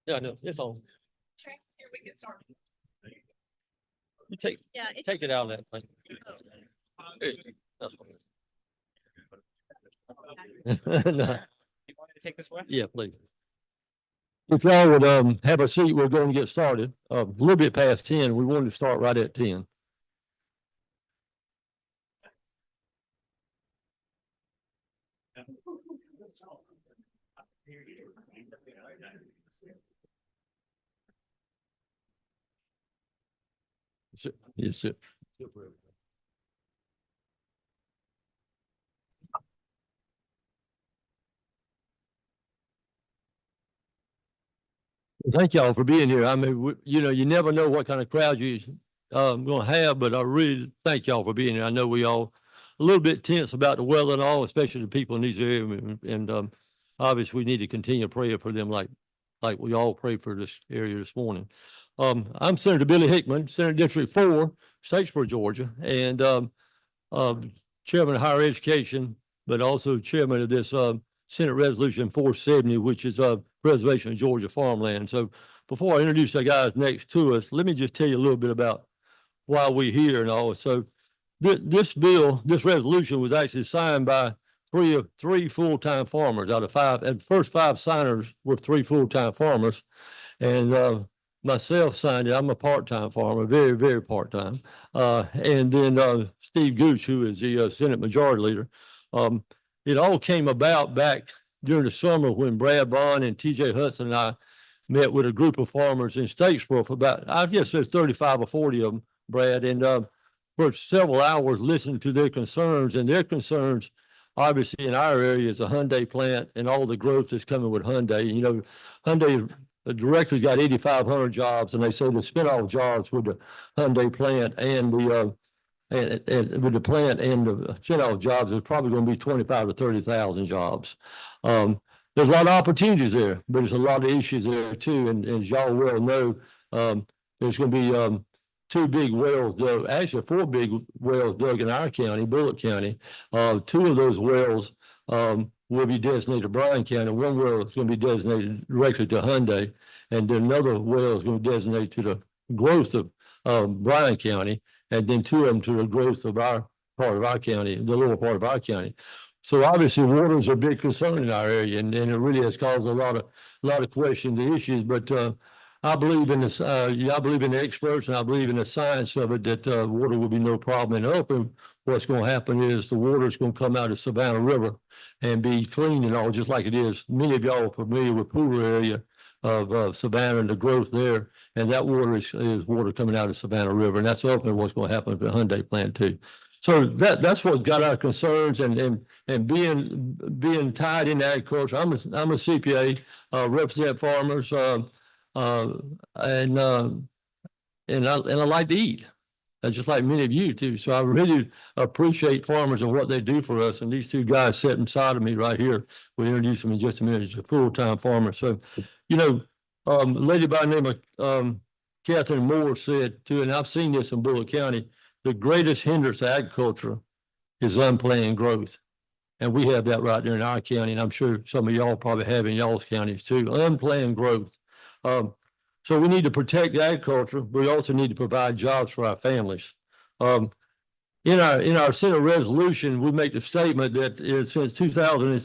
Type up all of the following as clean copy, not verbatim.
Yeah, no, it's on. Here we get started. You take, Yeah, take it out of that thing. Hey, that's fine. No, You want me to take this one? yeah, please. If y'all would, have a seat, we're going to get started. A little bit past 10. We wanted to start right at 10. Yes, sir. Thank y'all for being here. I mean, you never know what kind of crowd you going to have, but I really thank y'all for being here. I know we all a little bit tense about the weather and all, especially the people in these areas. And obviously, we need to continue praying for them, like we all prayed for this area this morning. I'm Senator Billy Hickman, Senator District 4, Statesboro, Georgia, and Chairman of Higher Education, but also Chairman of this Senate Resolution 470, which is Preservation of Georgia Farmland. So before I introduce the guys next to us, let me just tell you a little bit about why we're here and all. So this resolution was actually signed by three full-time farmers out of five. And the first five signers were three full-time farmers. And myself signed it. I'm a part-time farmer, very, very part-time. And then Steve Gooch, who is the Senate Majority Leader. It all came about back during the summer when Brad Bond and TJ Hudson and I met with a group of farmers in Statesboro for about, I guess there's 35 or 40 of them, Brad, and for several hours listening to their concerns. And their concerns, obviously in our area, is a Hyundai plant and all the growth that's coming with Hyundai. You know, Hyundai directly got 8,500 jobs, and they say the spin-off jobs with the Hyundai plant and the and with the plant and the spin-off jobs, there's probably going to be 25 to 30,000 jobs. There's a lot of opportunities there, but there's a lot of issues there too. And as y'all well know, there's going to be two big wells dug, actually four big wells dug in our county, Bullock County. Two of those wells will be designated to Bryan County. One well is going to be designated directly to Hyundai, and then another well is going to be designated to the growth of Bryan County, and then two of them to the growth of our part of our county, the lower part of our county. So obviously water is a big concern in our area, and it really has caused a lot of questions and issues. But I believe in this. I believe in the experts, and I believe in the science of it that water will be no problem. And open, what's going to happen is the water is going to come out of Savannah River and be clean and all, just like it is. Many of y'all are familiar with Pooler area of Savannah and the growth there, and that water is water coming out of Savannah River, and that's ultimately what's going to happen with the Hyundai plant too. So that's what got our concerns, and being tied in agriculture. I'm a CPA, represent farmers, and I like to eat, just like many of you too. So I really appreciate farmers and what they do for us. And these two guys sitting beside of me right here, we'll introduce them in just a minute. He's a full-time farmer. So, you know, a lady by the name of Catherine Moore said too, and I've seen this in Bullock County, the greatest hindrance to agriculture is unplanned growth. And we have that right there in our county, and I'm sure some of y'all probably have in y'all's counties too, unplanned growth. So we need to protect agriculture, but we also need to provide jobs for our families. In our Senate resolution, we make the statement that since 2000,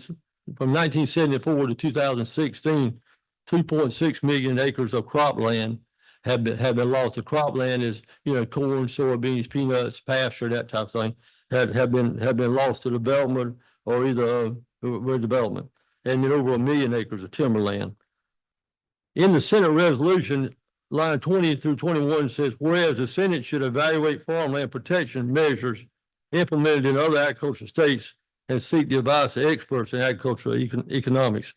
from 1974 to 2016, 2.6 million acres of cropland have been lost. The cropland is, you know, corn, soybeans, peanuts, pasture, that type of thing, have been lost to development or either redevelopment, and then over 1 million acres of timberland. In the Senate resolution, line 20 through 21 says, whereas the Senate should evaluate farmland protection measures implemented in other agricultural states and seek the advice of experts in agricultural economics.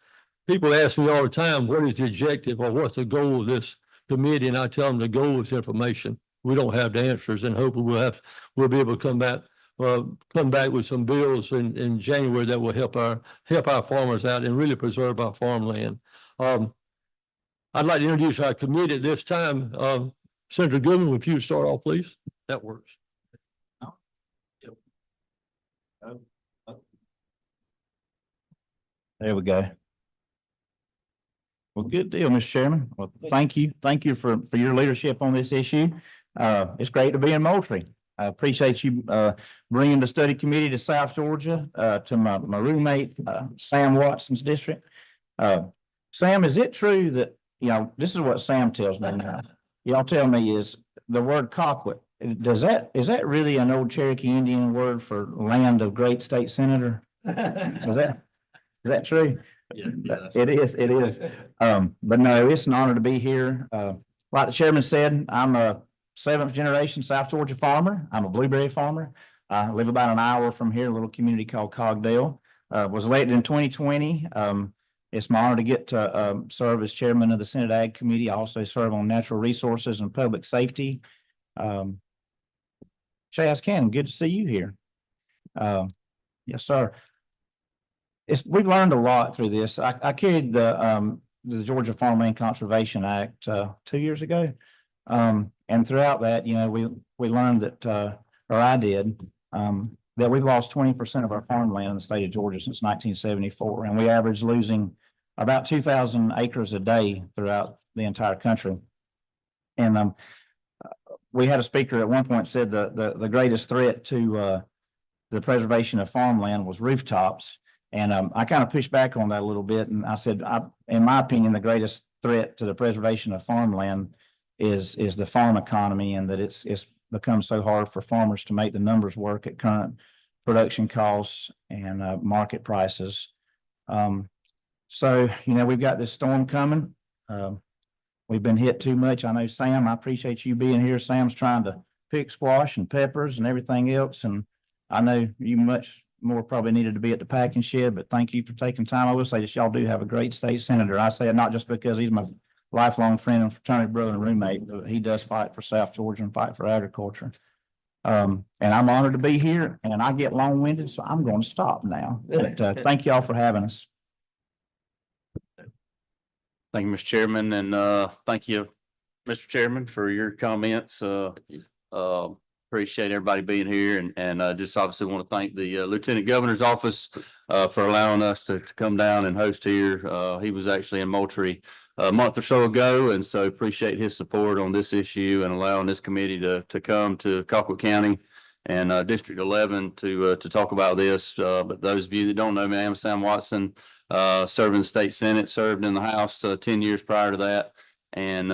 People ask me all the time, what is the objective or what's the goal of this committee? And I tell them the goal is information. We don't have the answers, and hopefully we'll be able to come back with some bills in January that will help our farmers out and really preserve our farmland. I'd like to introduce our committee at this time. Senator Goodman, if you start off, please. That works. There we go. Well, good deal, Mr. Chairman. Well, thank you. Thank you for your leadership on this issue. It's great to be in Moultrie. I appreciate you, bringing the study committee to South Georgia, to my roommate, Sam Watson's district. Sam, is it true that, this is what Sam tells me now. Y'all tell me is the word Colquitt, is that really an old Cherokee Indian word for land of great state senator? Is that true? Yeah. It is. But no, it's an honor to be here. Like the chairman said, I'm a seventh generation South Georgia farmer. I'm a blueberry farmer. I live about an hour from here, a little community called Cogdale. Was elected in 2020. It's my honor to get to serve as chairman of the Senate Ag Committee. I also serve on natural resources and public safety. Chaz Cannon, good to see you here. Yes, sir. We've learned a lot through this. I carried the Georgia Farmland Conservation Act 2 years ago. And throughout that, we learned that, or I did, that we've lost 20% of our farmland in the state of Georgia since 1974, and we average losing about 2,000 acres a day throughout the entire country. And we had a speaker at one point said the greatest threat to the preservation of farmland was rooftops. And I kind of pushed back on that a little bit, and I said, in my opinion, the greatest threat to the preservation of farmland is the farm economy, and that it's become so hard for farmers to make the numbers work at current production costs and market prices. So we've got this storm coming. We've been hit too much. I know, Sam, I appreciate you being here. Sam's trying to pick squash and peppers and everything else, and I know you much more probably needed to be at the packing shed, but thank you for taking time. I will say that y'all do have a great state senator. I say it not just because he's my lifelong friend and fraternity brother and roommate, but he does fight for South Georgia and fight for agriculture. And I'm honored to be here, and I get long-winded, so I'm going to stop now. But thank y'all for having us. Thank you, Mr. Chairman, and thank you, Mr. Chairman, for your comments. Appreciate everybody being here, and just obviously want to thank the Lieutenant Governor's office for allowing us to come down and host here. He was actually in Moultrie a month or so ago, and so appreciate his support on this issue and allowing this committee to come to Colquitt County and District 11 to talk about this. But those of you that don't know me, I am Sam Watson, served in the state Senate, served in the House 10 years prior to that, and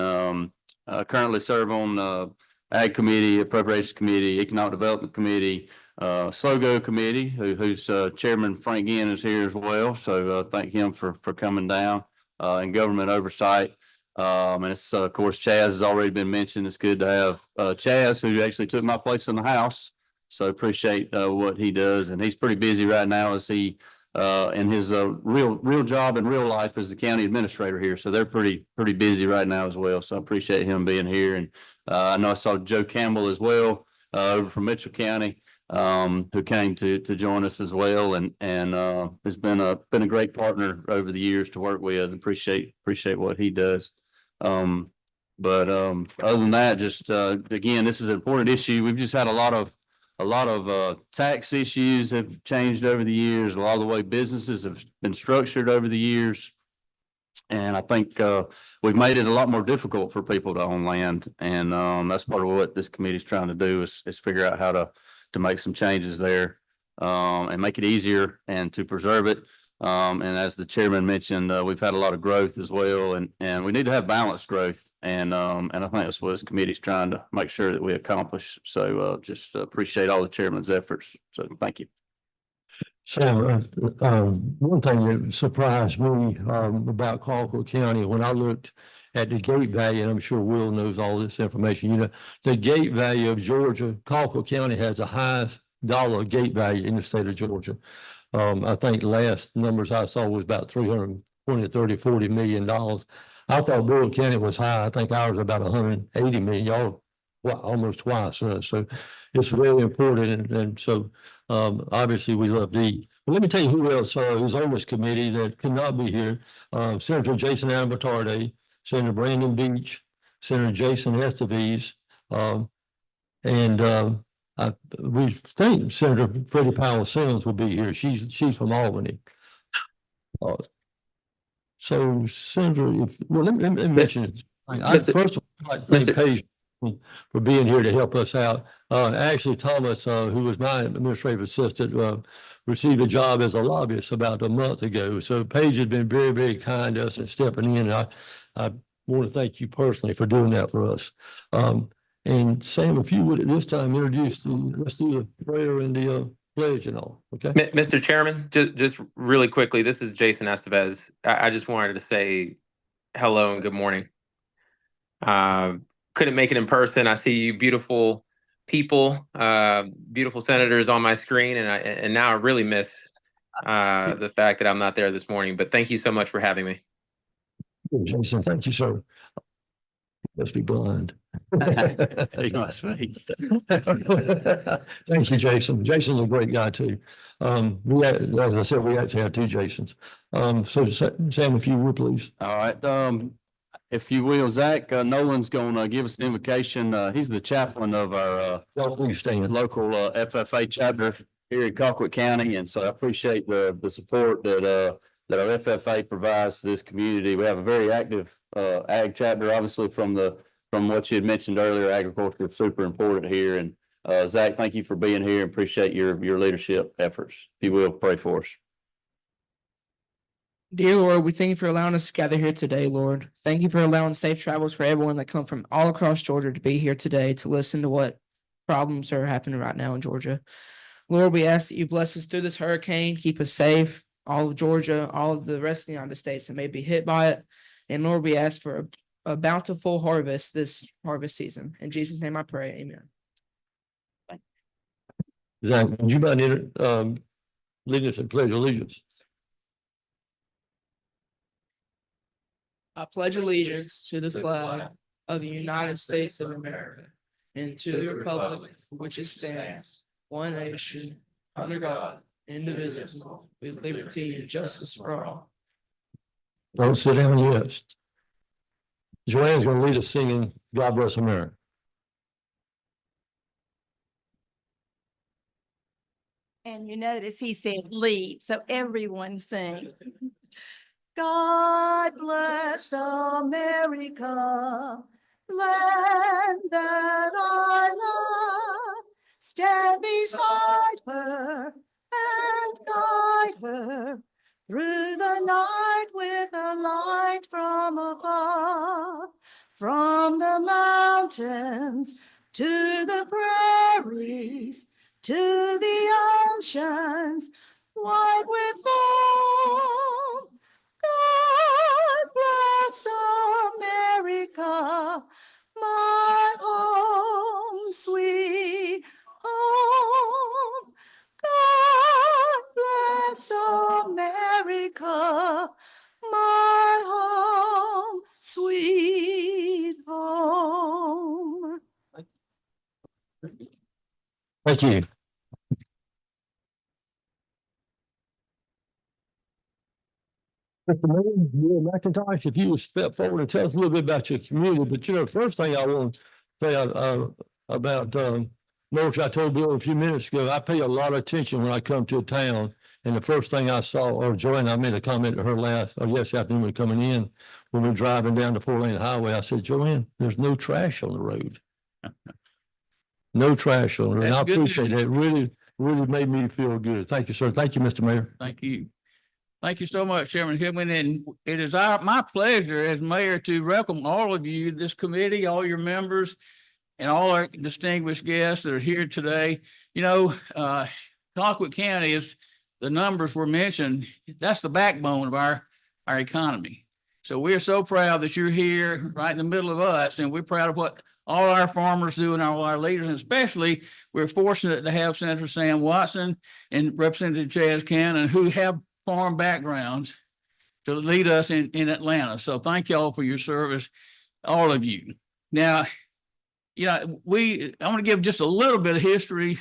currently serve on Ag Committee, Appropriations Committee, Economic Development Committee, SLOGO Committee, whose Chairman Frank Ginn is here as well. So thank him for coming down, and Government Oversight. And it's, of course, Chaz has already been mentioned. It's good to have Chaz, who actually took my place in the House. So appreciate what he does. And he's pretty busy right now as he in his real job in real life as the county administrator here. So they're pretty busy right now as well. So I appreciate him being here. And I know I saw Joe Campbell as well over from Mitchell County, who came to join us as well, and has been a great partner over the years to work with. Appreciate what he does. But other than that, just again, this is an important issue. We've just had a lot of tax issues have changed over the years. A lot of the way businesses have been structured over the years. And I think we've made it a lot more difficult for people to own land. And that's part of what this committee is trying to do is figure out how to make some changes there and make it easier and to preserve it. And as the chairman mentioned, we've had a lot of growth as well, and we need to have balanced growth. And I think that's what this committee is trying to make sure that we accomplish. So just appreciate all the chairman's efforts. So thank you. So, one thing that surprised me about Colquitt County, when I looked at the gate value, and I'm sure Will knows all this information, the gate value of Georgia, Colquitt County has the highest dollar gate value in the state of Georgia. I think the last numbers I saw was about 320, 30, $40 million. I thought Boyle County was high. I think ours about 180 million. Y'all almost twice. So it's really important. And so obviously we love to eat. But let me tell you who else is on this committee that could not be here. Senator Jason Abatarde, Senator Brandon Beach, Senator Jason Estevez, and we think Senator Freddie Powell Simmons will be here. She's from Albany. So Senator, let me mention it. Mr. First of all, I'd like to Mr. thank Paige for being here to help us out. Ashley Thomas, who was my administrative assistant, received a job as a lobbyist about a month ago. So Paige has been very, very kind to us and stepping in. I want to thank you personally for doing that for us. And Sam, if you would at this time introduce let's do the prayer and the pledge and all, okay? Mr. Chairman, just really quickly, this is Jason Estevez. I just wanted to say hello and good morning. Couldn't make it in person. I see you beautiful people, beautiful senators on my screen, and now I really miss the fact that I'm not there this morning. But thank you so much for having me. Jason, thank you, sir. Must be blind. You must be. Thank you, Jason. Jason's a great guy too. As I said, we actually have two Jasons. So Sam, if you would please. All right, if you will, Zach, Nolan's gonna give us an invocation. He's the chaplain of our Y'all please stand. local FFA chapter here in Colquitt County, and so I appreciate the support that that our FFA provides to this community. We have a very active ag chapter, obviously from what you had mentioned earlier. Agriculture is super important here, and Zach, thank you for being here and appreciate your leadership efforts. If you will, pray for us. Dear Lord, we thank you for allowing us to gather here today, Lord. Thank you for allowing safe travels for everyone that come from all across Georgia to be here today to listen to what problems are happening right now in Georgia. Lord, we ask that you bless us through this hurricane, keep us safe, all of Georgia, all of the rest of the United States that may be hit by it. And Lord, we ask for a bountiful harvest this harvest season. In Jesus' name I pray, amen. Zach, would you mind leading us in pledge of allegiance? I pledge allegiance to the flag of the United States of America and to the republic for which it stands, one nation, under God, indivisible, with liberty and justice for all. Don't sit down yet. Joanne's going to lead us singing God Bless America. And you notice he said lead, so everyone sing. God bless America, land that I love. Stand beside her and guide her through the night with a light from above. From the mountains to the prairies, to the oceans, white with foam. God bless America, my home, sweet home. God bless America, my home, sweet home. Thank you. Mr. Mayor McIntosh, if you would step forward and tell us a little bit about your community, but the first thing I want to say about Norwich, I told Bill a few minutes ago, I pay a lot of attention when I come to a town. And the first thing I saw, or Joanne, I made a comment to her yesterday afternoon when coming in, when we were driving down the 4-lane highway, I said, Joanne, there's no trash on the road. No trash on the road. And I appreciate that. It really made me feel good. Thank you, sir. Thank you, Mr. Mayor. Thank you. Thank you so much, Chairman Hickman. And it is my pleasure as mayor to welcome all of you, this committee, all your members, and all our distinguished guests that are here today. You know, Colquitt County is, the numbers were mentioned, that's the backbone of our economy. So we're so proud that you're here right in the middle of us, and we're proud of what all our farmers do and all our leaders, and especially we're fortunate to have Senator Sam Watson and Representative Chaz Cannon, who have farm backgrounds to lead us in Atlanta. So thank y'all for your service, all of you. Now, you know, I want to give just a little bit of history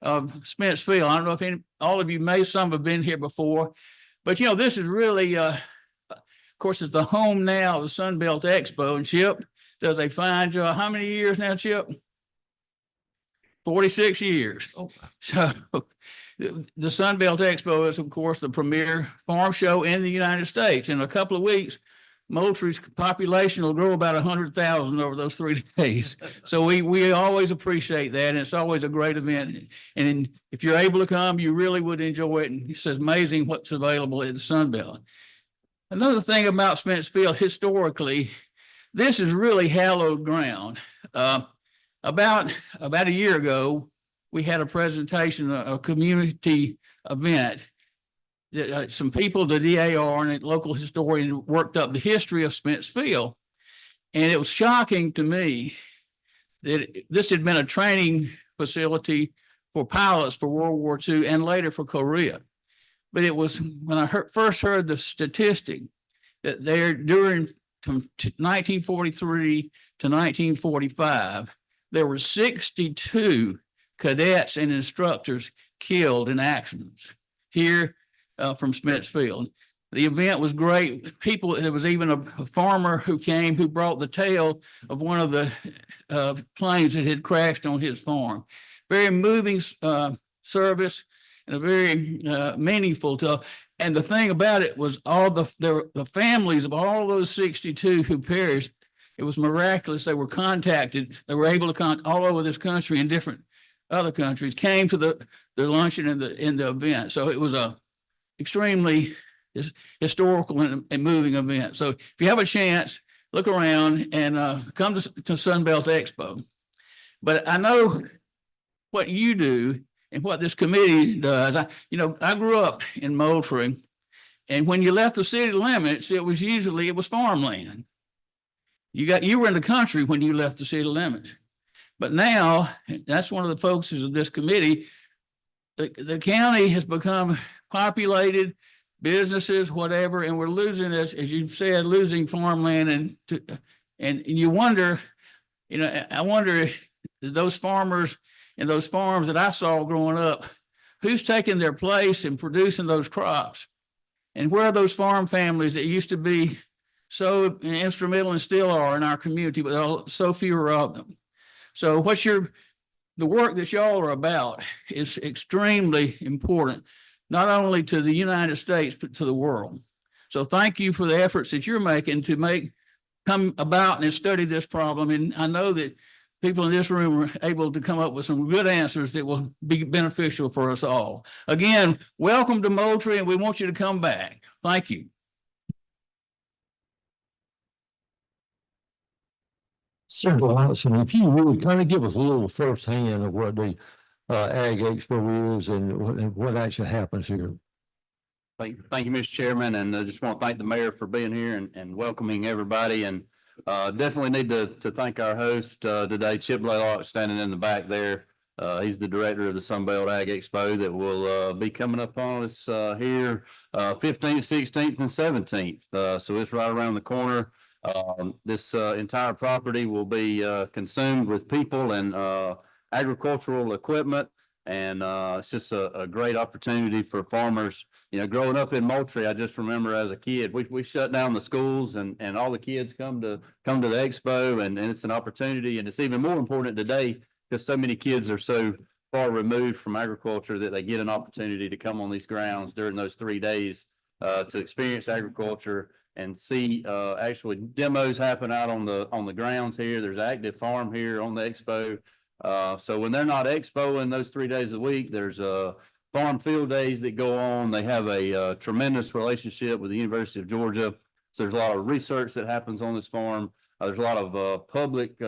of Spencerville. I don't know if all of you some have been here before, but you know, this is really, of course, it's the home now of the Sun Belt Expo. And Chip does a fine job. How many years now, Chip? 46 years. Oh. So the Sun Belt Expo is, of course, the premier farm show in the United States. In a couple of weeks, Moultrie's population will grow about 100,000 over those 3 days. So we always appreciate that, and it's always a great event. And if you're able to come, you really would enjoy it. And it's amazing what's available at the Sun Belt. Another thing about Spence Field, historically, this is really hallowed ground. About a year ago, we had a presentation, a community event. Some people, the DAR and a local historian, worked up the history of Spence Field. And it was shocking to me that this had been a training facility for pilots for World War II and later for Korea. But it was when I first heard the statistic that there during from 1943 to 1945, there were 62 cadets and instructors killed in accidents here from Spence Field. The event was great. There was even a farmer who came who brought the tale of one of the planes that had crashed on his farm. Very moving service and a very meaningful to. And the thing about it was all the families of all those 62 who perished. It was miraculous. They were contacted. They were able to contact all over this country and different other countries came to the luncheon in the event. So it was a extremely historical and moving event. So if you have a chance, look around and come to Sun Belt Expo. But I know what you do and what this committee does. I grew up in Moultrie, and when you left the city limits, it was farmland. You were in the country when you left the city limits. But now, that's one of the focuses of this committee. The county has become populated, businesses, whatever, and we're losing, as you've said, losing farmland. And you wonder, I wonder if those farmers and those farms that I saw growing up, who's taking their place in producing those crops? And where are those farm families that used to be so instrumental and still are in our community, but there are so fewer of them? So the work that y'all are about is extremely important, not only to the United States, but to the world. So thank you for the efforts that you're making to come about and study this problem. And I know that people in this room are able to come up with some good answers that will be beneficial for us all. Again, welcome to Moultrie, and we want you to come back. Thank you. Senator Allison, if you would kind of give us a little firsthand of what the Ag Expo is and what actually happens here. Thank you, Mr. Chairman, and I just want to thank the mayor for being here and welcoming everybody. And definitely need to thank our host today, Chip Blaylock, standing in the back there. He's the director of the Sunbelt Ag Expo that will be coming up on us here 15th, 16th, and 17th. So it's right around the corner. This entire property will be consumed with people and agricultural equipment. And it's just a great opportunity for farmers. Growing up in Moultrie, I just remember as a kid, we shut down the schools and all the kids come to the expo, and it's an opportunity. And it's even more important today because so many kids are so far removed from agriculture that they get an opportunity to come on these grounds during those 3 days to experience agriculture and see actually demos happen out on the grounds here. There's active farm here on the expo. So when they're not expoing those 3 days a week, there's farm field days that go on. They have a tremendous relationship with the University of Georgia. So there's a lot of research that happens on this farm. There's a lot of public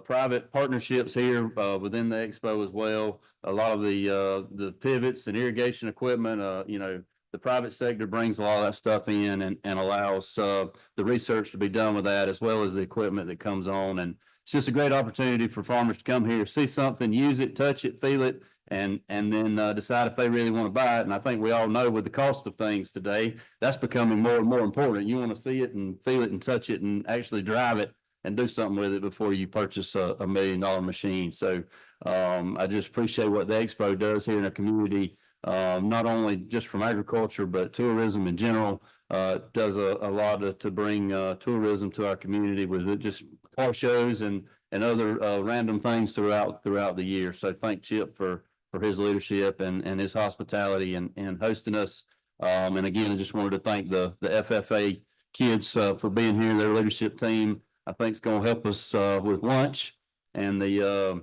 private partnerships here within the expo as well. A lot of the pivots and irrigation equipment, the private sector brings a lot of that stuff in and allows the research to be done with that, as well as the equipment that comes on. And it's just a great opportunity for farmers to come here, see something, use it, touch it, feel it, and then decide if they really want to buy it. And I think we all know with the cost of things today, that's becoming more and more important. You want to see it and feel it and touch it and actually drive it and do something with it before you purchase a $1 million machine. So I just appreciate what the expo does here in the community. Not only just from agriculture, but tourism in general. Does a lot to bring tourism to our community with it, just car shows and other random things throughout the year. So thank Chip for for his leadership and his hospitality and hosting us. And again, I just wanted to thank the FFA kids, for being here. Their leadership team, I think, is going to help us, with lunch, and the,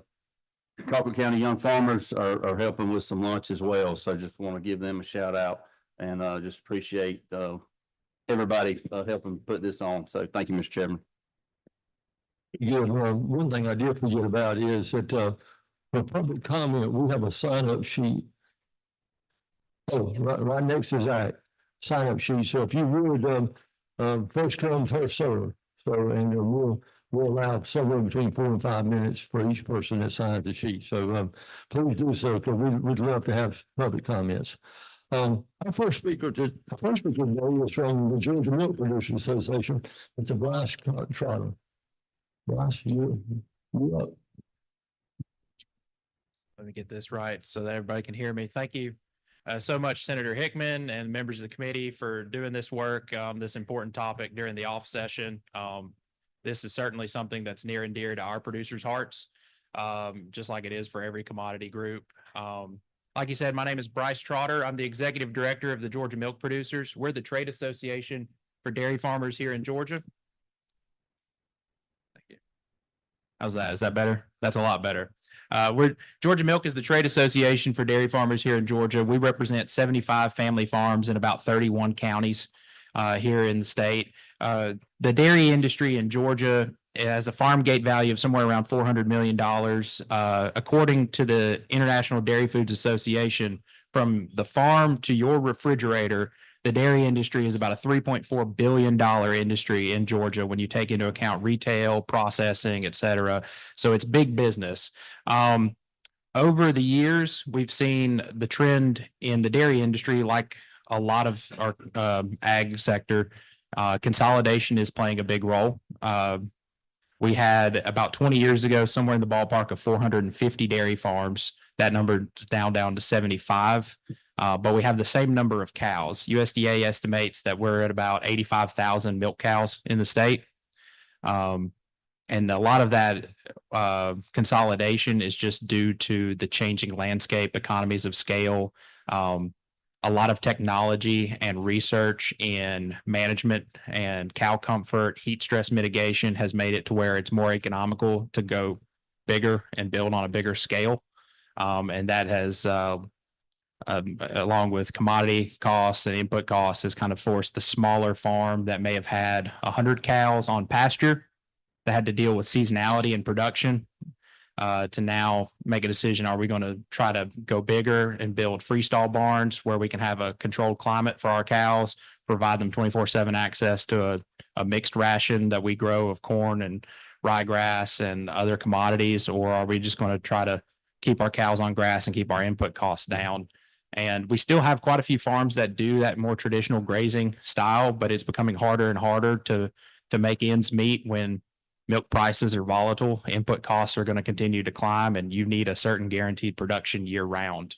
Cochran County Young Farmers are helping with some lunch as well. So just want to give them a shout out and, just appreciate, everybody, helping put this on. So thank you, Mr. Chairman. Yeah, well, one thing I did forget about is that, for public comment, we have a sign-up sheet. Oh, right next to Zach, sign-up sheet. So if you would, first come, first serve. So, and we'll allow somewhere between 4 and 5 minutes for each person that signs the sheet. So, please do so, because we'd love to have public comments. Our first speaker today is from the Georgia Milk Producers Association. It's a Bryce Trotter. Bryce, you up. Let me get this right so that everybody can hear me. Thank you so much, Senator Hickman and members of the committee, for doing this work, this important topic during the off session. This is certainly something that's near and dear to our producers' hearts, just like it is for every commodity group. Like you said, my name is Bryce Trotter. I'm the executive director of the Georgia Milk Producers. We're the trade association for dairy farmers here in Georgia. Thank you. How's that? Is that better? That's a lot better. Georgia Milk is the trade association for dairy farmers here in Georgia. We represent 75 family farms in about 31 counties here in the state. The dairy industry in Georgia has a farm gate value of somewhere around $400 million. According to the International Dairy Foods Association, from the farm to your refrigerator, the dairy industry is about a $3.4 billion industry in Georgia when you take into account retail, processing, et cetera. So it's big business. Over the years, we've seen the trend in the dairy industry, like a lot of our ag sector, consolidation is playing a big role. We had about 20 years ago, somewhere in the ballpark of 450 dairy farms. That number is down to 75. But we have the same number of cows. USDA estimates that we're at about 85,000 milk cows in the state. And a lot of that consolidation is just due to the changing landscape, economies of scale, a lot of technology and research in management and cow comfort, heat stress mitigation has made it to where it's more economical to go bigger and build on a bigger scale. And that has, along with commodity costs and input costs, has kind of forced the smaller farm that may have had 100 cows on pasture that had to deal with seasonality and production to now make a decision. Are we going to try to go bigger and build freestall barns where we can have a controlled climate for our cows, provide them 24/7 access to a mixed ration that we grow of corn and ryegrass and other commodities? Or are we just going to try to keep our cows on grass and keep our input costs down? And we still have quite a few farms that do that more traditional grazing style, but it's becoming harder and harder to make ends meet when milk prices are volatile, input costs are going to continue to climb, and you need a certain guaranteed production year round.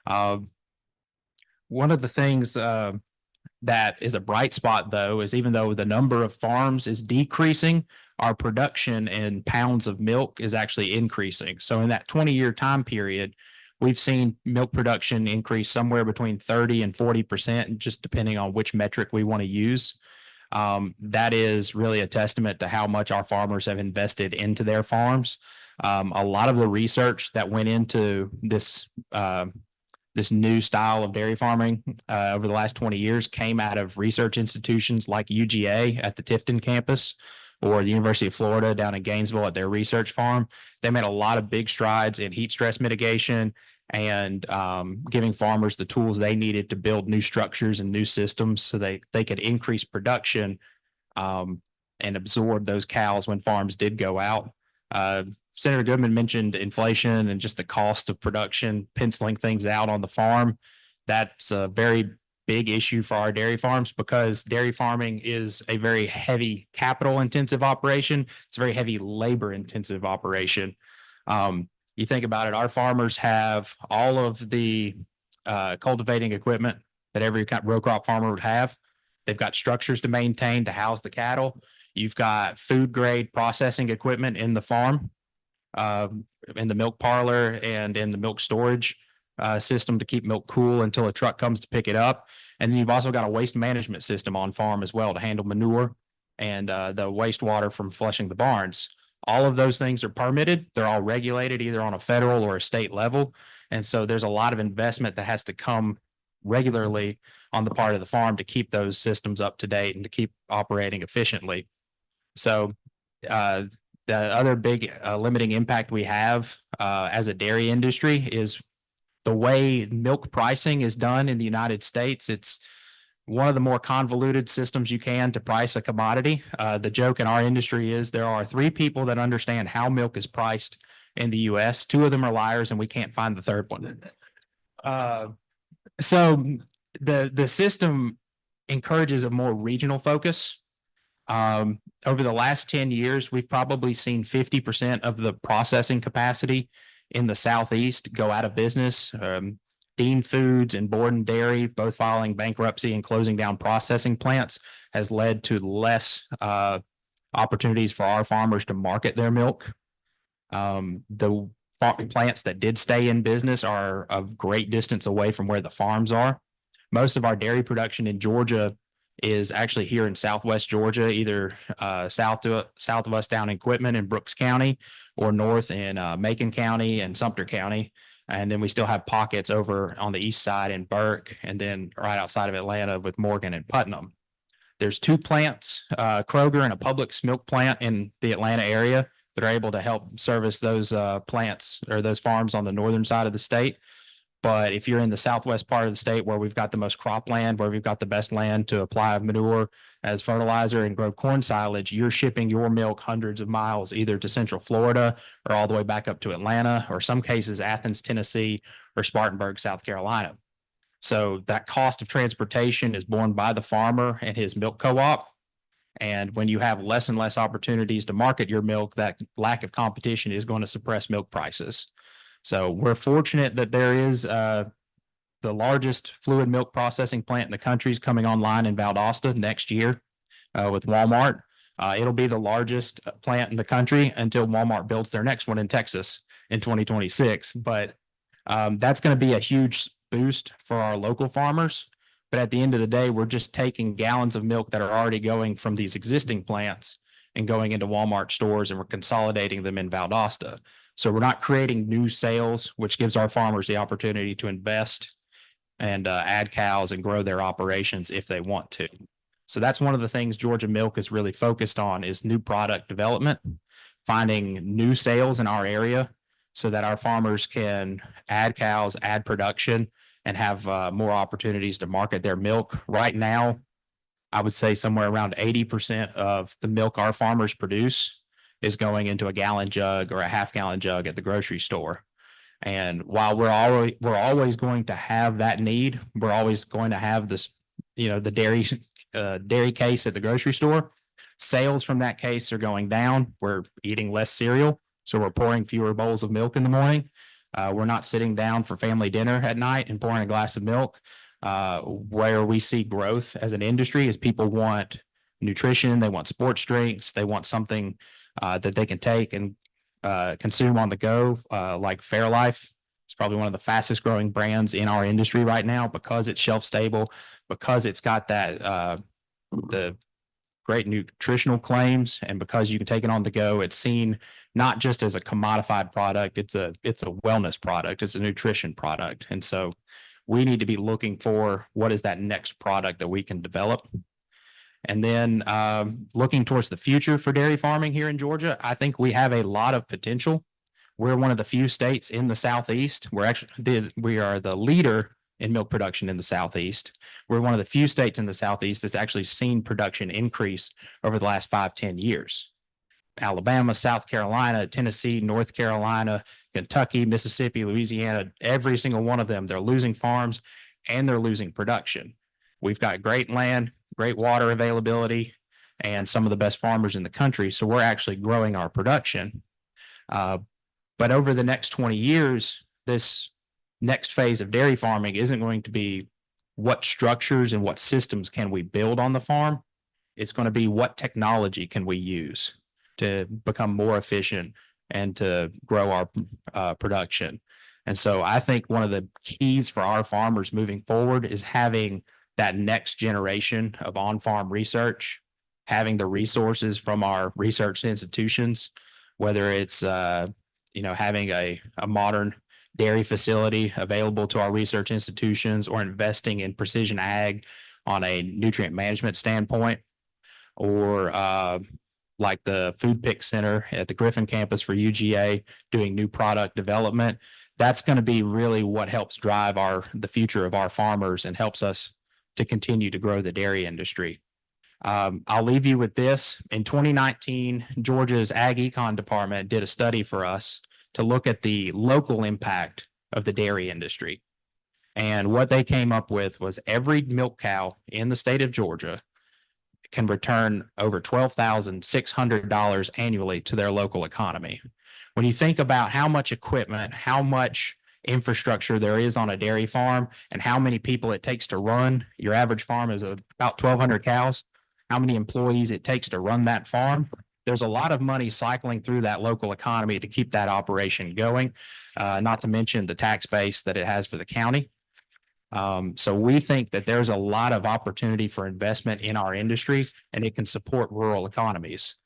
One of the things that is a bright spot, though, is even though the number of farms is decreasing, our production in pounds of milk is actually increasing. So in that 20-year time period, we've seen milk production increase somewhere between 30 and 40%, just depending on which metric we want to use. That is really a testament to how much our farmers have invested into their farms. A lot of the research that went into this new style of dairy farming over the last 20 years came out of research institutions like UGA at the Tifton campus or the University of Florida down in Gainesville at their research farm. They made a lot of big strides in heat stress mitigation and giving farmers the tools they needed to build new structures and new systems so they could increase production and absorb those cows when farms did go out. Senator Goodman mentioned inflation and just the cost of production, penciling things out on the farm. That's a very big issue for our dairy farms because dairy farming is a very heavy capital intensive operation. It's a very heavy labor intensive operation. You think about it, our farmers have all of the cultivating equipment that every row crop farmer would have. They've got structures to maintain to house the cattle. You've got food grade processing equipment in the farm. in the milk parlor and in the milk storage system to keep milk cool until a truck comes to pick it up. And then you've also got a waste management system on farm as well to handle manure and the wastewater from flushing the barns. All of those things are permitted. They're all regulated either on a federal or a state level. And so there's a lot of investment that has to come regularly on the part of the farm to keep those systems up to date and to keep operating efficiently. So the other big limiting impact we have as a dairy industry is the way milk pricing is done in the United States. It's one of the more convoluted systems you can to price a commodity. The joke in our industry is there are 3 people that understand how milk is priced in the US. 2 of them are liars and we can't find the third one. So the system encourages a more regional focus. Over the last 10 years, we've probably seen 50% of the processing capacity in the Southeast go out of business. Dean Foods and Borden Dairy, both filing bankruptcy and closing down processing plants, has led to less opportunities for our farmers to market their milk. The plants that did stay in business are a great distance away from where the farms are. Most of our dairy production in Georgia is actually here in Southwest Georgia, either south of us down in Quitman in Brooks County or north in Macon County and Sumter County. And then we still have pockets over on the east side in Burke and then right outside of Atlanta with Morgan and Putnam. There's 2 plants, Kroger and a Publix milk plant in the Atlanta area that are able to help service those plants or those farms on the northern side of the state. But if you're in the southwest part of the state where we've got the most cropland, where we've got the best land to apply manure as fertilizer and grow corn silage, you're shipping your milk hundreds of miles either to Central Florida or all the way back up to Atlanta, or some cases Athens, Tennessee, or Spartanburg, South Carolina. So that cost of transportation is borne by the farmer and his milk co-op. And when you have less and less opportunities to market your milk, that lack of competition is going to suppress milk prices. So we're fortunate that there is the largest fluid milk processing plant in the country is coming online in Valdosta next year with Walmart. It'll be the largest plant in the country until Walmart builds their next one in Texas in 2026. But that's going to be a huge boost for our local farmers. But at the end of the day, we're just taking gallons of milk that are already going from these existing plants and going into Walmart stores, and we're consolidating them in Valdosta. So we're not creating new sales, which gives our farmers the opportunity to invest and add cows and grow their operations if they want to. So that's one of the things Georgia Milk is really focused on is new product development, finding new sales in our area so that our farmers can add cows, add production, and have more opportunities to market their milk. Right now, I would say somewhere around 80% of the milk our farmers produce is going into a gallon jug or a half-gallon jug at the grocery store. And while we're always going to have that need, we're always going to have this, the dairy case at the grocery store. Sales from that case are going down. We're eating less cereal, so we're pouring fewer bowls of milk in the morning. We're not sitting down for family dinner at night and pouring a glass of milk. Where we see growth as an industry is people want nutrition, they want sports drinks, they want something that they can take and consume on the go, like Fairlife. It's probably one of the fastest growing brands in our industry right now because it's shelf stable, because it's got that the great nutritional claims, and because you can take it on the go. It's seen not just as a commodified product, it's a wellness product, it's a nutrition product. And so we need to be looking for what is that next product that we can develop. And then looking towards the future for dairy farming here in Georgia, I think we have a lot of potential. We're one of the few states in the Southeast. We are the leader in milk production in the Southeast. We're one of the few states in the Southeast that's actually seen production increase over the last 5-10 years. Alabama, South Carolina, Tennessee, North Carolina, Kentucky, Mississippi, Louisiana, every single one of them, they're losing farms and they're losing production. We've got great land, great water availability, and some of the best farmers in the country. So we're actually growing our production. But over the next 20 years, this next phase of dairy farming isn't going to be what structures and what systems can we build on the farm. It's going to be what technology can we use to become more efficient and to grow our production. And so I think one of the keys for our farmers moving forward is having that next generation of on-farm research, having the resources from our research institutions, whether it's having a modern dairy facility available to our research institutions, or investing in precision ag on a nutrient management standpoint, or like the Food Pick Center at the Griffin campus for UGA doing new product development. That's going to be really what helps drive the future of our farmers and helps us to continue to grow the dairy industry. I'll leave you with this. In 2019, Georgia's Ag Econ Department did a study for us to look at the local impact of the dairy industry. And what they came up with was every milk cow in the state of Georgia can return over $12,600 annually to their local economy. When you think about how much equipment, how much infrastructure there is on a dairy farm, and how many people it takes to run, your average farm is about 1,200 cows, how many employees it takes to run that farm, there's a lot of money cycling through that local economy to keep that operation going, not to mention the tax base that it has for the county. So we think that there's a lot of opportunity for investment in our industry, and it can support rural economies.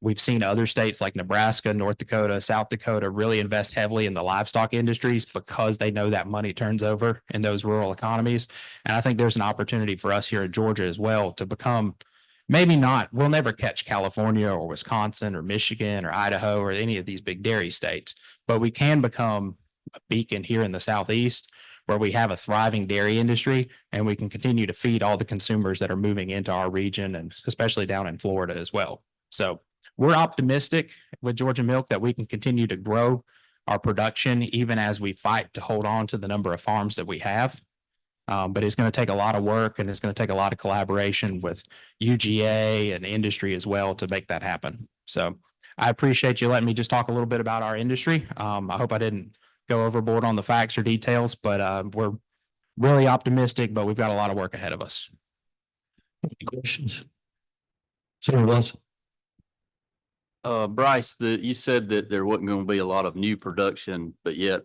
We've seen other states like Nebraska, North Dakota, South Dakota really invest heavily in the livestock industries because they know that money turns over in those rural economies. And I think there's an opportunity for us here in Georgia as well to become, maybe not, we'll never catch California or Wisconsin or Michigan or Idaho or any of these big dairy states, but we can become a beacon here in the Southeast where we have a thriving dairy industry, and we can continue to feed all the consumers that are moving into our region, and especially down in Florida as well. So we're optimistic with Georgia Milk that we can continue to grow our production, even as we fight to hold on to the number of farms that we have. But it's going to take a lot of work, and it's going to take a lot of collaboration with UGA and industry as well to make that happen. So I appreciate you letting me just talk a little bit about our industry. I hope I didn't go overboard on the facts or details, but we're really optimistic, but we've got a lot of work ahead of us. Any questions? Senator Watson? Bryce, you said that there wasn't going to be a lot of new production, but yet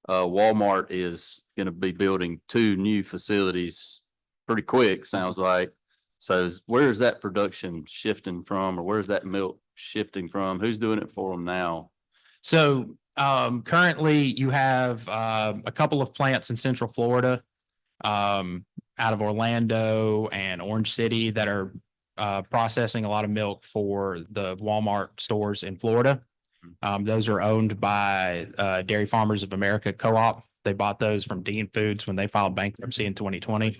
Walmart is going to be building 2 new facilities pretty quick, sounds like. So where is that production shifting from, or where's that milk shifting from? Who's doing it for them now? So currently you have a couple of plants in Central Florida, out of Orlando and Orange City, that are processing a lot of milk for the Walmart stores in Florida. Those are owned by Dairy Farmers of America Co-op. They bought those from Dean Foods when they filed bankruptcy in 2020.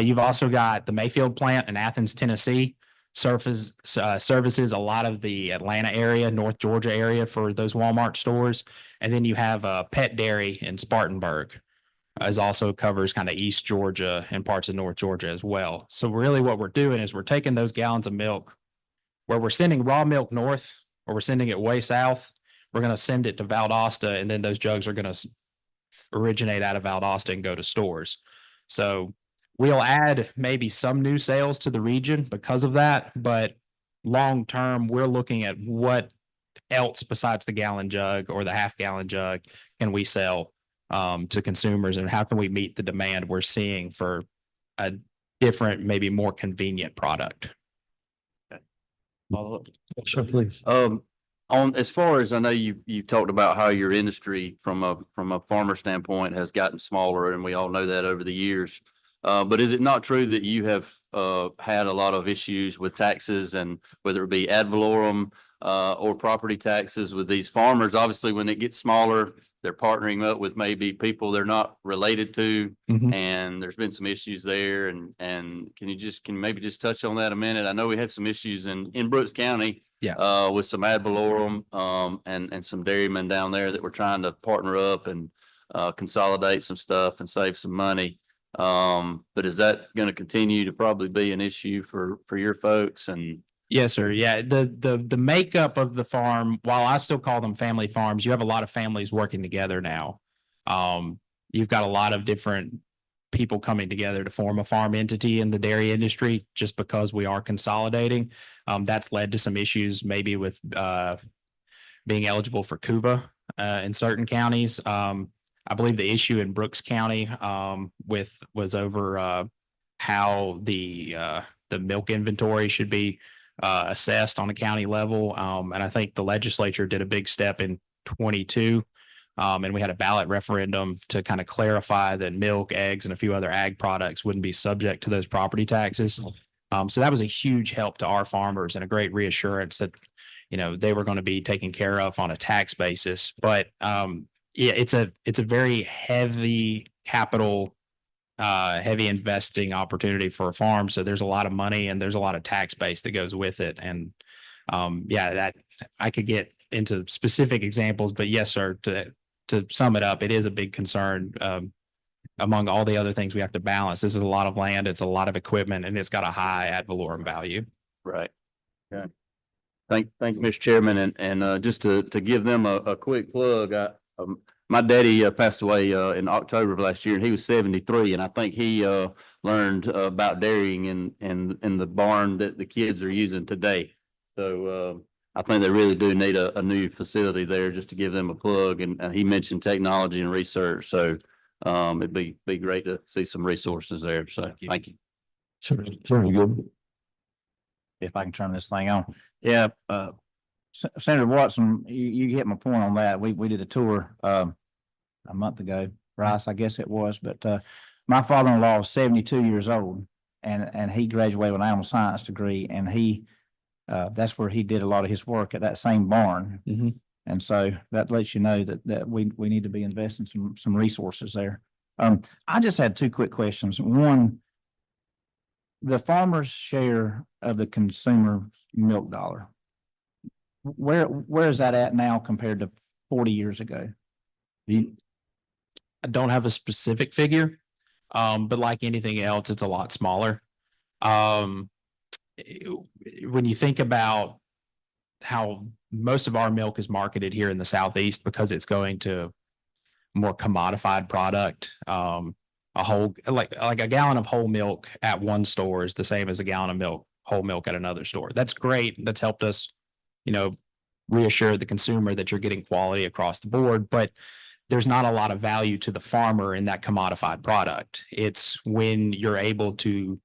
You've also got the Mayfield plant in Athens, Tennessee, services a lot of the Atlanta area, North Georgia area for those Walmart stores. And then you have a Pet Dairy in Spartanburg, as also covers kind of East Georgia and parts of North Georgia as well. So really what we're doing is we're taking those gallons of milk where we're sending raw milk north, or we're sending it way south. We're going to send it to Valdosta, and then those jugs are going to originate out of Valdosta and go to stores. So we'll add maybe some new sales to the region because of that, but long term, we're looking at what else besides the gallon jug or the half-gallon jug can we sell to consumers, and how can we meet the demand we're seeing for a different, maybe more convenient product. Follow up. Sir, please. On as far as I know, you talked about how your industry from a farmer standpoint has gotten smaller, and we all know that over the years. But is it not true that you have had a lot of issues with taxes, and whether it be ad valorem or property taxes with these farmers? Obviously, when it gets smaller, they're partnering up with maybe people they're not related to, and there's been some issues there. And can you maybe just touch on that a minute? I know we had some issues in Brooks County, with some ad valorem and some dairymen down there that were trying to partner up and consolidate some stuff and save some money. But is that going to continue to probably be an issue for your folks? And yes, sir. Yeah. The makeup of the farm, while I still call them family farms, you have a lot of families working together now. You've got a lot of different people coming together to form a farm entity in the dairy industry just because we are consolidating. That's led to some issues maybe with being eligible for CUVA in certain counties. I believe the issue in Brooks County was over how the milk inventory should be assessed on a county level. And I think the legislature did a big step in 22. And we had a ballot referendum to kind of clarify that milk, eggs, and a few other ag products wouldn't be subject to those property taxes. So that was a huge help to our farmers and a great reassurance that, you know, they were going to be taken care of on a tax basis. But yeah, it's a very heavy capital, heavy investing opportunity for a farm. So there's a lot of money and there's a lot of tax base that goes with it. And yeah, that I could get into specific examples, but yes, sir, to sum it up, it is a big concern among all the other things we have to balance. This is a lot of land, it's a lot of equipment, and it's got a high ad valorem value. Right. Okay. Thank you, Mr. Chairman, and just to give them a quick plug, my daddy passed away in October of last year, and he was 73, and I think he learned about dairying in the barn that the kids are using today. So I think they really do need a new facility there, just to give them a plug. And he mentioned technology and research, so it'd be great to see some resources there. So thank you. Certainly good. If I can turn this thing on. Yeah, Senator Watson, you hit my point on that. We did a tour a month ago, Bryce, I guess it was, but my father-in-law is 72 years old, and he graduated with an animal science degree, and that's where he did a lot of his work, at that same barn. Mm-hmm. And so that lets you know that we need to be investing some resources there. I just had two quick questions. One, the farmer's share of the consumer milk dollar, where is that at now compared to 40 years ago? I don't have a specific figure, but like anything else, it's a lot smaller. When you think about how most of our milk is marketed here in the Southeast, because it's going to more commodified product, a whole, like a gallon of whole milk at one store is the same as a gallon of milk, whole milk at another store. That's great. That's helped us, reassure the consumer that you're getting quality across the board, but there's not a lot of value to the farmer in that commodified product. It's when you're able to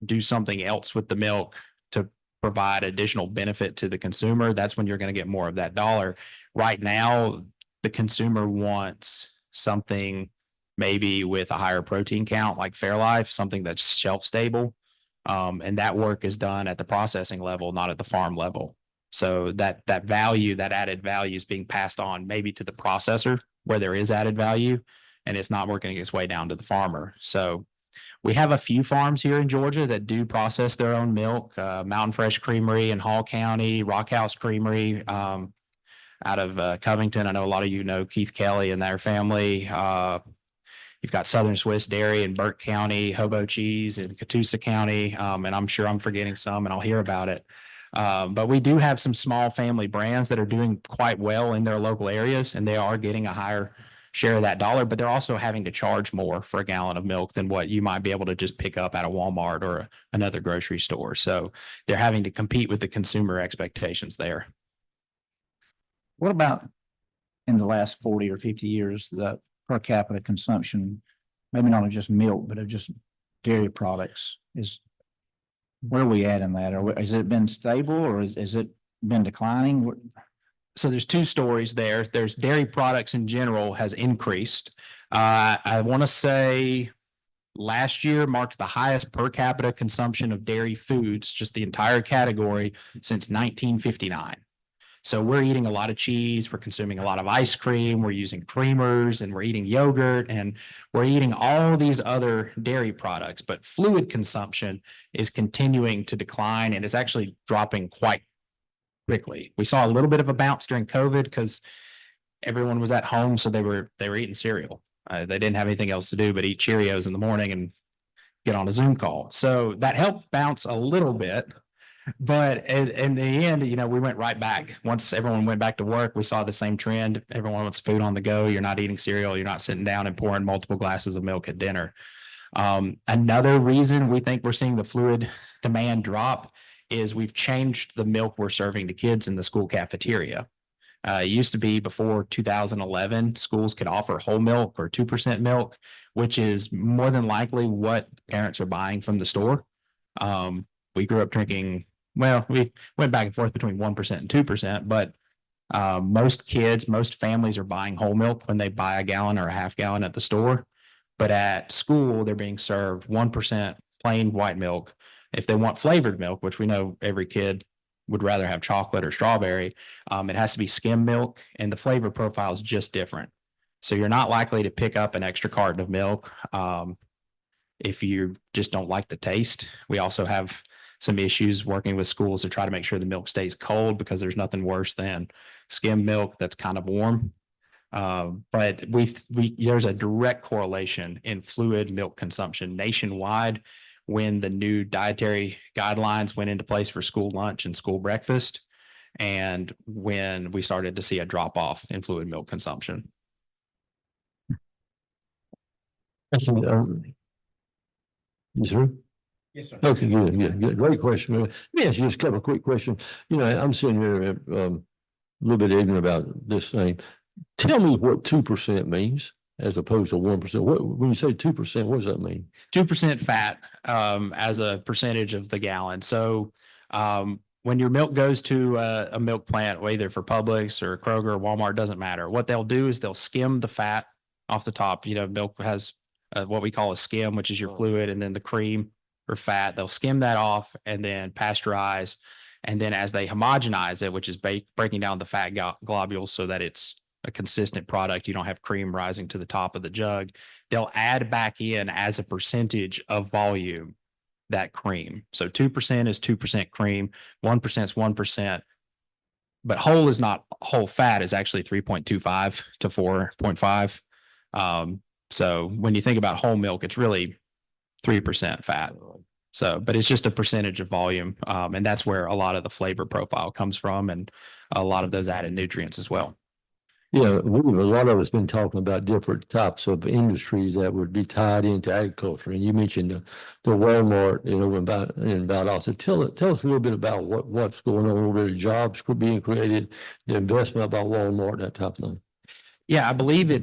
do something else with the milk to provide additional benefit to the consumer, that's when you're going to get more of that dollar. Right now, the consumer wants something maybe with a higher protein count, like Fairlife, something that's shelf stable. And that work is done at the processing level, not at the farm level. So that value, that added value, is being passed on maybe to the processor where there is added value, and it's not working its way down to the farmer. So we have a few farms here in Georgia that do process their own milk. Mountain Fresh Creamery in Hall County, Rock House Creamery out of Covington. I know a lot of you know Keith Kelly and their family. You've got Southern Swiss Dairy in Burke County, Hobo Cheese in Catoosa County, and I'm sure I'm forgetting some, and I'll hear about it. But we do have some small family brands that are doing quite well in their local areas, and they are getting a higher share of that dollar, but they're also having to charge more for a gallon of milk than what you might be able to just pick up at a Walmart or another grocery store. So they're having to compete with the consumer expectations there. What about in the last 40 or 50 years, the per capita consumption, maybe not of just milk, but of just dairy products? Where are we at in that? Or has it been stable, or has it been declining? So there's two stories there. There's dairy products in general has increased. I want to say last year marked the highest per capita consumption of dairy foods, just the entire category, since 1959. So we're eating a lot of cheese, we're consuming a lot of ice cream, we're using creamers, and we're eating yogurt, and we're eating all these other dairy products, but fluid consumption is continuing to decline, and it's actually dropping quite quickly. We saw a little bit of a bounce during COVID because everyone was at home, so they were eating cereal. They didn't have anything else to do but eat Cheerios in the morning and get on a Zoom call. So that helped bounce a little bit. But in the end, we went right back. Once everyone went back to work, we saw the same trend. Everyone wants food on the go. You're not eating cereal. You're not sitting down and pouring multiple glasses of milk at dinner. Another reason we think we're seeing the fluid demand drop is we've changed the milk we're serving to kids in the school cafeteria. It used to be before 2011, schools could offer whole milk or 2% milk, which is more than likely what parents are buying from the store. We grew up drinking, well, we went back and forth between 1% and 2%, but most kids, most families are buying whole milk when they buy a gallon or a half gallon at the store. But at school, they're being served 1% plain white milk. If they want flavored milk, which we know every kid would rather have chocolate or strawberry, it has to be skim milk, and the flavor profile is just different. So you're not likely to pick up an extra carton of milk if you just don't like the taste. We also have some issues working with schools to try to make sure the milk stays cold, because there's nothing worse than skim milk that's kind of warm. But there's a direct correlation in fluid milk consumption nationwide when the new dietary guidelines went into place for school lunch and school breakfast, and when we started to see a drop off in fluid milk consumption. That's you through? Yes, sir. Okay, good. Great question. Let me ask you just a couple of quick questions. You know, I'm sitting here a little bit ignorant about this thing. Tell me what 2% means as opposed to 1%. When you say 2%, what does that mean? 2% fat as a percentage of the gallon. So when your milk goes to a milk plant, either for Publix or Kroger or Walmart, doesn't matter. What they'll do is they'll skim the fat off the top. You know, milk has what we call a skim, which is your fluid, and then the cream or fat. They'll skim that off and then pasteurize. And then as they homogenize it, which is breaking down the fat globules so that it's a consistent product, you don't have cream rising to the top of the jug, they'll add back in as a percentage of volume that cream. So 2% is 2% cream, 1% is 1%, but whole is not whole fat, is actually 3.25 to 4.5. So when you think about whole milk, it's really 3% fat. So, but it's just a percentage of volume. And that's where a lot of the flavor profile comes from, and a lot of those added nutrients as well. Yeah, a lot of us been talking about different types of industries that would be tied into agriculture, and you mentioned the Walmart, you know, in Valdosta. Tell us a little bit about what's going on over there, jobs being created, the investment about Walmart, that type of thing. Yeah, I believe I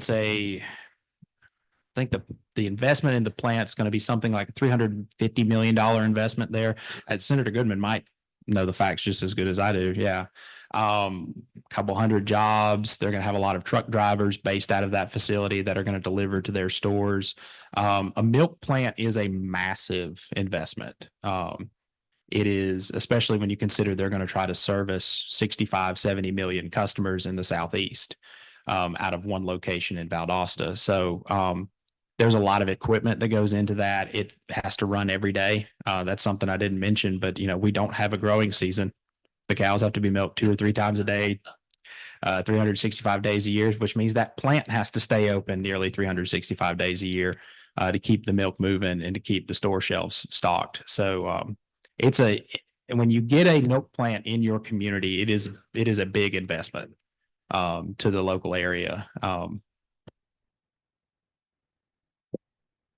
think the investment in the plant is going to be something like a $350 million investment there. Senator Goodman might know the facts just as good as I do. Yeah. Couple hundred jobs. They're going to have a lot of truck drivers based out of that facility that are going to deliver to their stores. A milk plant is a massive investment. It is, especially when you consider they're going to try to service 65, 70 million customers in the Southeast out of one location in Valdosta. So there's a lot of equipment that goes into that. It has to run every day. That's something I didn't mention, but you know, we don't have a growing season. The cows have to be milked 2 or 3 times a day, 365 days a year, which means that plant has to stay open nearly 365 days a year to keep the milk moving and to keep the store shelves stocked. So when you get a milk plant in your community, it is a big investment to the local area.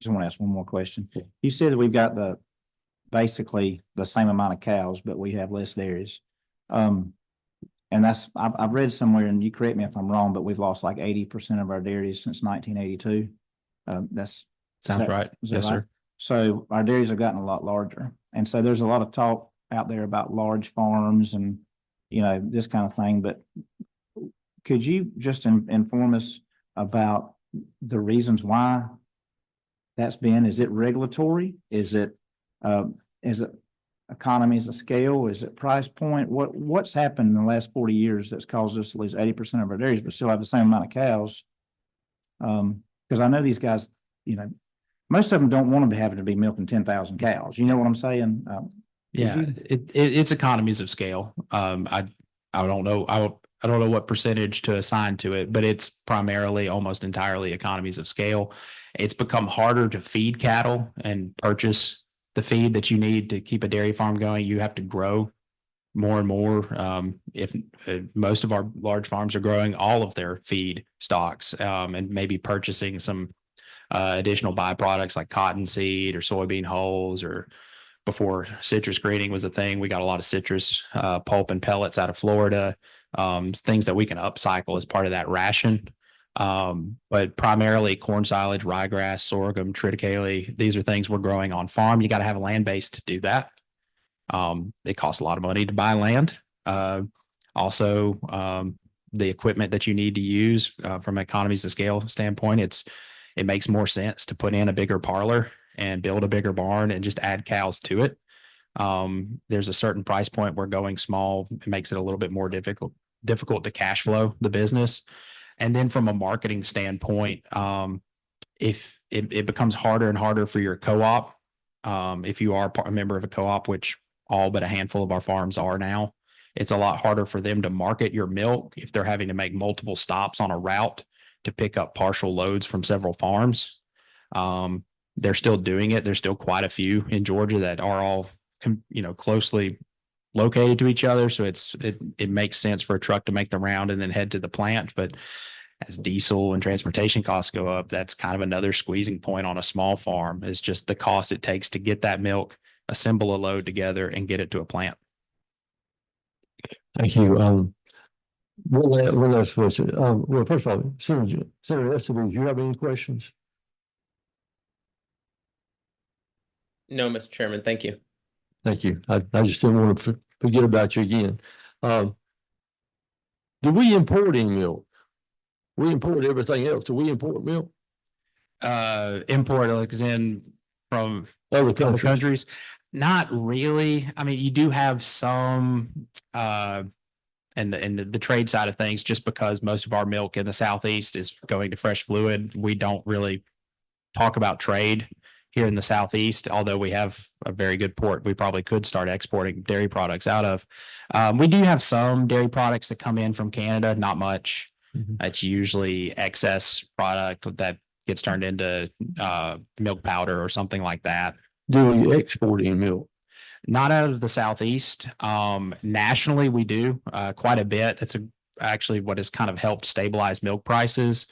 Just want to ask one more question. You said that we've got basically the same amount of cows, but we have less dairies. And I've read somewhere, and you correct me if I'm wrong, but we've lost like 80% of our dairies since 1982. Sounds right. Yes, sir. So our dairies have gotten a lot larger. And so there's a lot of talk out there about large farms and, you know, this kind of thing. But could you just inform us about the reasons why that's been? Is it regulatory? Is it economies of scale? Is it price point? What's happened in the last 40 years that's caused us to lose 80% of our dairies, but still have the same amount of cows? Because I know these guys, you know, most of them don't want to be having to be milking 10,000 cows. You know what I'm saying? Yeah, it's economies of scale. I don't know. I don't know what percentage to assign to it, but it's primarily almost entirely economies of scale. It's become harder to feed cattle and purchase the feed that you need to keep a dairy farm going. You have to grow more and more. If most of our large farms are growing all of their feed stocks and maybe purchasing some additional byproducts like cottonseed or soybean hulls or before citrus greening was a thing. We got a lot of citrus pulp and pellets out of Florida, things that we can upcycle as part of that ration. But primarily corn silage, ryegrass, sorghum, triticale. These are things we're growing on farm. You got to have a land base to do that. It costs a lot of money to buy land. Also, the equipment that you need to use from economies of scale standpoint, it makes more sense to put in a bigger parlor and build a bigger barn and just add cows to it. There's a certain price point where going small, it makes it a little bit more difficult to cash flow the business. And then from a marketing standpoint, if it becomes harder and harder for your co-op, if you are a member of a co-op, which all but a handful of our farms are now, it's a lot harder for them to market your milk if they're having to make multiple stops on a route to pick up partial loads from several farms. They're still doing it. There's still quite a few in Georgia that are all, closely located to each other. So it makes sense for a truck to make the round and then head to the plant. But as diesel and transportation costs go up, that's kind of another squeezing point on a small farm, is just the cost it takes to get that milk, assemble a load together and get it to a plant. Thank you. One last question. Well, first of all, Senator Estes, do you have any questions? No, Mr. Chairman, thank you. Thank you. I just didn't want to forget about you again. Do we import any milk? We import everything else. Do we import milk? Import like in from Other other countries? countries? Not really. I mean, you do have some and the trade side of things, just because most of our milk in the Southeast is going to fresh fluid. We don't really talk about trade here in the Southeast, although we have a very good port we probably could start exporting dairy products out of. We do have some dairy products that come in from Canada, not much. It's usually excess product that gets turned into milk powder or something like that. Do we export any milk? Not out of the Southeast. Nationally, we do quite a bit. It's actually what has kind of helped stabilize milk prices,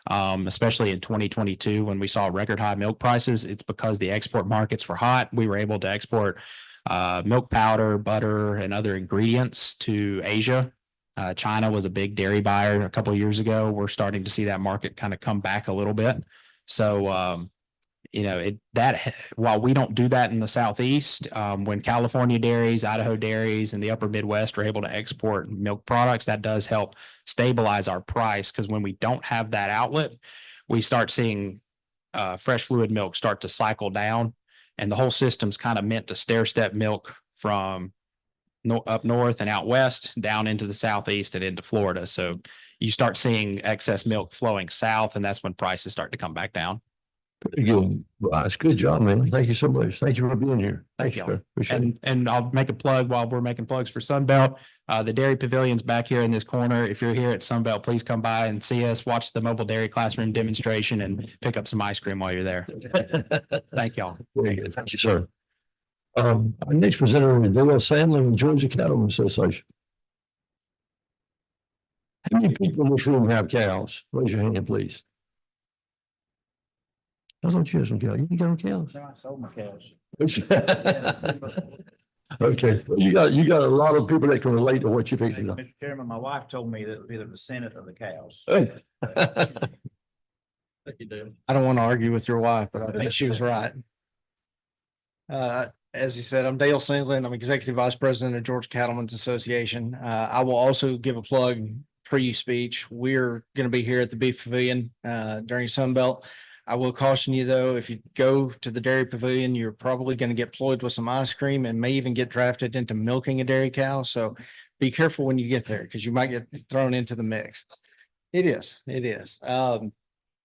especially in 2022 when we saw record high milk prices. It's because the export markets were hot. We were able to export milk powder, butter, and other ingredients to Asia. China was a big dairy buyer a couple of years ago. We're starting to see that market kind of come back a little bit. So, while we don't do that in the Southeast, when California dairies, Idaho dairies, and the upper Midwest are able to export milk products, that does help stabilize our price. Because when we don't have that outlet, we start seeing fresh fluid milk start to cycle down, and the whole system's kind of meant to stair step milk from up north and out west down into the Southeast and into Florida. So you start seeing excess milk flowing south, and that's when prices start to come back down. Pretty good. Well, that's a good job, man. Thank you so much. Thank you for being here. Thank you, sir. Appreciate it. And I'll make a plug while we're making plugs for Sunbelt. The dairy pavilion's back here in this corner. If you're here at Sunbelt, please come by and see us, watch the mobile dairy classroom demonstration, and pick up some ice cream while you're there. Thank y'all. Very good. Thank you, sir. Our next presenter is Dale Sandler with Georgia Cattlemen's Association. How many people in this room have cows? Raise your hand, please. I thought you had some cows. You got some cows? No, I sold my cows. Okay, well, you got a lot of people that can relate to what you're fixing. Mr. Chairman, my wife told me that it would be the descendant of the cows. I don't want to argue with your wife, but I think she was right. As he said, I'm Dale Sandlin. I'm Executive Vice President of Georgia Cattlemen's Association. I will also give a plug pre-speech. We're going to be here at the Beef Pavilion during Sunbelt. I will caution you, though, if you go to the Dairy Pavilion, you're probably going to get ployed with some ice cream and may even get drafted into milking a dairy cow. So be careful when you get there, because you might get thrown into the mix. It is.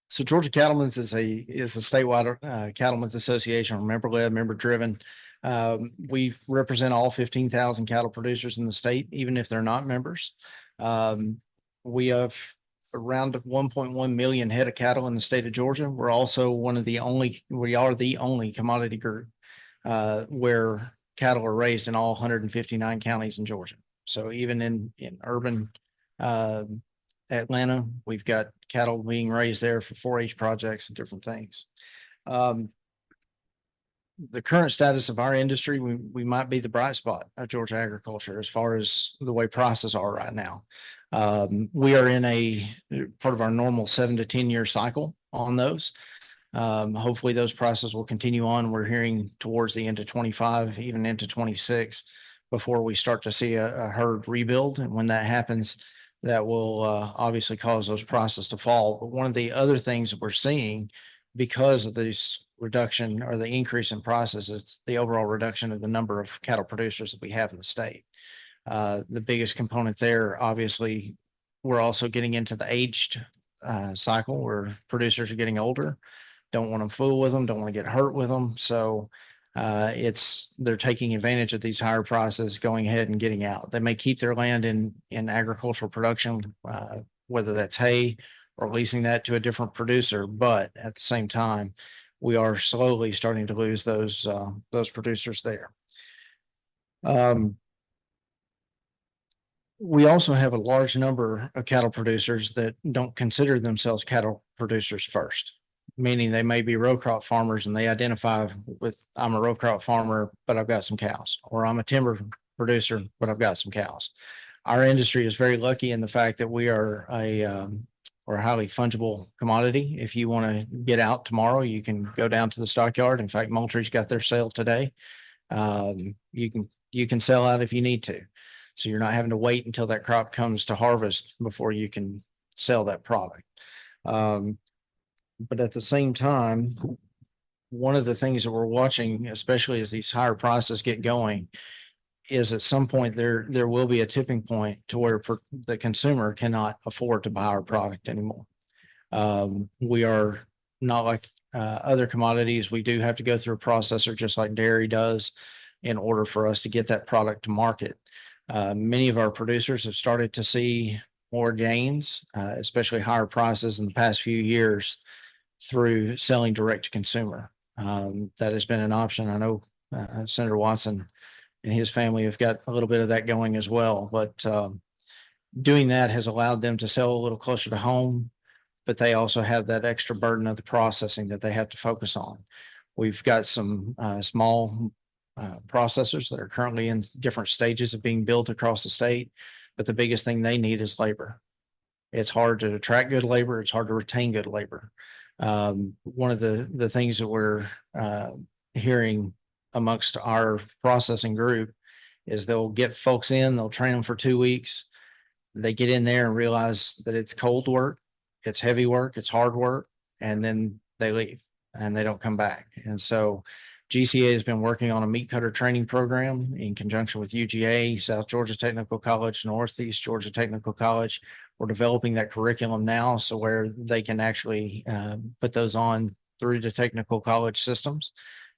So Georgia Cattlemen's is a statewide cattlemen's association, member-led, member-driven. We represent all 15,000 cattle producers in the state, even if they're not members. We have around 1.1 million head of cattle in the state of Georgia. We're also we are the only commodity group where cattle are raised in all 159 counties in Georgia. So even in urban Atlanta, we've got cattle being raised there for 4-H projects and different things. the current status of our industry, we might be the bright spot of Georgia agriculture as far as the way prices are right now. We are in a part of our normal 7 to 10 year cycle on those. Hopefully those prices will continue on. We're hearing towards the end of 25, even into 26, before we start to see a herd rebuild. And when that happens, that will obviously cause those prices to fall. But one of the other things that we're seeing because of this reduction or the increase in prices, it's the overall reduction of the number of cattle producers that we have in the state. The biggest component there, obviously, we're also getting into the aged cycle where producers are getting older, don't want to fool with them, don't want to get hurt with them. So they're taking advantage of these higher prices, going ahead and getting out. They may keep their land in agricultural production, whether that's hay or leasing that to a different producer. But at the same time, we are slowly starting to lose those producers there. We also have a large number of cattle producers that don't consider themselves cattle producers first, meaning they may be row crop farmers and they identify with, I'm a row crop farmer, but I've got some cows, or I'm a timber producer, but I've got some cows. Our industry is very lucky in the fact that we are a highly fungible commodity. If you want to get out tomorrow, you can go down to the stockyard. In fact, Moultrie's got their sale today. You can sell out if you need to. So you're not having to wait until that crop comes to harvest before you can sell that product. But at the same time, one of the things that we're watching, especially as these higher prices get going, is at some point there will be a tipping point to where the consumer cannot afford to buy our product anymore. We are not like other commodities. We do have to go through a processor just like dairy does in order for us to get that product to market. Many of our producers have started to see more gains, especially higher prices in the past few years through selling direct to consumer. That has been an option. I know Senator Watson and his family have got a little bit of that going as well, but doing that has allowed them to sell a little closer to home, but they also have that extra burden of the processing that they have to focus on. We've got some small processors that are currently in different stages of being built across the state, but the biggest thing they need is labor. It's hard to attract good labor. It's hard to retain good labor. One of the things that we're hearing amongst our processing group is they'll get folks in, they'll train them for 2 weeks. They get in there and realize that it's cold work, it's heavy work, it's hard work, and then they leave and they don't come back. And so GCA has been working on a meat cutter training program in conjunction with UGA, South Georgia Technical College, Northeast Georgia Technical College. We're developing that curriculum now so where they can actually put those on through the technical college systems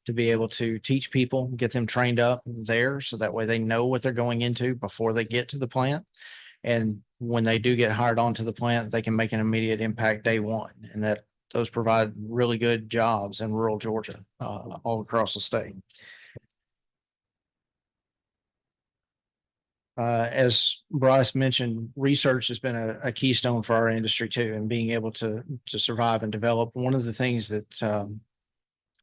to be able to teach people, get them trained up there so that way they know what they're going into before they get to the plant. And when they do get hired onto the plant, they can make an immediate impact day one, and that those provide really good jobs in rural Georgia, all across the state. As Bryce mentioned, research has been a keystone for our industry too, and being able to survive and develop. One of the things that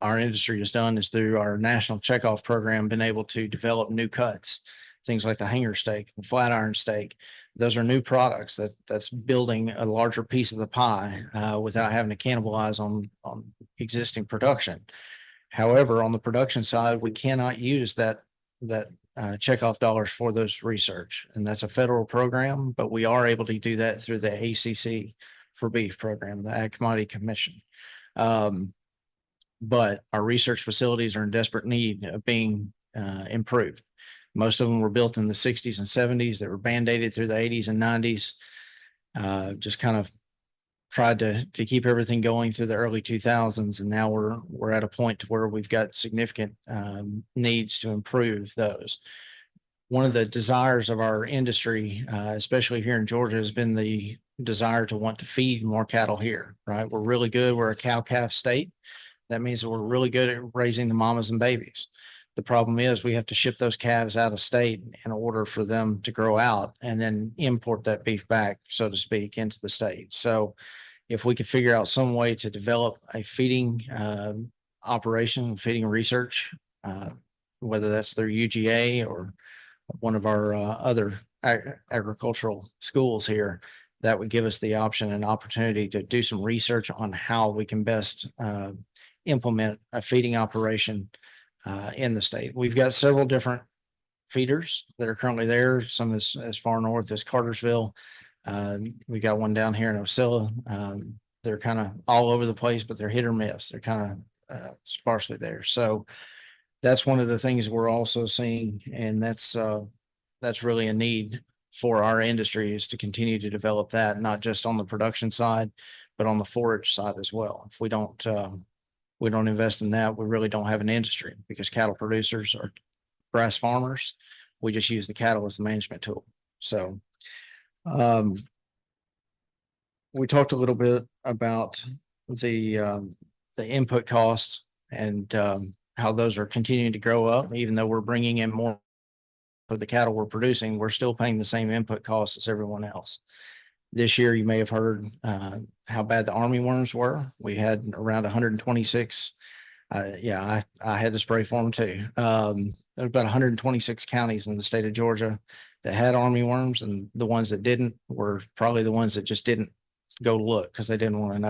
our industry has done is through our national checkoff program, been able to develop new cuts, things like the hanger steak, the flat iron steak. Those are new products that's building a larger piece of the pie without having to cannibalize on existing production. However, on the production side, we cannot use that checkoff dollars for those research, and that's a federal program, but we are able to do that through the ACC for beef program, the Ag Commodity Commission. But our research facilities are in desperate need of being improved. Most of them were built in the 60s and 70s. They were band-aided through the 80s and 90s. Just kind of tried to keep everything going through the early 2000s, and now we're at a point to where we've got significant needs to improve those. One of the desires of our industry, especially here in Georgia, has been the desire to want to feed more cattle here, right? We're really good. We're a cow-calf state. That means that we're really good at raising the mamas and babies. The problem is we have to ship those calves out of state in order for them to grow out and then import that beef back, so to speak, into the state. So if we could figure out some way to develop a feeding operation, feeding research, whether that's through UGA or one of our other agricultural schools here, that would give us the option and opportunity to do some research on how we can best implement a feeding operation in the state. We've got several different feeders that are currently there, some as far north as Cartersville. We got one down here in Osceola. They're kind of all over the place, but they're hit or miss. They're kind of sparsely there. So that's one of the things we're also seeing, and that's really a need for our industry, is to continue to develop that, not just on the production side, but on the forage side as well. If we don't invest in that, we really don't have an industry, because cattle producers are grass farmers. We just use the cattle as the management tool. So we talked a little bit about the input costs and how those are continuing to grow up. Even though we're bringing in more for the cattle we're producing, we're still paying the same input costs as everyone else. This year, you may have heard how bad the army worms were. We had around 126. I had to spray for them too. There were about 126 counties in the state of Georgia that had army worms, and the ones that didn't were probably the ones that just didn't go look because they didn't want to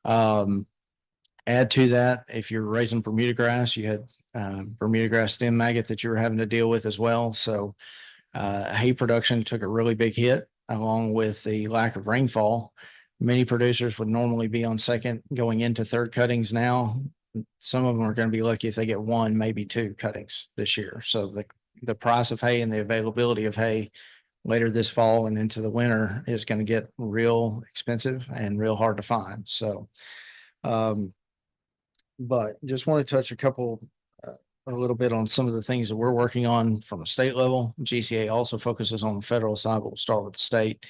know. Add to that, if you're raising Bermuda grass, you had Bermuda grass stem maggot that you were having to deal with as well. So hay production took a really big hit, along with the lack of rainfall. Many producers would normally be on second going into third cuttings now. Some of them are going to be lucky if they get one, maybe two cuttings this year. So the price of hay and the availability of hay later this fall and into the winter is going to get real expensive and real hard to find. So, but just want to touch a little bit on some of the things that we're working on from a state level. GCA also focuses on the federal side, but we'll start with the state.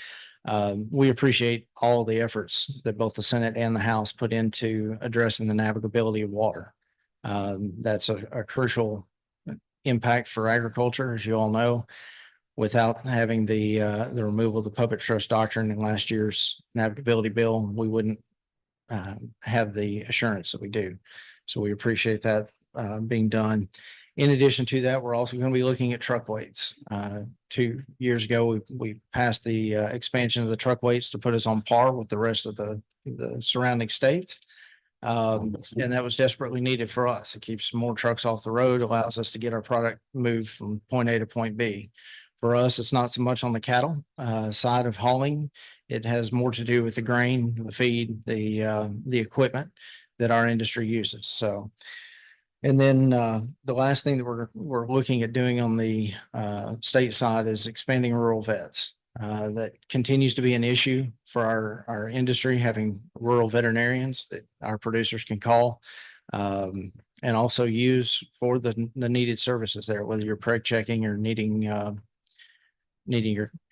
We appreciate all the efforts that both the Senate and the House put into addressing the navigability of water. That's a crucial impact for agriculture, as you all know. Without having the removal of the public trust doctrine in last year's navigability bill, we wouldn't have the assurance that we do. So we appreciate that being done. In addition to that, we're also going to be looking at truck weights. 2 years ago, we passed the expansion of the truck weights to put us on par with the rest of the surrounding states. And that was desperately needed for us. It keeps more trucks off the road, allows us to get our product moved from point A to point B. For us, it's not so much on the cattle side of hauling. It has more to do with the grain, the feed, the equipment that our industry uses. So, and then the last thing that we're looking at doing on the state side is expanding rural vets. That continues to be an issue for our industry, having rural veterinarians that our producers can call and also use for the needed services there, whether you're preg checking or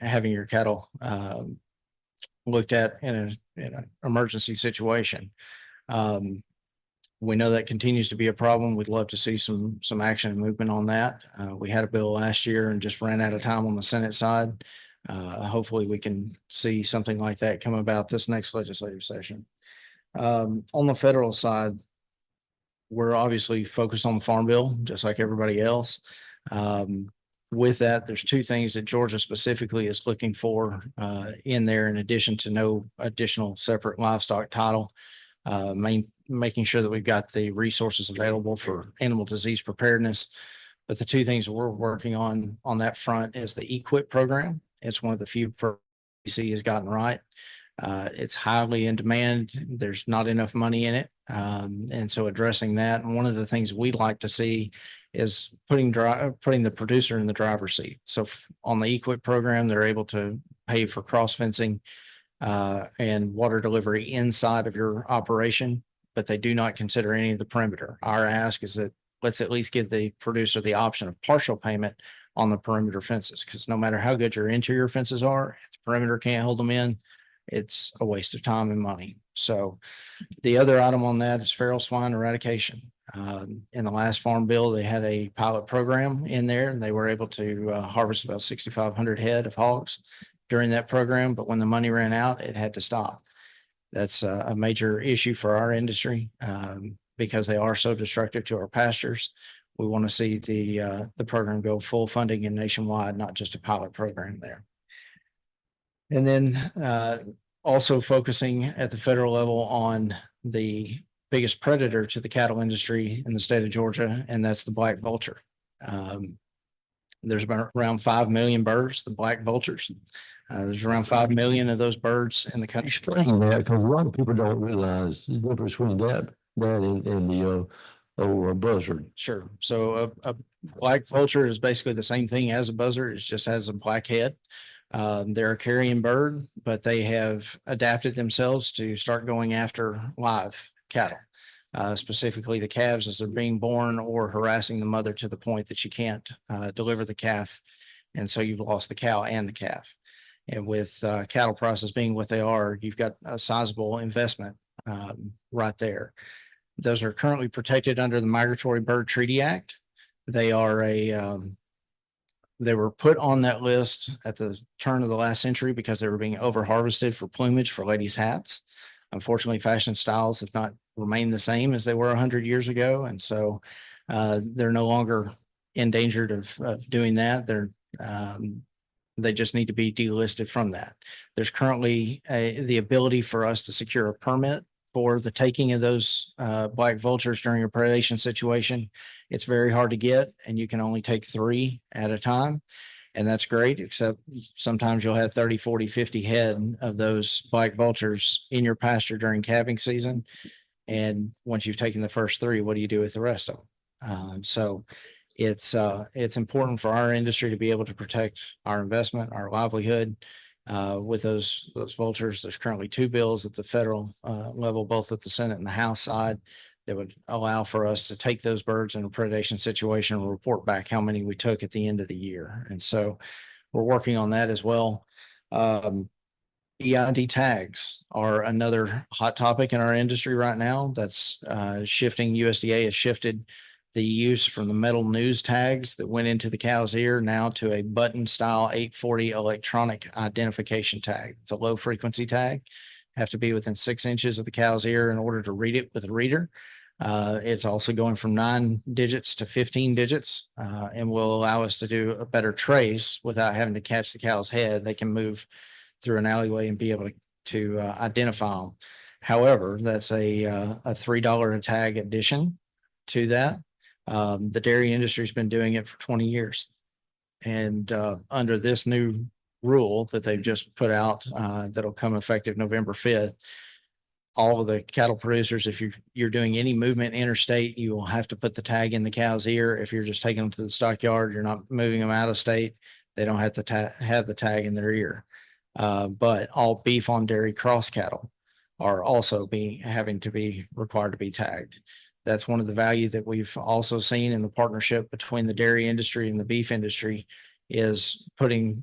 having your cattle looked at in an emergency situation. We know that continues to be a problem. We'd love to see some action and movement on that. We had a bill last year and just ran out of time on the Senate side. Hopefully we can see something like that come about this next legislative session. On the federal side, we're obviously focused on the Farm Bill, just like everybody else. With that, there's two things that Georgia specifically is looking for in there, in addition to no additional separate livestock title. Making sure that we've got the resources available for animal disease preparedness. But the two things we're working on that front is the EQIP program. It's one of the few PBC has gotten right. It's highly in demand. There's not enough money in it. And so addressing that, and one of the things we'd like to see is putting the producer in the driver's seat. So on the EQIP program, they're able to pay for cross fencing and water delivery inside of your operation, but they do not consider any of the perimeter. Our ask is that let's at least give the producer the option of partial payment on the perimeter fences, because no matter how good your interior fences are, if the perimeter can't hold them in, it's a waste of time and money. So the other item on that is feral swine eradication. In the last farm bill, they had a pilot program in there, and they were able to harvest about 6,500 head of hogs during that program. But when the money ran out, it had to stop. That's a major issue for our industry because they are so destructive to our pastures. We want to see the program go full funding and nationwide, not just a pilot program there. And then also focusing at the federal level on the biggest predator to the cattle industry in the state of Georgia, and that's the black vulture. There's about around 5 million birds, the black vultures. There's around 5 million of those birds in the country. Explain that, because a lot of people don't realize the difference between that and the, old buzzard. Sure. So a black vulture is basically the same thing as a buzzard. It just has a black head. They're a carrion bird, but they have adapted themselves to start going after live cattle, specifically the calves as they're being born, or harassing the mother to the point that she can't deliver the calf. And so you've lost the cow and the calf. And with cattle prices being what they are, you've got a sizable investment right there. Those are currently protected under the Migratory Bird Treaty Act. They are they were put on that list at the turn of the last century because they were being over harvested for plumage for ladies' hats. Unfortunately, fashion styles have not remained the same as they were 100 years ago. And so they're no longer endangered of doing that. They just need to be delisted from that. There's currently the ability for us to secure a permit for the taking of those black vultures during a predation situation. It's very hard to get, and you can only take 3 at a time. And that's great, except sometimes you'll have 30, 40, 50 head of those black vultures in your pasture during calving season. And once you've taken the first 3, what do you do with the rest of them? So it's important for our industry to be able to protect our investment, our livelihood. With those vultures, there's currently 2 bills at the federal level, both at the Senate and the House side, that would allow for us to take those birds in a predation situation and report back how many we took at the end of the year. And so we're working on that as well. EID tags are another hot topic in our industry right now. That's shifting. USDA has shifted the use from the metal news tags that went into the cow's ear now to a button style 840 electronic identification tag. It's a low frequency tag, have to be within 6 inches of the cow's ear in order to read it with a reader. It's also going from 9 digits to 15 digits and will allow us to do a better trace without having to catch the cow's head. They can move through an alleyway and be able to identify them. However, that's a $3 a tag addition to that. The dairy industry has been doing it for 20 years. And under this new rule that they've just put out, that'll come effective November 5th, all of the cattle producers, if you're doing any movement interstate, you will have to put the tag in the cow's ear. If you're just taking them to the stockyard, you're not moving them out of state, they don't have to have the tag in their ear. But all beef on dairy cross cattle are also having to be required to be tagged. That's one of the value that we've also seen in the partnership between the dairy industry and the beef industry, is putting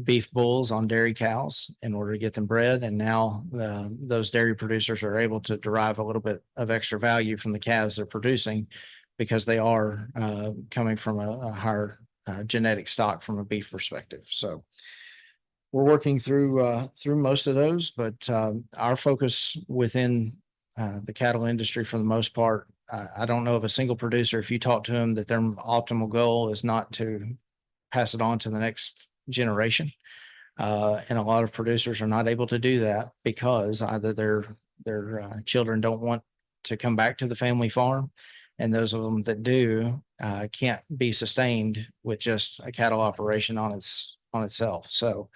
beef bulls on dairy cows in order to get them bred. And now those dairy producers are able to derive a little bit of extra value from the calves they're producing, because they are coming from a higher genetic stock from a beef perspective. So we're working through most of those, but our focus within the cattle industry, for the most part, I don't know of a single producer, if you talk to them, that their optimal goal is not to pass it on to the next generation. And a lot of producers are not able to do that because either their children don't want to come back to the family farm, and those of them that do can't be sustained with just a cattle operation on itself. So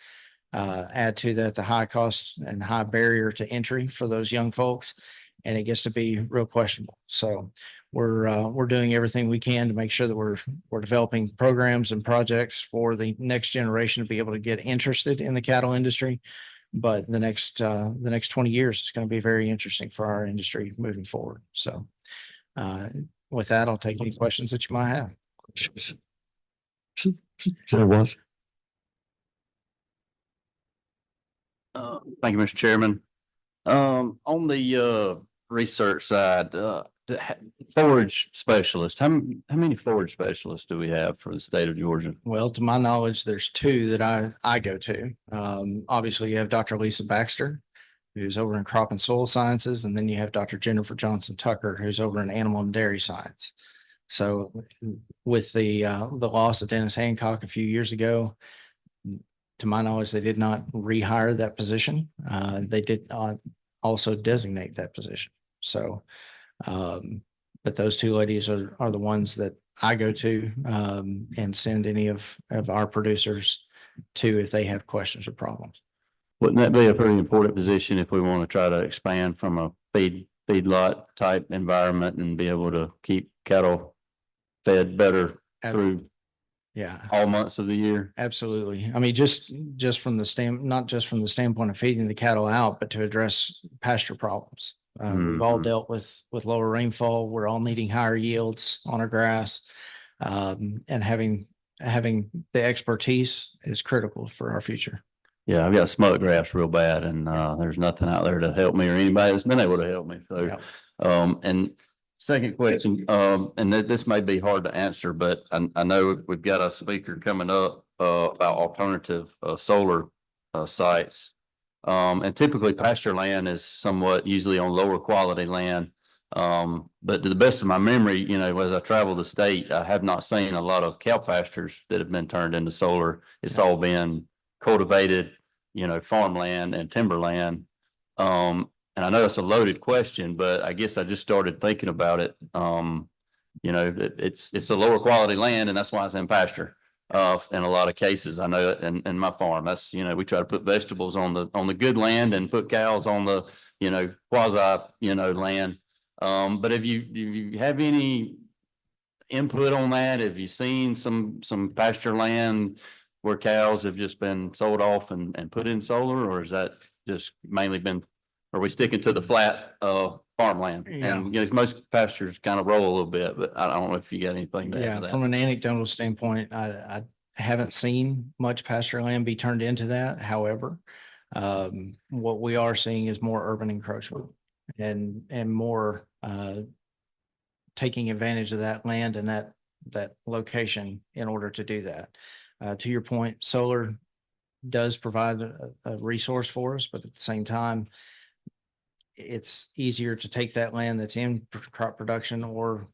add to that the high cost and high barrier to entry for those young folks, and it gets to be real questionable. So we're doing everything we can to make sure that we're developing programs and projects for the next generation to be able to get interested in the cattle industry. But the next 20 years is going to be very interesting for our industry moving forward. So with that, I'll take any questions that you might have. There was. Thank you, Mr. Chairman. On the research side, forage specialist, how many forage specialists do we have for the state of Georgia? Well, to my knowledge, there's 2 that I go to. Obviously, you have Dr. Lisa Baxter, who's over in crop and soil sciences. And then you have Dr. Jennifer Johnson Tucker, who's over in animal and dairy science. So with the loss of Dennis Hancock a few years ago, to my knowledge, they did not rehire that position. They did not also designate that position. So, but those two ladies are the ones that I go to and send any of our producers to if they have questions or problems. Wouldn't that be a pretty important position if we want to try to expand from a feedlot type environment and be able to keep cattle fed better through Yeah, all months of the year? absolutely. I mean, just from the not just from the standpoint of feeding the cattle out, but to address pasture problems. We've all Mhm. dealt with lower rainfall. We're all needing higher yields on our grass. And having the expertise is critical for our future. Yeah, I've got smut grass real bad and there's nothing out there to help me or anybody that's been able to help me. So, Yeah. and second question, and this may be hard to answer, but I know we've got a speaker coming up about alternative solar sites. And typically pasture land is somewhat usually on lower quality land. But to the best of my memory, you know, as I travel the state, I have not seen a lot of cow pastures that have been turned into solar. It's all been cultivated, you know, farmland and timberland. And I know it's a loaded question, but I guess I just started thinking about it. You know, it's a lower quality land and that's why it's in pasture. In a lot of cases, I know it in my farm, that's, you know, we try to put vegetables on the good land and put cows on the, you know, quasi, you know, land. But do you have any input on that? Have you seen some pasture land where cows have just been sold off and put in solar, or is that just mainly been, are we sticking to the flat farmland? Yeah. And you know, most pastures kind of roll a little bit, but I don't know if you got anything to add to Yeah, from that. an anecdotal standpoint, I haven't seen much pasture land be turned into that. However, what we are seeing is more urban encroachment and more taking advantage of that land and that location in order to do that. To your point, solar does provide a resource for us, but at the same time, it's easier to take that land that's in crop production or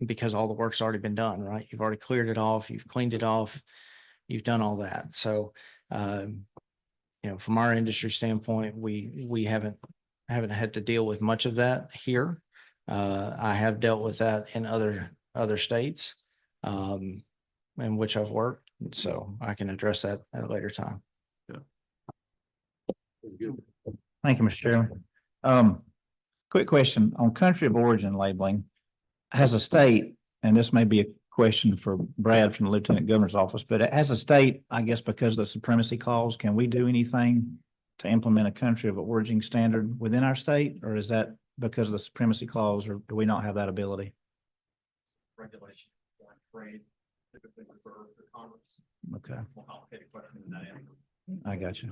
because all the work's already been done, right? You've already cleared it off, you've cleaned it off, you've done all that. So, you know, from our industry standpoint, we haven't had to deal with much of that here. I have dealt with that in other states, in which I've worked. So I can address that at a later time. Thank you, Mr. Chairman. Quick question on country of origin labeling. Has a state, and this may be a question for Brad from the Lieutenant Governor's office, but as a state, I guess because of the supremacy clause, can we do anything to implement a country of origin standard within our state? Or is that because of the supremacy clause, or do we not have that ability? Regulation, foreign trade, typically refer to Congress. Okay, More complicated question than that. I got you.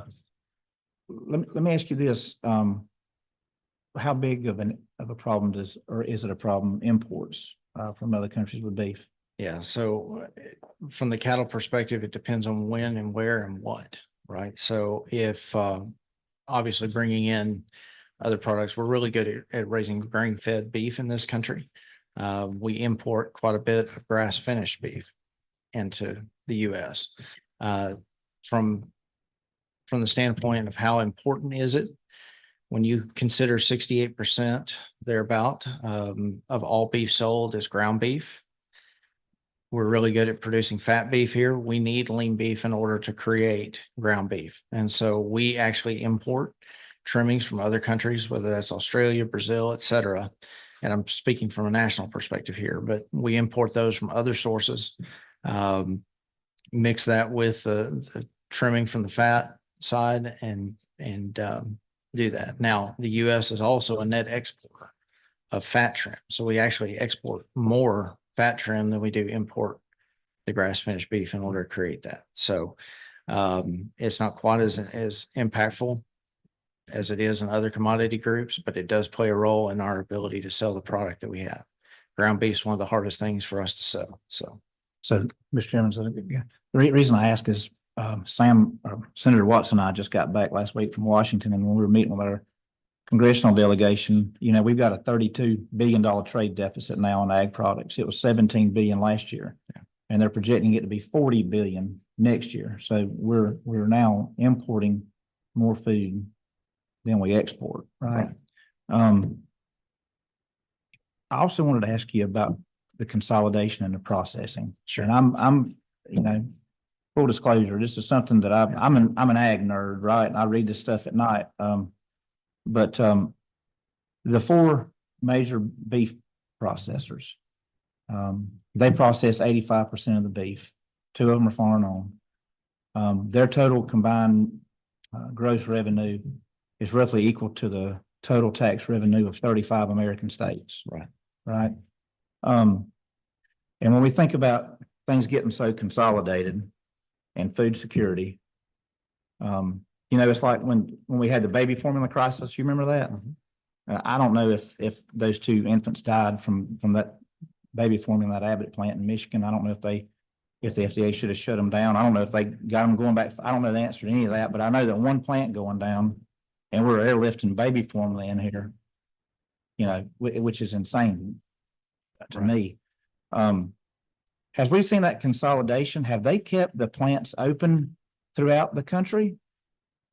Let me ask you this. How big of a problem or is it a problem imports from other countries with beef? Yeah, so from the cattle perspective, it depends on when and where and what, right? So if obviously bringing in other products, we're really good at raising grain-fed beef in this country. We import quite a bit of grass-finished beef into the US. From the standpoint of how important is it, when you consider 68% thereabout of all beef sold is ground beef. We're really good at producing fat beef here. We need lean beef in order to create ground beef. And so we actually import trimmings from other countries, whether that's Australia, Brazil, et cetera. And I'm speaking from a national perspective here, but we import those from other sources. Mix that with the trimming from the fat side and do that. Now, the US is also a net exporter of fat trim. So we actually export more fat trim than we do import the grass finished beef in order to create that. So it's not quite as impactful as it is in other commodity groups, but it does play a role in our ability to sell the product that we have. Ground beef is one of the hardest things for us to sell. So Mr. Chairman, so the reason I ask is Senator Watson and I just got back last week from Washington, and when we were meeting with our congressional delegation, you know, we've got a $32 billion trade deficit now on ag products. It was 17 billion last year. And they're projecting it to be 40 billion next year. So we're now importing more food than we export, right? I also wanted to ask you about the consolidation and the processing. Sure. And I'm, you know, full disclosure, this is something that I'm an ag nerd, right? And I read this stuff at night. But the four major beef processors, they process 85% of the beef. Two of them are foreign owned. Their total combined gross revenue is roughly equal to the total tax revenue of 35 American states. Right. Right. And when we think about things getting so consolidated and food security, you know, it's like when we had the baby formula crisis, you remember that? I don't know if those two infants died from that baby formula, that Abbott plant in Michigan. I don't know if the FDA should have shut them down. I don't know if they got them going back. I don't know the answer to any of that, but I know that one plant going down and we're airlifting baby formula in here, you know, which is insane to me. Has we seen that consolidation? Have they kept the plants open throughout the country?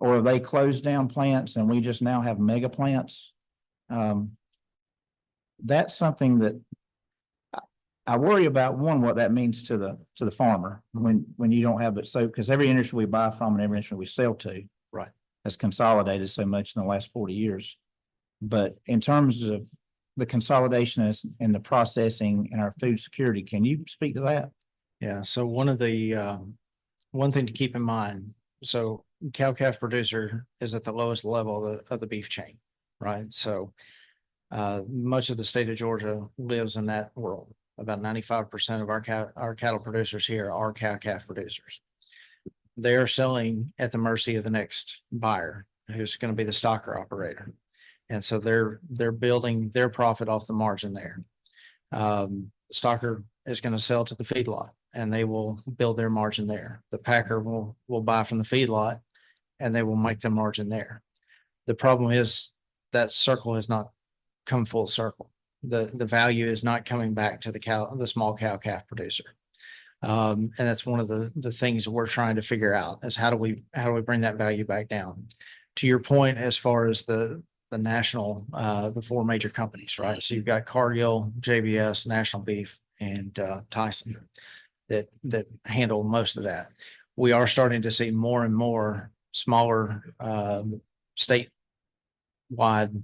Or have they closed down plants and we just now have mega plants? That's something that I worry about. One, what that means to the farmer when you don't have it. So, because every industry we buy from and every industry we sell to, Right, has consolidated so much in the last 40 years. But in terms of the consolidation and the processing and our food security, can you speak to that? yeah. So one thing to keep in mind, so cow-calf producer is at the lowest level of the beef chain, right? So much of the state of Georgia lives in that world. About 95% of our cattle producers here are cow-calf producers. They are selling at the mercy of the next buyer, who's going to be the stocker operator. And so they're building their profit off the margin there. Stocker is going to sell to the feedlot and they will build their margin there. The packer will buy from the feedlot and they will make the margin there. The problem is that circle has not come full circle. The value is not coming back to the small cow-calf producer. And that's one of the things that we're trying to figure out is how do we bring that value back down? To your point, as far as the national, the four major companies, right? So you've got Cargill, JBS, National Beef, and Tyson that handle most of that. We are starting to see more and more smaller statewide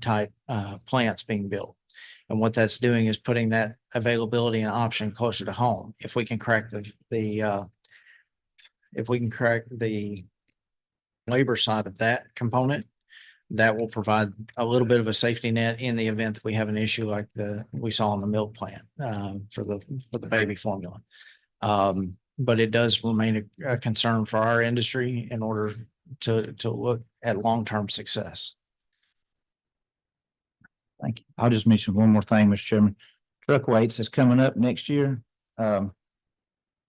type plants being built. And what that's doing is putting that availability and option closer to home. If we can crack the labor side of that component, that will provide a little bit of a safety net in the event that we have an issue like we saw in the milk plant for the baby formula. But it does remain a concern for our industry in order to look at long-term success. Thank you. I'll just mention one more thing, Mr. Chairman. Truck weights is coming up next year.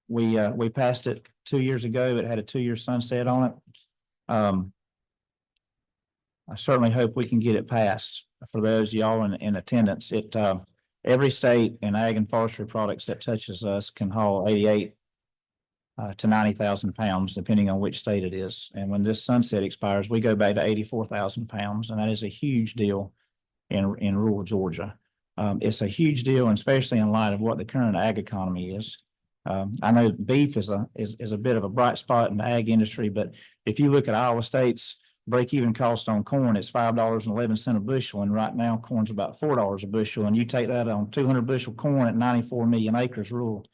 We passed it 2 years ago. It had a 2-year sunset on it. I certainly hope we can get it passed. For those of y'all in attendance, every state in ag and forestry products that touches us can haul 88 to 90,000 pounds, depending on which state it is. And when this sunset expires, we go back to 84,000 pounds, and that is a huge deal in rural Georgia. It's a huge deal, and especially in light of what the current ag economy is. I know beef is a bit of a bright spot in the ag industry, but if you look at Iowa State's break-even cost on corn, it's $5.11 a bushel, and right now corn's about $4 a bushel. And you take that on 200 bushel corn at 94 million acres, rural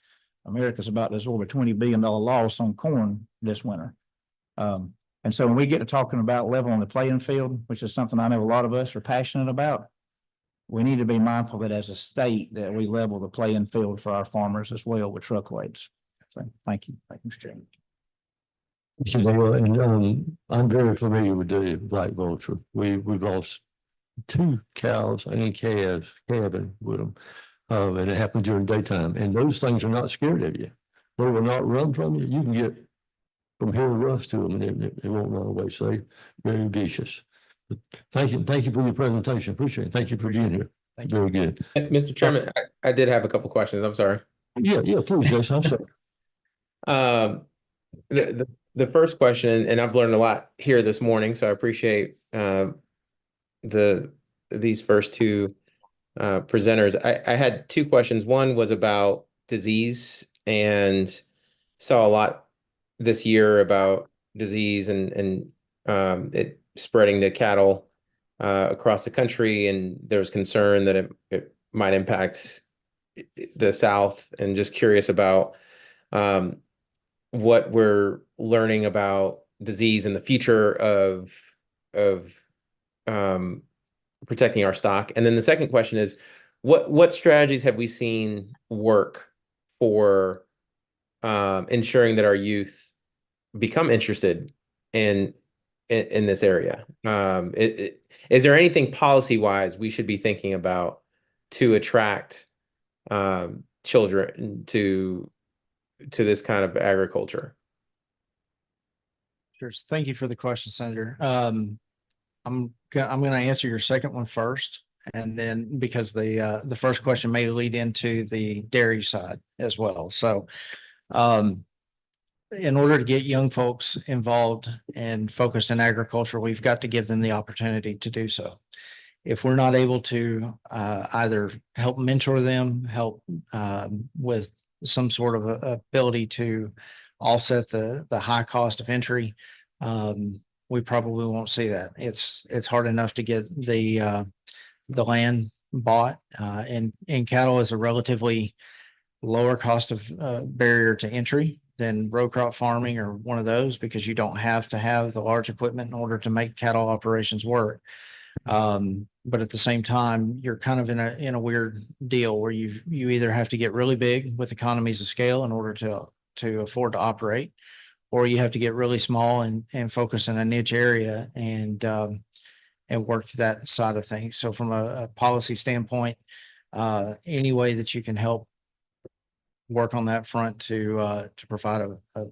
America's about to absorb a $20 billion loss on corn this winter. And so when we get to talking about leveling the playing field, which is something I know a lot of us are passionate about, we need to be mindful that as a state that we level the playing field for our farmers as well with truck weights. So thank you. Thank you, Mr. Chairman. And I'm very familiar with the black vulture. We've lost 2 cows and calves calving with them. And it happened during daytime. And those things are not scared of you. They will not run from you. You can get from here Russ to them, and it won't run away. So they very vicious. But thank you for your presentation. Appreciate it. Thank you for being here. Thank you. Very good. Mr. Chairman, I did have a couple questions. I'm sorry. Yeah, please, Jason. I'm sorry. The first question, and I've learned a lot here this morning, so I appreciate these first two presenters. I had two questions. One was about disease, and saw a lot this year about disease and it spreading to cattle across the country, and there was concern that it might impact the South, and just curious about what we're learning about disease and the future of protecting our stock. And then the second question is, what strategies have we seen work for ensuring that our youth become interested in this area? Is there anything policy wise we should be thinking about to attract children to this kind of agriculture? Sure. Thank you for the question, Senator. I'm going to answer your second one first, and then because the first question may lead into the dairy side as well. So, in order to get young folks involved and focused in agriculture, we've got to give them the opportunity to do so. If we're not able to either help mentor them, help with some sort of ability to offset the high cost of entry, we probably won't see that. It's hard enough to get the land bought, and cattle is a relatively lower cost of barrier to entry than row crop farming or one of those, because you don't have to have the large equipment in order to make cattle operations work. But at the same time, you're kind of in a weird deal where you either have to get really big with economies of scale in order to afford to operate, or you have to get really small and focus in a niche area and work that side of things. So from a policy standpoint, any way that you can help work on that front to provide a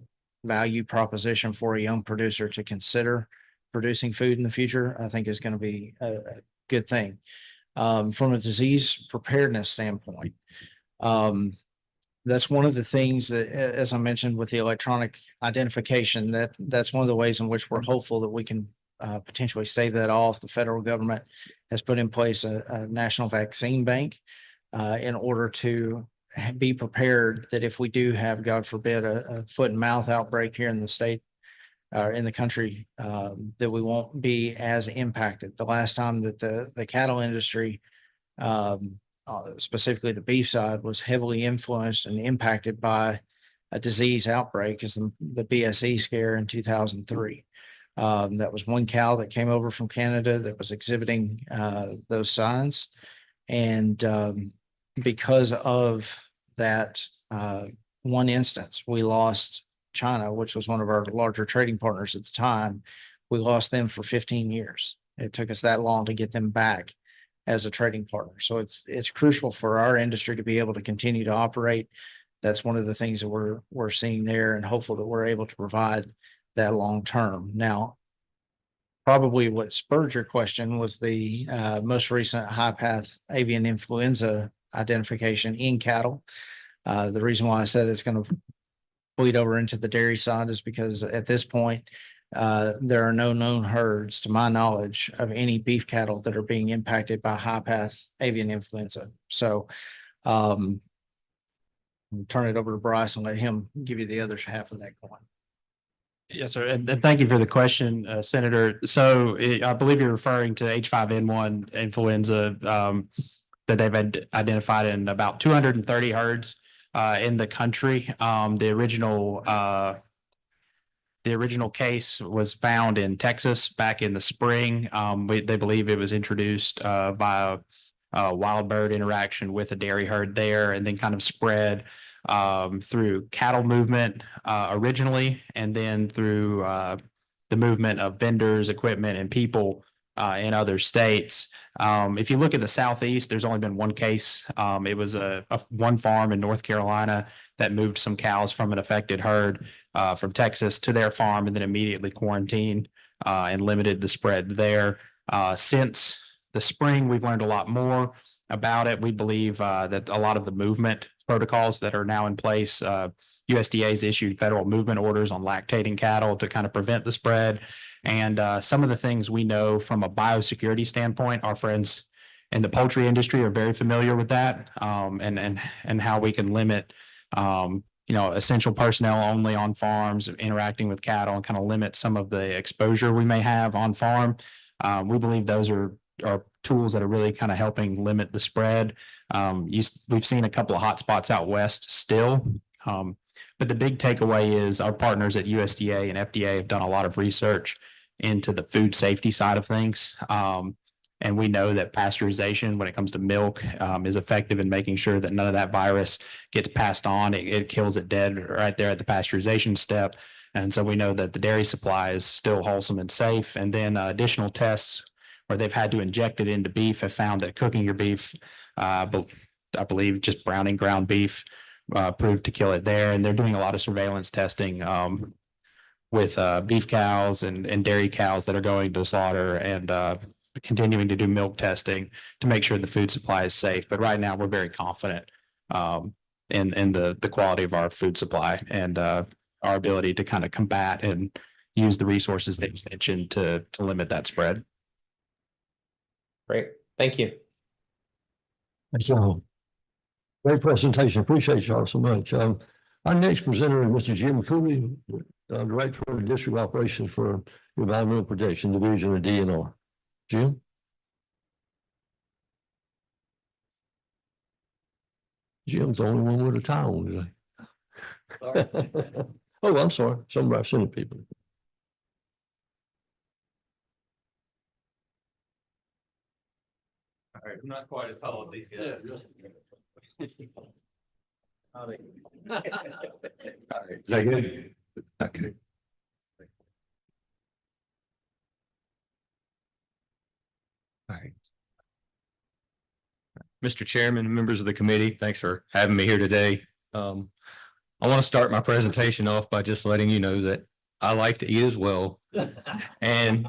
value proposition for a young producer to consider producing food in the future, I think is going to be a good thing. From a disease preparedness standpoint, that's one of the things that, as I mentioned, with the electronic identification, that's one of the ways in which we're hopeful that we can potentially stave that off. The federal government has put in place a national vaccine bank in order to be prepared that if we do have, God forbid, a foot and mouth outbreak here in the state, in the country, that we won't be as impacted. The last time that the cattle industry, specifically the beef side, was heavily influenced and impacted by a disease outbreak is the BSE scare in 2003. That was one cow that came over from Canada that was exhibiting those signs. And because of that one instance, we lost China, which was one of our larger trading partners at the time. We lost them for 15 years. It took us that long to get them back as a trading partner. So it's crucial for our industry to be able to continue to operate. That's one of the things that we're seeing there, and hopeful that we're able to provide that long term. Now, probably what spurred your question was the most recent high path avian influenza identification in cattle. The reason why I said it's going to bleed over into the dairy side is because at this point, there are no known herds, to my knowledge, of any beef cattle that are being impacted by high path avian influenza. So I'll turn it over to Bryce and let him give you the other half of that coin. Yes, sir. And thank you for the question, Senator. So I believe you're referring to H5N1 influenza that they've identified in about 230 herds in the country. The original case was found in Texas back in the spring. They believe it was introduced by a wild bird interaction with a dairy herd there, and then kind of spread through cattle movement originally, and then through the movement of vendors, equipment, and people in other states. If you look at the Southeast, there's only been one case. It was a one farm in North Carolina that moved some cows from an affected herd from Texas to their farm and then immediately quarantined and limited the spread there. Since the spring, we've learned a lot more about it. We believe that a lot of the movement protocols that are now in place, USDA has issued federal movement orders on lactating cattle to kind of prevent the spread. And some of the things we know from a biosecurity standpoint, our friends in the poultry industry are very familiar with that, and how we can limit essential personnel only on farms interacting with cattle and kind of limit some of the exposure we may have on farm. We believe those are tools that are really kind of helping limit the spread. We've seen a couple of hot spots out west still. But the big takeaway is our partners at USDA and FDA have done a lot of research into the food safety side of things. And we know that pasteurization, when it comes to milk, is effective in making sure that none of that virus gets passed on. It kills it dead right there at the pasteurization step. And so we know that the dairy supply is still wholesome and safe. And then additional tests where they've had to inject it into beef have found that cooking your beef, I believe just browning ground beef, proved to kill it there. And they're doing a lot of surveillance testing with beef cows and dairy cows that are going to slaughter, and continuing to do milk testing to make sure the food supply is safe. But right now, we're very confident in the quality of our food supply and our ability to kind of combat and use the resources that you mentioned to limit that spread. Great. Thank you. Thank y'all. Great presentation. Appreciate y'all so much. Our next presenter is Mr. Jim Cooley, Director of District Operations for Environmental Protection Division of DNR. Jim? Jim's the only one with a tie on today. Sorry. Oh, I'm sorry. Somebody sent it people. All right, I'm not quite as tall as these guys. All right, is that good? Okay. All right. Mr. Chairman, members of the committee, thanks for having me here today. I want to start my presentation off by just letting you know that I like to eat as well. And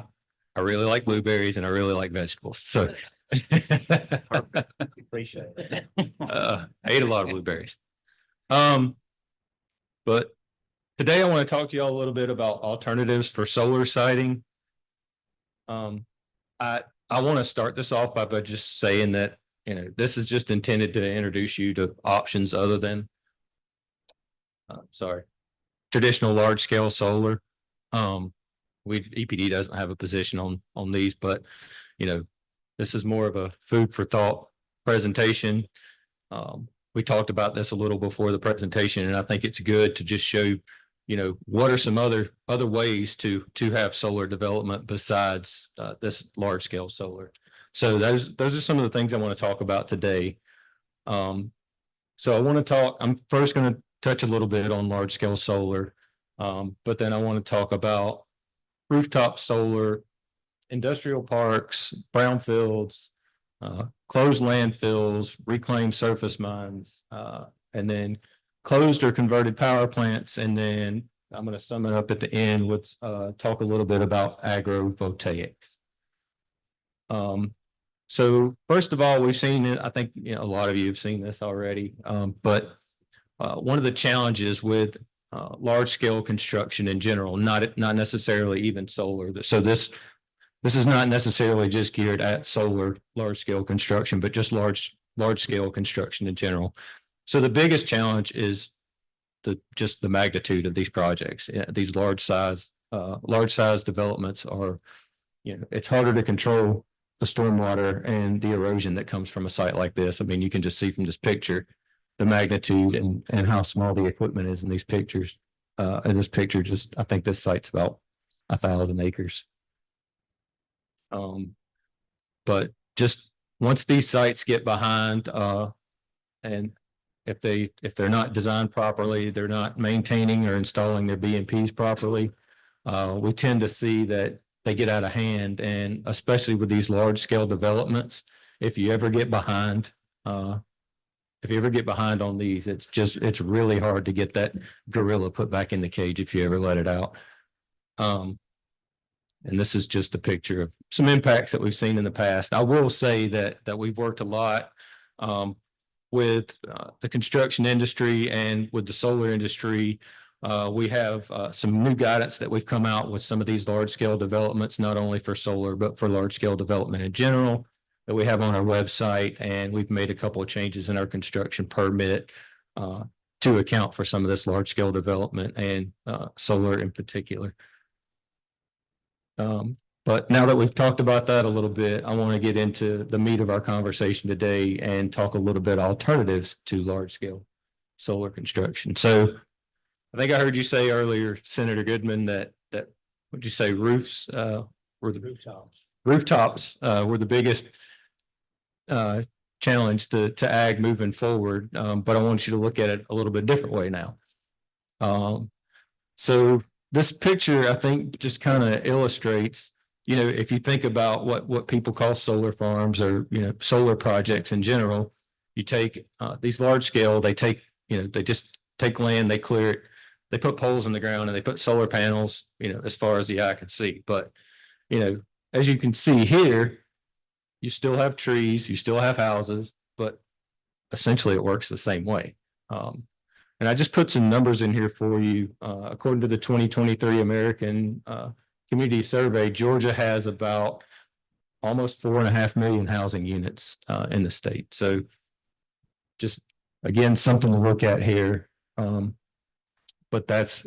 I really like blueberries and I really like vegetables. So Appreciate it. I ate a lot of blueberries. But today I want to talk to y'all a little bit about alternatives for solar siting. I want to start this off by just saying that, this is just intended to introduce you to options other than traditional large scale solar. EPD doesn't have a position on these, but this is more of a food for thought presentation. We talked about this a little before the presentation, and I think it's good to just show, what are some other ways to have solar development besides this large scale solar. So those are some of the things I want to talk about today. So I'm first going to touch a little bit on large scale solar, but then I want to talk about rooftop solar, industrial parks, brownfields, closed landfills, reclaimed surface mines, and then closed or converted power plants. And then I'm going to sum it up at the end with talk a little bit about agrovoltaics. So first of all, we've seen it. I think a lot of you have seen this already, but one of the challenges with large scale construction in general, not necessarily even solar. So this is not necessarily just geared at solar large scale construction, but just large scale construction in general. So the biggest challenge is just the magnitude of these projects. These large size developments are, it's harder to control the stormwater and the erosion that comes from a site like this. I mean, you can just see from this picture the magnitude and how small the equipment is in these pictures. In this picture, I think this site's about 1,000 acres. But just once these sites get behind, and if they're not designed properly, they're not maintaining or installing their BMPs properly, we tend to see that they get out of hand, and especially with these large scale developments, if you ever get behind, if you ever get behind on these, it's really hard to get that gorilla put back in the cage if you ever let it out. And this is just a picture of some impacts that we've seen in the past. I will say that we've worked a lot with the construction industry and with the solar industry. We have some new guidance that we've come out with some of these large scale developments, not only for solar, but for large scale development in general, that we have on our website. And we've made a couple of changes in our construction permit to account for some of this large scale development and solar in particular. But now that we've talked about that a little bit, I want to get into the meat of our conversation today and talk a little bit alternatives to large scale solar construction. So I think I heard you say earlier, Senator Goodman, that would you say roofs were the rooftops were the biggest challenge to ag moving forward. But I want you to look at it a little bit different way now. So this picture, I think, just kind of illustrates, you know, if you think about what people call solar farms or, you know, solar projects in general, you take these large scale, they take, you know, they just take land, they clear it, they put poles in the ground and they put solar panels, you know, as far as the eye can see. But, you know, as you can see here, you still have trees, you still have houses, but essentially it works the same way. And I just put some numbers in here for you. According to the 2023 American Community Survey, Georgia has about almost 4.5 million housing units in the state. So just, again, something to look at here. But that's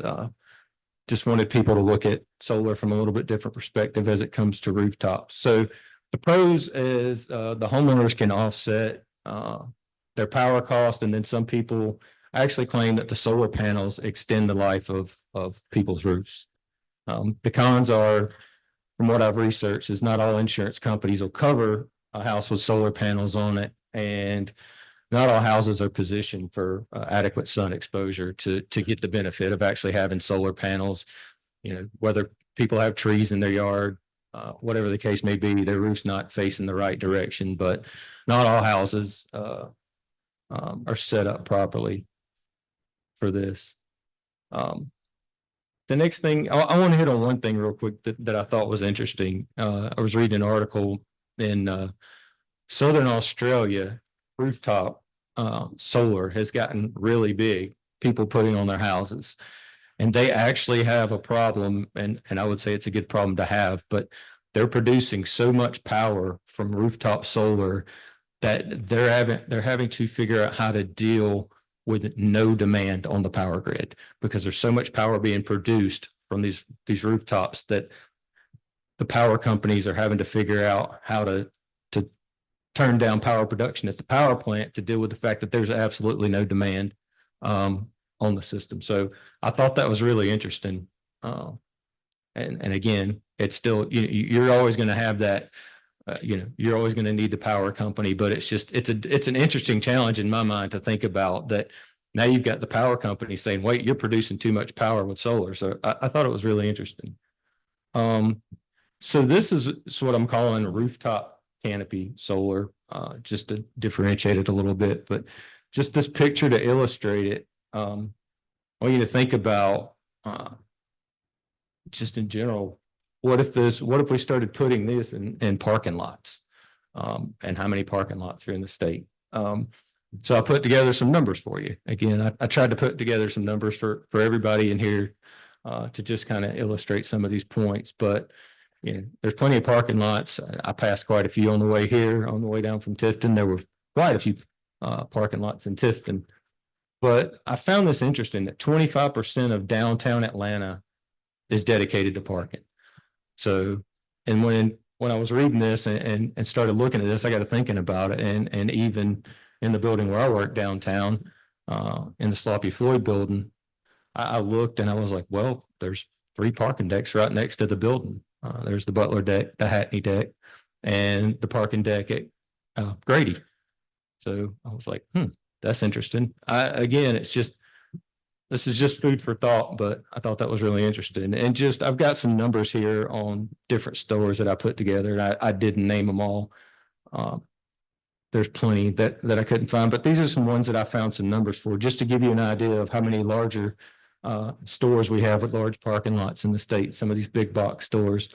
just wanted people to look at solar from a little bit different perspective as it comes to rooftops. So the pros is the homeowners can offset their power cost, and then some people actually claim that the solar panels extend the life of people's roofs. The cons are, from what I've researched, is not all insurance companies will cover a house with solar panels on it, and not all houses are positioned for adequate sun exposure to get the benefit of actually having solar panels. You know, whether people have trees in their yard, whatever the case may be, their roof's not facing the right direction, but not all houses are set up properly for this. The next thing, I want to hit on one thing real quick that I thought was interesting. I was reading an article in Southern Australia. Rooftop solar has gotten really big, people putting on their houses. And they actually have a problem, and I would say it's a good problem to have, but they're producing so much power from rooftop solar that they're having to figure out how to deal with no demand on the power grid, because there's so much power being produced from these rooftops that the power companies are having to figure out how to turn down power production at the power plant to deal with the fact that there's absolutely no demand on the system. So I thought that was really interesting. And again, it's still, you're always going to have that, you're always going to need the power company, but it's an interesting challenge in my mind to think about that. Now you've got the power company saying, wait, you're producing too much power with solar. So I thought it was really interesting. So this is what I'm calling rooftop canopy solar, just to differentiate it a little bit, but just this picture to illustrate it. I want you to think about just in general, what if we started putting this in parking lots, and how many parking lots are in the state? So I put together some numbers for you. Again, I tried to put together some numbers for everybody in here to just kind of illustrate some of these points, but there's plenty of parking lots. I passed quite a few on the way here. On the way down from Tifton, there were quite a few parking lots in Tifton. But I found this interesting that 25% of downtown Atlanta is dedicated to parking. So, and when I was reading this and started looking at this, I got to thinking about it. And even in the building where I work downtown, in the Sloppy Floyd building, I looked and I was like, well, there's 3 parking decks right next to the building. There's the Butler deck, the Hackney deck, and the parking deck at Grady. So I was like, that's interesting. Again, it's just this is just food for thought, but I thought that was really interesting. And just, I've got some numbers here on different stores that I put together. And I didn't name them all. There's plenty that I couldn't find, but these are some ones that I found some numbers for, just to give you an idea of how many larger stores we have with large parking lots in the state, some of these big box stores.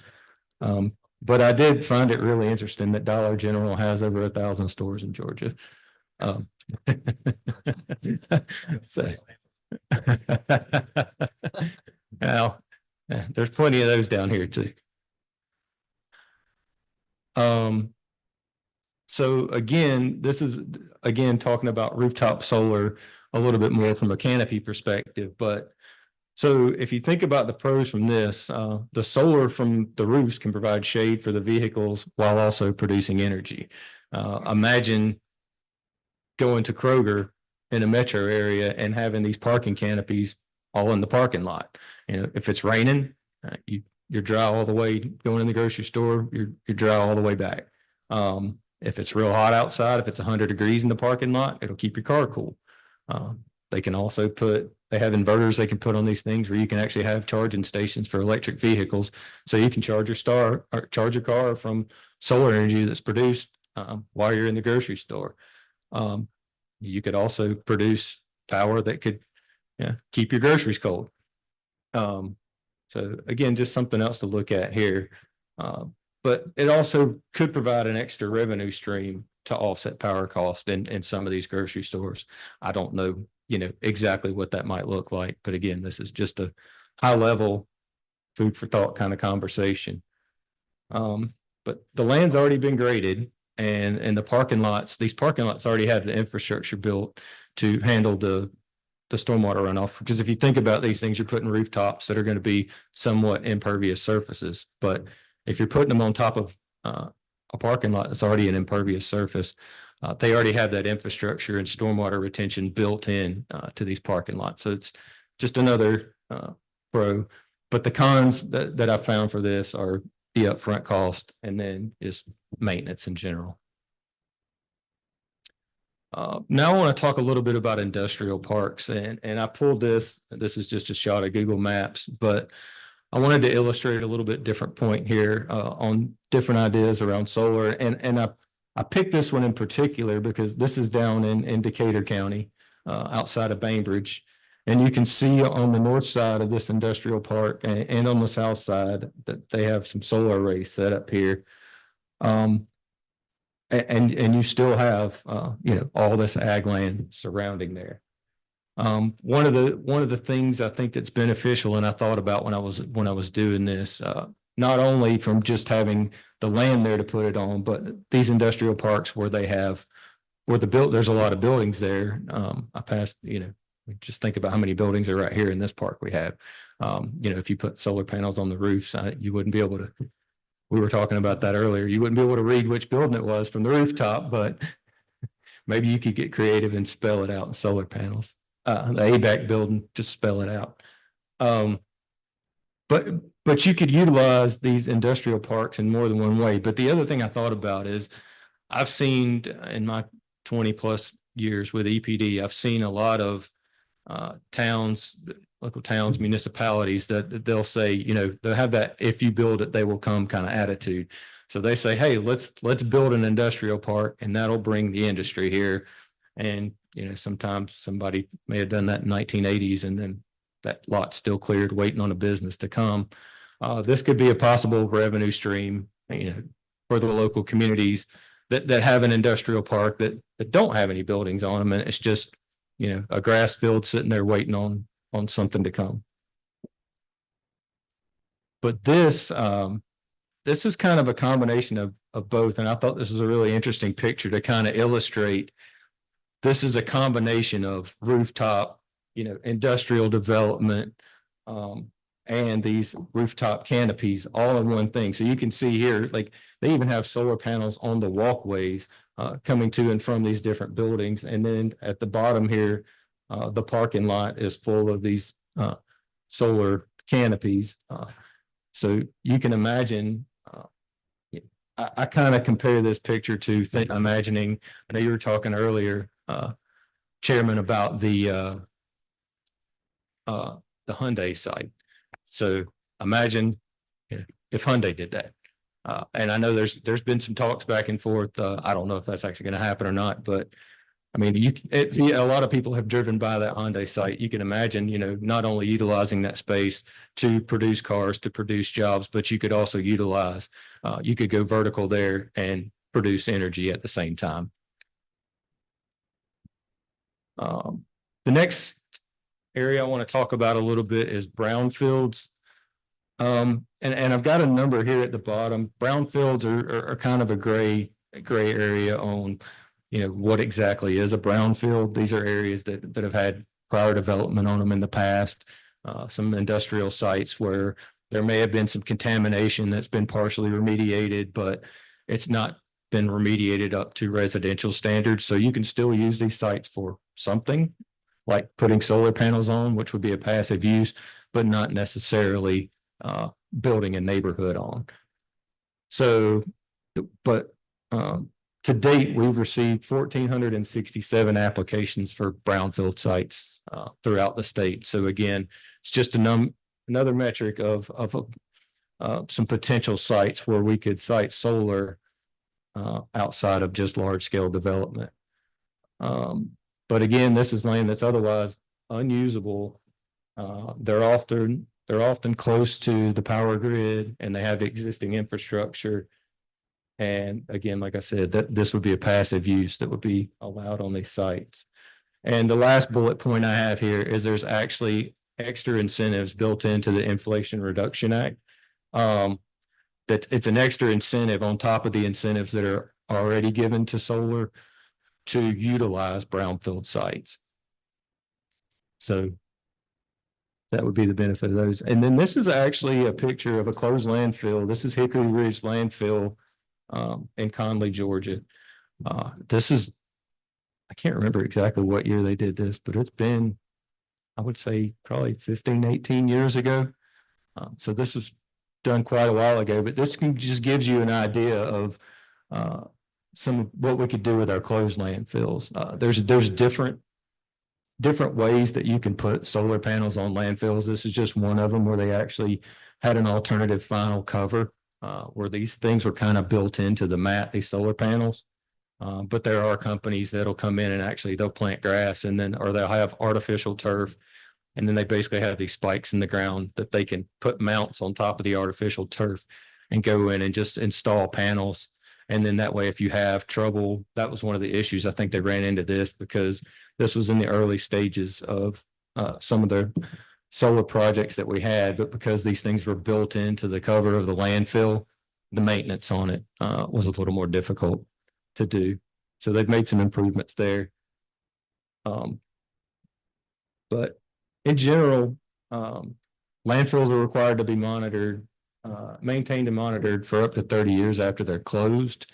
But I did find it really interesting that Dollar General has over 1,000 stores in Georgia. So. Now, there's plenty of those down here too. So again, this is again talking about rooftop solar a little bit more from a canopy perspective. But so if you think about the pros from this, the solar from the roofs can provide shade for the vehicles while also producing energy. Imagine going to Kroger in a metro area and having these parking canopies all in the parking lot. You know, if it's raining, you're dry all the way going in the grocery store, you're dry all the way back. If it's real hot outside, if it's 100 degrees in the parking lot, it'll keep your car cool. They can also they have inverters they can put on these things where you can actually have charging stations for electric vehicles. So you can charge your car from solar energy that's produced while you're in the grocery store. You could also produce power that could keep your groceries cold. So again, just something else to look at here. But it also could provide an extra revenue stream to offset power cost in some of these grocery stores. I don't know, exactly what that might look like. But again, this is just a high level food for thought kind of conversation. But the land's already been graded and these parking lots already have the infrastructure built to handle the stormwater runoff. Because if you think about these things, you're putting rooftops that are going to be somewhat impervious surfaces. But if you're putting them on top of a parking lot that's already an impervious surface, they already have that infrastructure and stormwater retention built in to these parking lots. So it's just another pro. But the cons that I found for this are the upfront cost and then just maintenance in general. Now I want to talk a little bit about industrial parks, and I pulled this is just a shot of Google Maps, but I wanted to illustrate a little bit different point here on different ideas around solar. And I picked this one in particular because this is down in Decatur County, outside of Bainbridge. And you can see on the north side of this industrial park and on the south side that they have some solar arrays set up here. And you still have, all this ag land surrounding there. One of the things I think that's beneficial, and I thought about when I was doing this, not only from just having the land there to put it on, but these industrial parks where there's a lot of buildings there. I passed, just think about how many buildings are right here in this park we have. If you put solar panels on the roofs, you wouldn't be able to. We were talking about that earlier. You wouldn't be able to read which building it was from the rooftop, but maybe you could get creative and spell it out in solar panels. The ABAC building, just spell it out. But you could utilize these industrial parks in more than one way. But the other thing I thought about is I've seen in my 20 plus years with EPD, I've seen a lot of local towns, municipalities that they'll say, they'll have that if you build it, they will come kind of attitude. So they say, hey, let's build an industrial park and that'll bring the industry here. And sometimes somebody may have done that in 1980s and then that lot's still cleared waiting on a business to come. This could be a possible revenue stream, for the local communities that have an industrial park that don't have any buildings on them. And it's just, a grass field sitting there waiting on something to come. But this is kind of a combination of both. And I thought this was a really interesting picture to kind of illustrate. This is a combination of rooftop, industrial development, and these rooftop canopies all in one thing. So you can see here, like they even have solar panels on the walkways coming to and from these different buildings. And then at the bottom here, the parking lot is full of these solar canopies. So you can imagine, I kind of compare this picture to imagining, I know you were talking earlier, Chairman, about the the Hyundai site. So imagine if Hyundai did that. And I know there's been some talks back and forth. I don't know if that's actually going to happen or not, but I mean, a lot of people have driven by that Hyundai site. You can imagine, not only utilizing that space to produce cars, to produce jobs, but you could also utilize, you could go vertical there and produce energy at the same time. The next area I want to talk about a little bit is brownfields. And I've got a number here at the bottom. Brownfields are kind of a gray area on, what exactly is a brownfield. These are areas that have had prior development on them in the past. Some industrial sites where there may have been some contamination that's been partially remediated, but it's not been remediated up to residential standards. So you can still use these sites for something like putting solar panels on, which would be a passive use, but not necessarily building a neighborhood on. So, but to date, we've received 1,467 applications for brownfield sites throughout the state. So again, it's just another metric of some potential sites where we could site solar outside of just large scale development. But again, this is land that's otherwise unusable. They're often close to the power grid and they have existing infrastructure. And again, like I said, this would be a passive use that would be allowed on these sites. And the last bullet point I have here is there's actually extra incentives built into the Inflation Reduction Act. That it's an extra incentive on top of the incentives that are already given to solar to utilize brownfield sites. So that would be the benefit of those. And then this is actually a picture of a closed landfill. This is Hickory Ridge Landfill in Conley, Georgia. This is, I can't remember exactly what year they did this, but it's been, I would say probably 15, 18 years ago. So this was done quite a while ago, but this just gives you an idea of some of what we could do with our closed landfills. There's different ways that you can put solar panels on landfills. This is just one of them where they actually had an alternative final cover where these things were kind of built into the mat, these solar panels. But there are companies that'll come in and actually they'll plant grass and then, or they'll have artificial turf. And then they basically have these spikes in the ground that they can put mounts on top of the artificial turf and go in and just install panels. And then that way, if you have trouble, that was one of the issues. I think they ran into this because this was in the early stages of some of the solar projects that we had, but because these things were built into the cover of the landfill, the maintenance on it was a little more difficult to do. So they've made some improvements there. But in general, landfills are required to be monitored, maintained and monitored for up to 30 years after they're closed.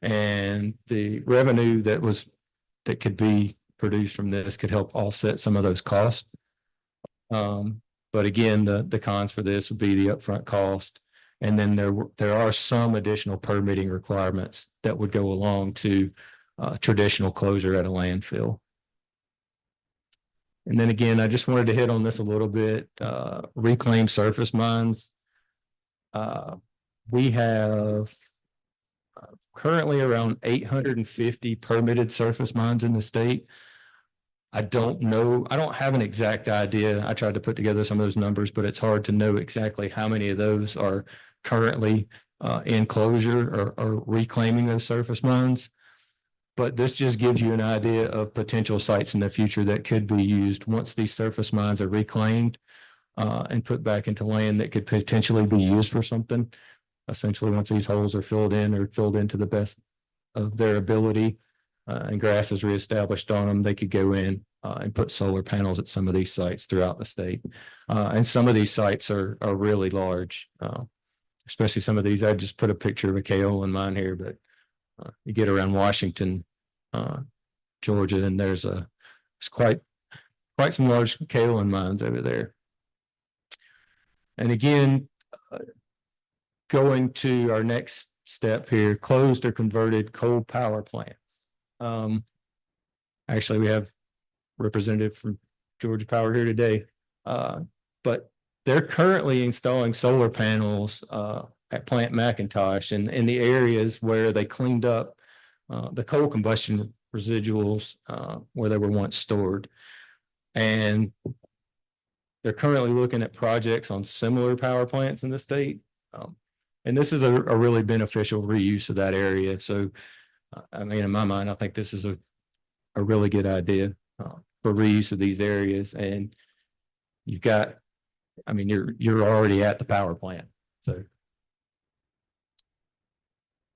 And the revenue that could be produced from this could help offset some of those costs. But again, the cons for this would be the upfront cost. And then there are some additional permitting requirements that would go along to traditional closure at a landfill. And then again, I just wanted to hit on this a little bit, reclaimed surface mines. We have currently around 850 permitted surface mines in the state. I don't know, I don't have an exact idea. I tried to put together some of those numbers, but it's hard to know exactly how many of those are currently in closure or reclaiming those surface mines. But this just gives you an idea of potential sites in the future that could be used once these surface mines are reclaimed and put back into land that could potentially be used for something. Essentially, once these holes are filled in or filled into the best of their ability and grass is reestablished on them, they could go in and put solar panels at some of these sites throughout the state. And some of these sites are really large, especially some of these. I just put a picture of a kaolin mine here, but you get around Washington, Georgia, and there's quite some large kaolin mines over there. And again, going to our next step here, closed or converted coal power plants. Actually, we have a representative from Georgia Power here today. But they're currently installing solar panels at Plant McIntosh and in the areas where they cleaned up the coal combustion residuals where they were once stored. And they're currently looking at projects on similar power plants in the state. And this is a really beneficial reuse of that area. So, I mean, in my mind, I think this is a really good idea for reuse of these areas. And you've got, I mean, you're already at the power plant. So.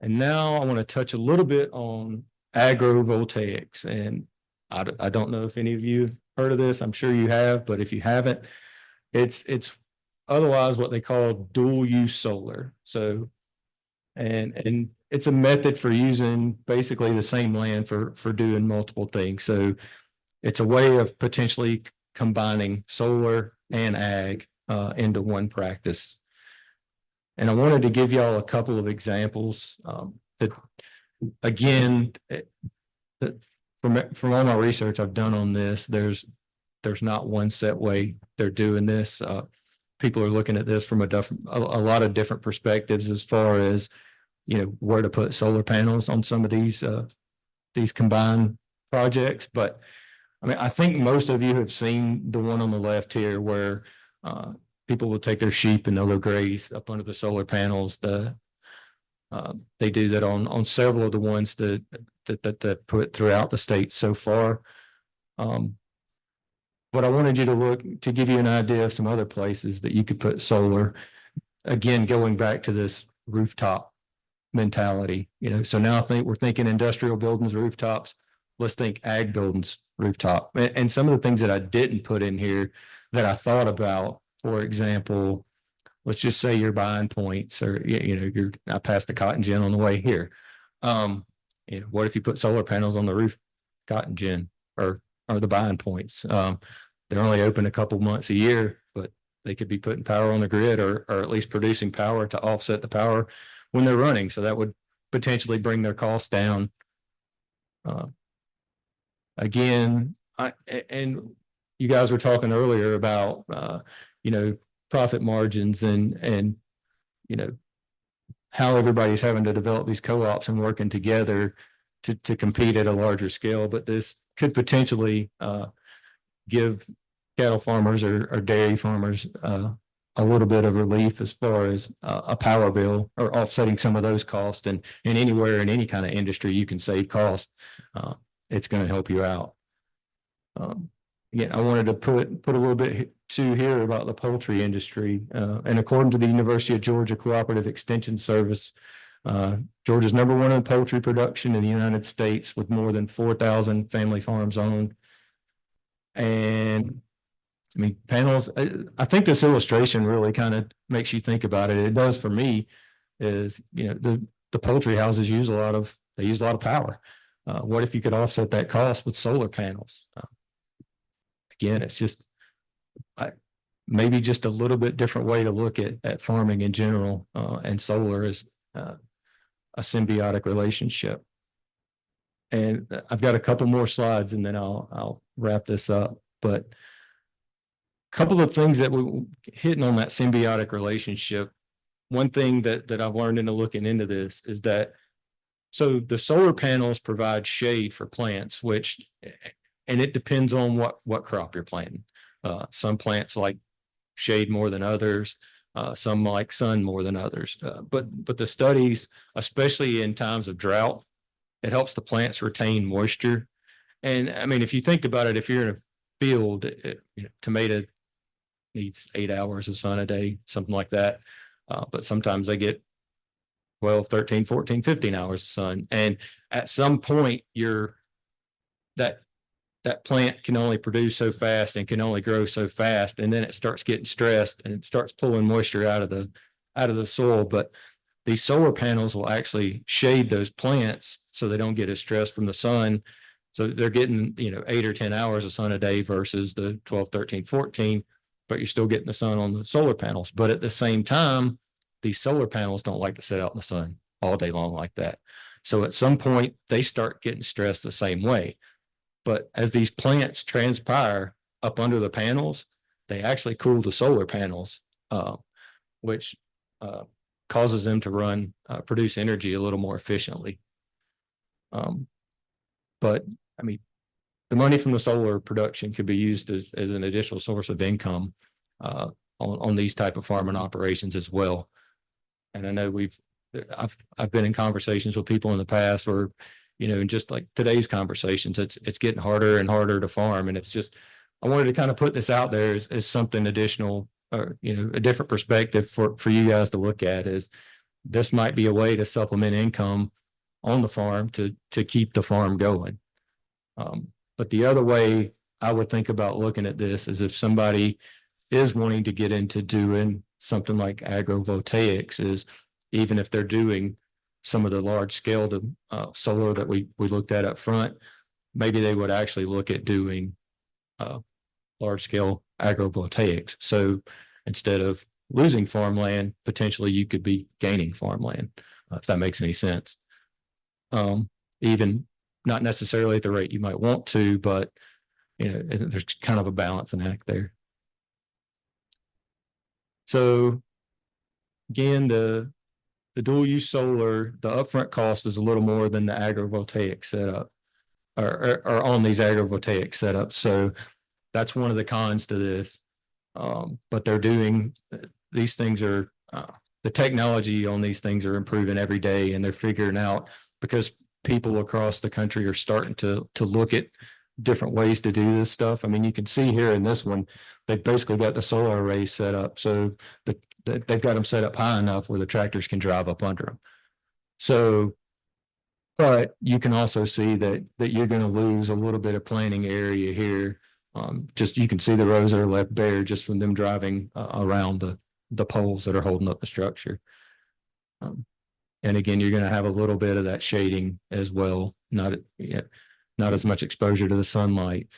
And now I want to touch a little bit on agrovoltaics. And I don't know if any of you have heard of this. I'm sure you have, but if you haven't, it's otherwise what they call dual use solar. So, and it's a method for using basically the same land for doing multiple things. So it's a way of potentially combining solar and ag into one practice. And I wanted to give y'all a couple of examples that, again, that from all my research I've done on this, there's not one set way they're doing this. People are looking at this from a lot of different perspectives as far as, you know, where to put solar panels on some of these combined projects. But I mean, I think most of you have seen the one on the left here where people will take their sheep and they'll go graze up under the solar panels. They do that on several of the ones that put throughout the state so far. But I wanted you to look to give you an idea of some other places that you could put solar. Again, going back to this rooftop mentality, you know, so now we're thinking industrial buildings, rooftops. Let's think ag buildings, rooftop. And some of the things that I didn't put in here that I thought about, for example, let's just say you're buying points or, you know, I passed the cotton gin on the way here. You know, what if you put solar panels on the roof, cotton gin or the buying points? They're only open a couple months a year, but they could be putting power on the grid or at least producing power to offset the power when they're running. So that would potentially bring their costs down. Again, and you guys were talking earlier about, you know, profit margins and, you know, how everybody's having to develop these co-ops and working together to compete at a larger scale. But this could potentially give cattle farmers or dairy farmers a little bit of relief as far as a power bill or offsetting some of those costs. And anywhere in any kind of industry you can save costs, it's going to help you out. Again, I wanted to put a little bit too here about the poultry industry. And according to the University of Georgia Cooperative Extension Service, Georgia's #1 in poultry production in the United States with more than 4,000 family farms owned. And I mean, panels, I think this illustration really kind of makes you think about it. It does for me is, you know, the poultry houses use a lot of power. What if you could offset that cost with solar panels? Again, it's just maybe just a little bit different way to look at farming in general, and solar is a symbiotic relationship. And I've got a couple more slides and then I'll wrap this up. But a couple of things that we hitting on that symbiotic relationship. One thing that I've learned into looking into this is that so the solar panels provide shade for plants, and it depends on what crop you're planting. Some plants like shade more than others. Some like sun more than others. But the studies, especially in times of drought, it helps the plants retain moisture. And I mean, if you think about it, if you're in a field, you know, tomato needs 8 hours of sun a day, something like that. But sometimes they get 12, 13, 14, 15 hours of sun. And at some point that plant can only produce so fast and can only grow so fast. And then it starts getting stressed and it starts pulling moisture out of the soil. But these solar panels will actually shade those plants so they don't get as stressed from the sun. So they're getting, you know, 8 or 10 hours of sun a day versus the 12, 13, 14, but you're still getting the sun on the solar panels. But at the same time, these solar panels don't like to sit out in the sun all day long like that. So at some point they start getting stressed the same way. But as these plants transpire up under the panels, they actually cool the solar panels, which causes them to run, produce energy a little more efficiently. But I mean, the money from the solar production could be used as an additional source of income on these type of farming operations as well. And I know I've been in conversations with people in the past where, you know, and just like today's conversations, it's getting harder and harder to farm. And it's just, I wanted to kind of put this out there as something additional, or, you know, a different perspective for you guys to look at. Is this might be a way to supplement income on the farm to keep the farm going. But the other way I would think about looking at this is if somebody is wanting to get into doing something like agrovoltaics, is even if they're doing some of the large scale solar that we looked at up front, maybe they would actually look at doing large scale agrovoltaics. So instead of losing farmland, potentially you could be gaining farmland, if that makes any sense. Even not necessarily at the rate you might want to, but you know, there's kind of a balancing act there. So again, the dual use solar, the upfront cost is a little more than the agrivoltaic setup, or on these agrivoltaic setups. So that's one of the cons to this. But they're doing, these things are, the technology on these things are improving every day, and they're figuring out, because people across the country are starting to look at different ways to do this stuff. I mean, you can see here in this one, they've basically got the solar arrays set up. So they've got them set up high enough where the tractors can drive up under them. So, but you can also see that you're going to lose a little bit of planting area here. Just, you can see the rows that are left bare just from them driving around the poles that are holding up the structure. And again, you're going to have a little bit of that shading as well. Not as much exposure to the sunlight,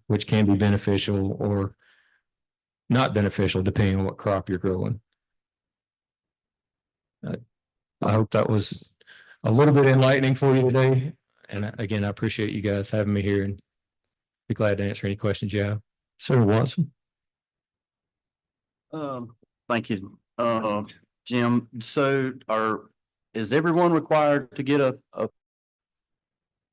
which can be beneficial or not beneficial depending on what crop you're growing. I hope that was a little bit enlightening for you today. And again, I appreciate you guys having me here, and be glad to answer any questions you have. Senator Watson. Thank you, Jim. So is everyone required to get a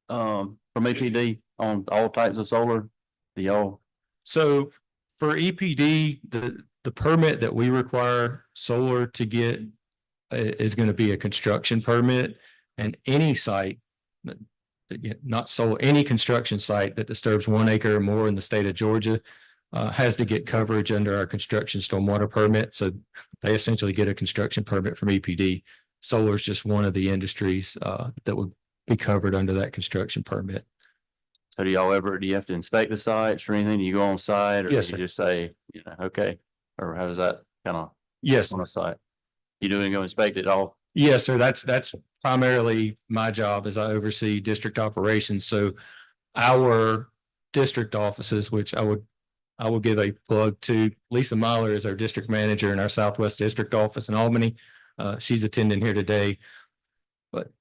from APD on all types of solar? Do y'all? So for EPD, the permit that we require solar to get is going to be a construction permit, and any site, not solar, any construction site that disturbs 1 acre or more in the state of Georgia has to get coverage under our construction stormwater permit. So they essentially get a construction permit from EPD. Solar is just one of the industries that would be covered under that construction permit. So do you have to inspect the sites or anything? Do you go on site, or Yes, do you sir. just say, you know, okay? Or how does that kind of Yes. on a site? You doing go inspect it all? Yes, sir. That's primarily my job, as I oversee district operations. So our district offices, which I will give a plug to. Lisa Myler is our district manager in our Southwest District office in Albany. She's attending here today. But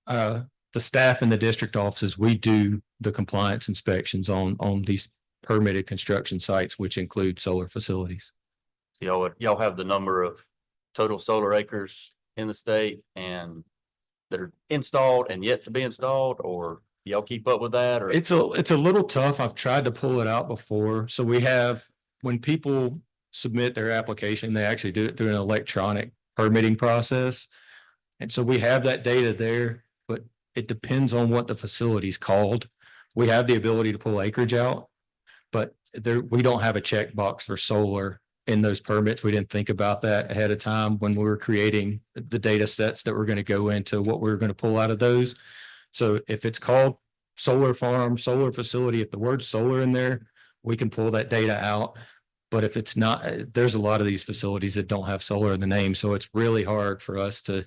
the staff in the district offices, we do the compliance inspections on these permitted construction sites, which include solar facilities. Y'all have the number of total solar acres in the state and that are installed and yet to be installed, or y'all keep up with that? Or It's a little tough. I've tried to pull it out before. So we have, when people submit their application, they actually do it through an electronic permitting process. And so we have that data there, but it depends on what the facility's called. We have the ability to pull acreage out, but we don't have a checkbox for solar in those permits. We didn't think about that ahead of time when we were creating the data sets that we're going to go into what we're going to pull out of those. So if it's called solar farm, solar facility, if the word solar in there, we can pull that data out. But if it's not, there's a lot of these facilities that don't have solar in the name. So it's really hard for us to,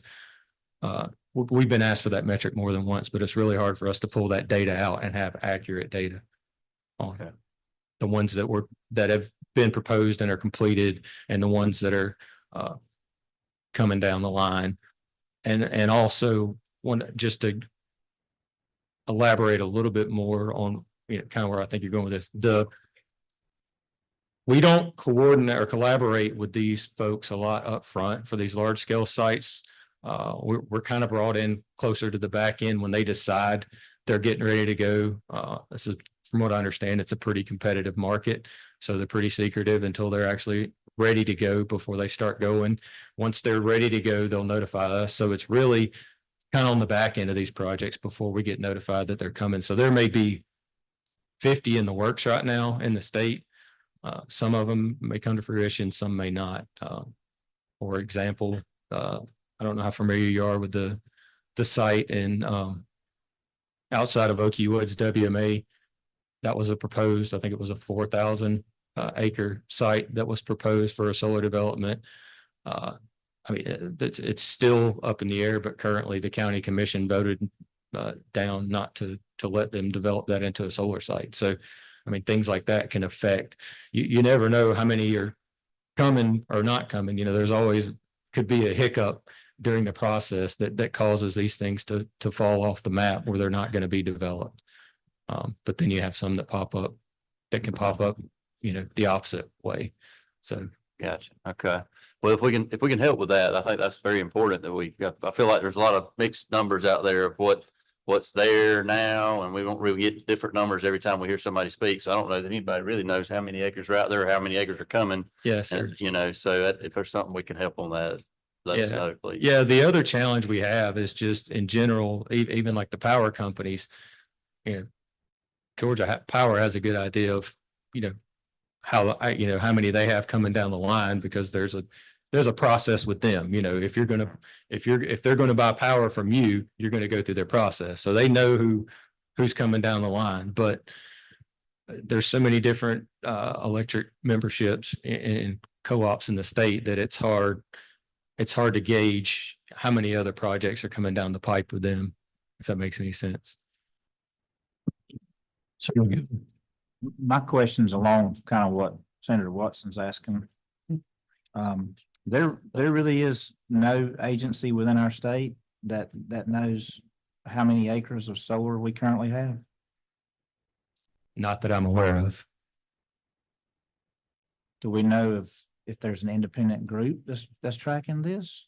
we've been asked for that metric more than once, but it's really hard for us to pull that data out and have accurate data on the ones that have been proposed and are completed, and the ones that are coming down the line. And also just to elaborate a little bit more on, you know, kind of where I think you're going with this, we don't coordinate or collaborate with these folks a lot up front for these large scale sites. We're kind of brought in closer to the back end when they decide they're getting ready to go. This is, from what I understand, it's a pretty competitive market. So they're pretty secretive until they're actually ready to go before they start going. Once they're ready to go, they'll notify us. So it's really kind of on the back end of these projects before we get notified that they're coming. So there may be 50 in the works right now in the state. Some of them may come to fruition, some may not. For example, I don't know how familiar you are with the site in outside of Oakey Woods, WMA. That was a proposed, I think it was a 4,000 acre site that was proposed for a solar development. I mean, it's still up in the air, but currently the county commission voted down not to let them develop that into a solar site. So, I mean, things like that can affect, you never know how many are coming or not coming. You know, there's always could be a hiccup during the process that causes these things to fall off the map where they're not going to be developed. But then you have some that can pop up, you know, the opposite way. So. Gotcha. Okay. Well, if we can help with that, I think that's very important that I feel like there's a lot of mixed numbers out there of what's there now, and we don't really get different numbers every time we hear somebody speak. So I don't know that anybody really knows how many acres are out there, or how many acres are coming. Yes, sir. And, you know, so if there's something we can help on that, let us know, please. Yeah, the other challenge we have is just in general, even like the power companies, you know, Georgia Power has a good idea of, you know, how many they have coming down the line, because there's a process with them. You know, if they're going to buy power from you, you're going to go through their process. So they know who's coming down the line, but there's so many different electric memberships and co-ops in the state that it's hard to gauge how many other projects are coming down the pipe with them, if that makes any sense. So My question's along kind of what Senator Watson's asking. There really is no agency within our state that knows how many acres of solar we currently have. Not that I'm aware of. Do we know if there's an independent group that's tracking this?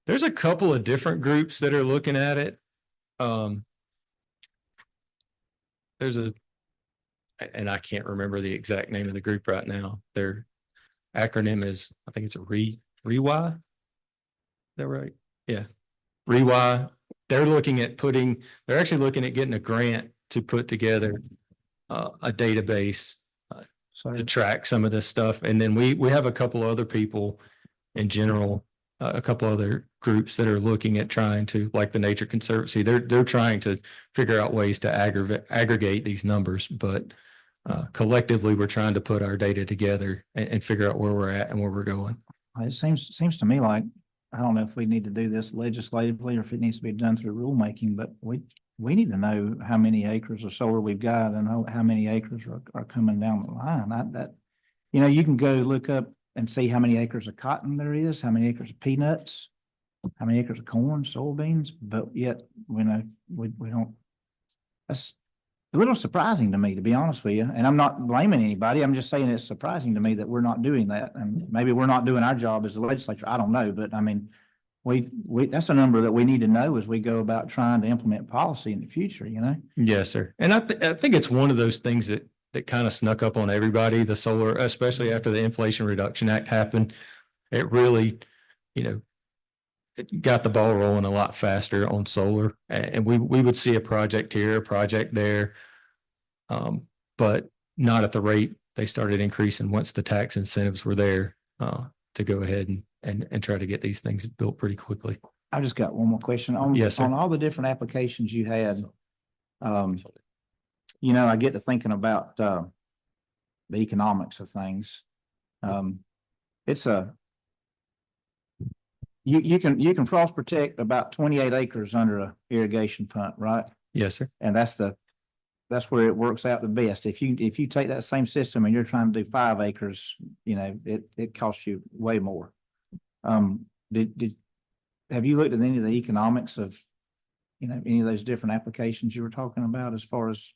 There's a couple of different groups that are looking at it. There's and I can't remember the exact name of the group right now. Their acronym is, I think it's a REWI. Is that right? Yeah. REWI. They're actually looking at getting a grant to put together a database to track some of this stuff. And then we have a couple other people in general, a couple other groups that are looking at trying to, like the Nature Conservancy, they're trying to figure out ways to aggregate these numbers, but collectively we're trying to put our data together and figure out where we're at and where we're going. It seems to me like, I don't know if we need to do this legislatively or if it needs to be done through rulemaking, but we need to know how many acres of solar we've got and how many acres are coming down the line. You can go look up and see how many acres of cotton there is, how many acres of peanuts, how many acres of corn, soybeans, but yet we don't. That's a little surprising to me, to be honest with you. And I'm not blaming anybody. I'm just saying it's surprising to me that we're not doing that. And maybe we're not doing our job as the legislature. I don't know, but I mean, that's a number that we need to know as we go about trying to implement policy in the future, you know? Yes, sir. And I think it's one of those things that kind of snuck up on everybody, the solar, especially after the Inflation Reduction Act happened. It really, it got the ball rolling a lot faster on solar. And we would see a project here, a project there, but not at the rate they started increasing once the tax incentives were there to go ahead and try to get these things built pretty quickly. I've just got one more question Yes, sir. on all the different applications you had. I get to thinking about the economics of things. You can frost protect about 28 acres under a irrigation pump, right? Yes, sir. And that's where it works out the best. If you take that same system and you're trying to do 5 acres, it costs you way more. Have you looked at any of the economics of, any of those different applications you were talking about as far as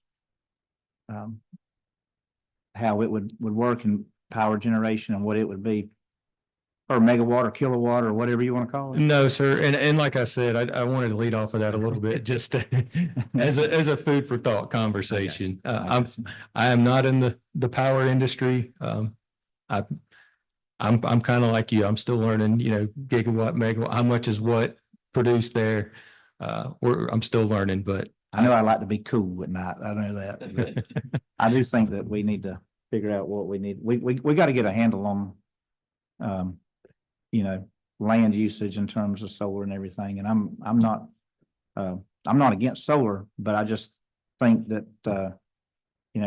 how it would work in power generation and what it would be per megawatt or kilowatt or whatever you want to call it? No, sir. And like I said, I wanted to lead off of that a little bit, just as a food for thought conversation. I am not in the power industry. I'm kind of like you. I'm still learning, gigawatt, megawatt, how much is what produced there. I'm still learning, but I know I like to be cool at night. I know that. But I do think that we need to figure out what we need. We got to get a handle on, land usage in terms of solar and everything. And I'm not against solar, but I just think that,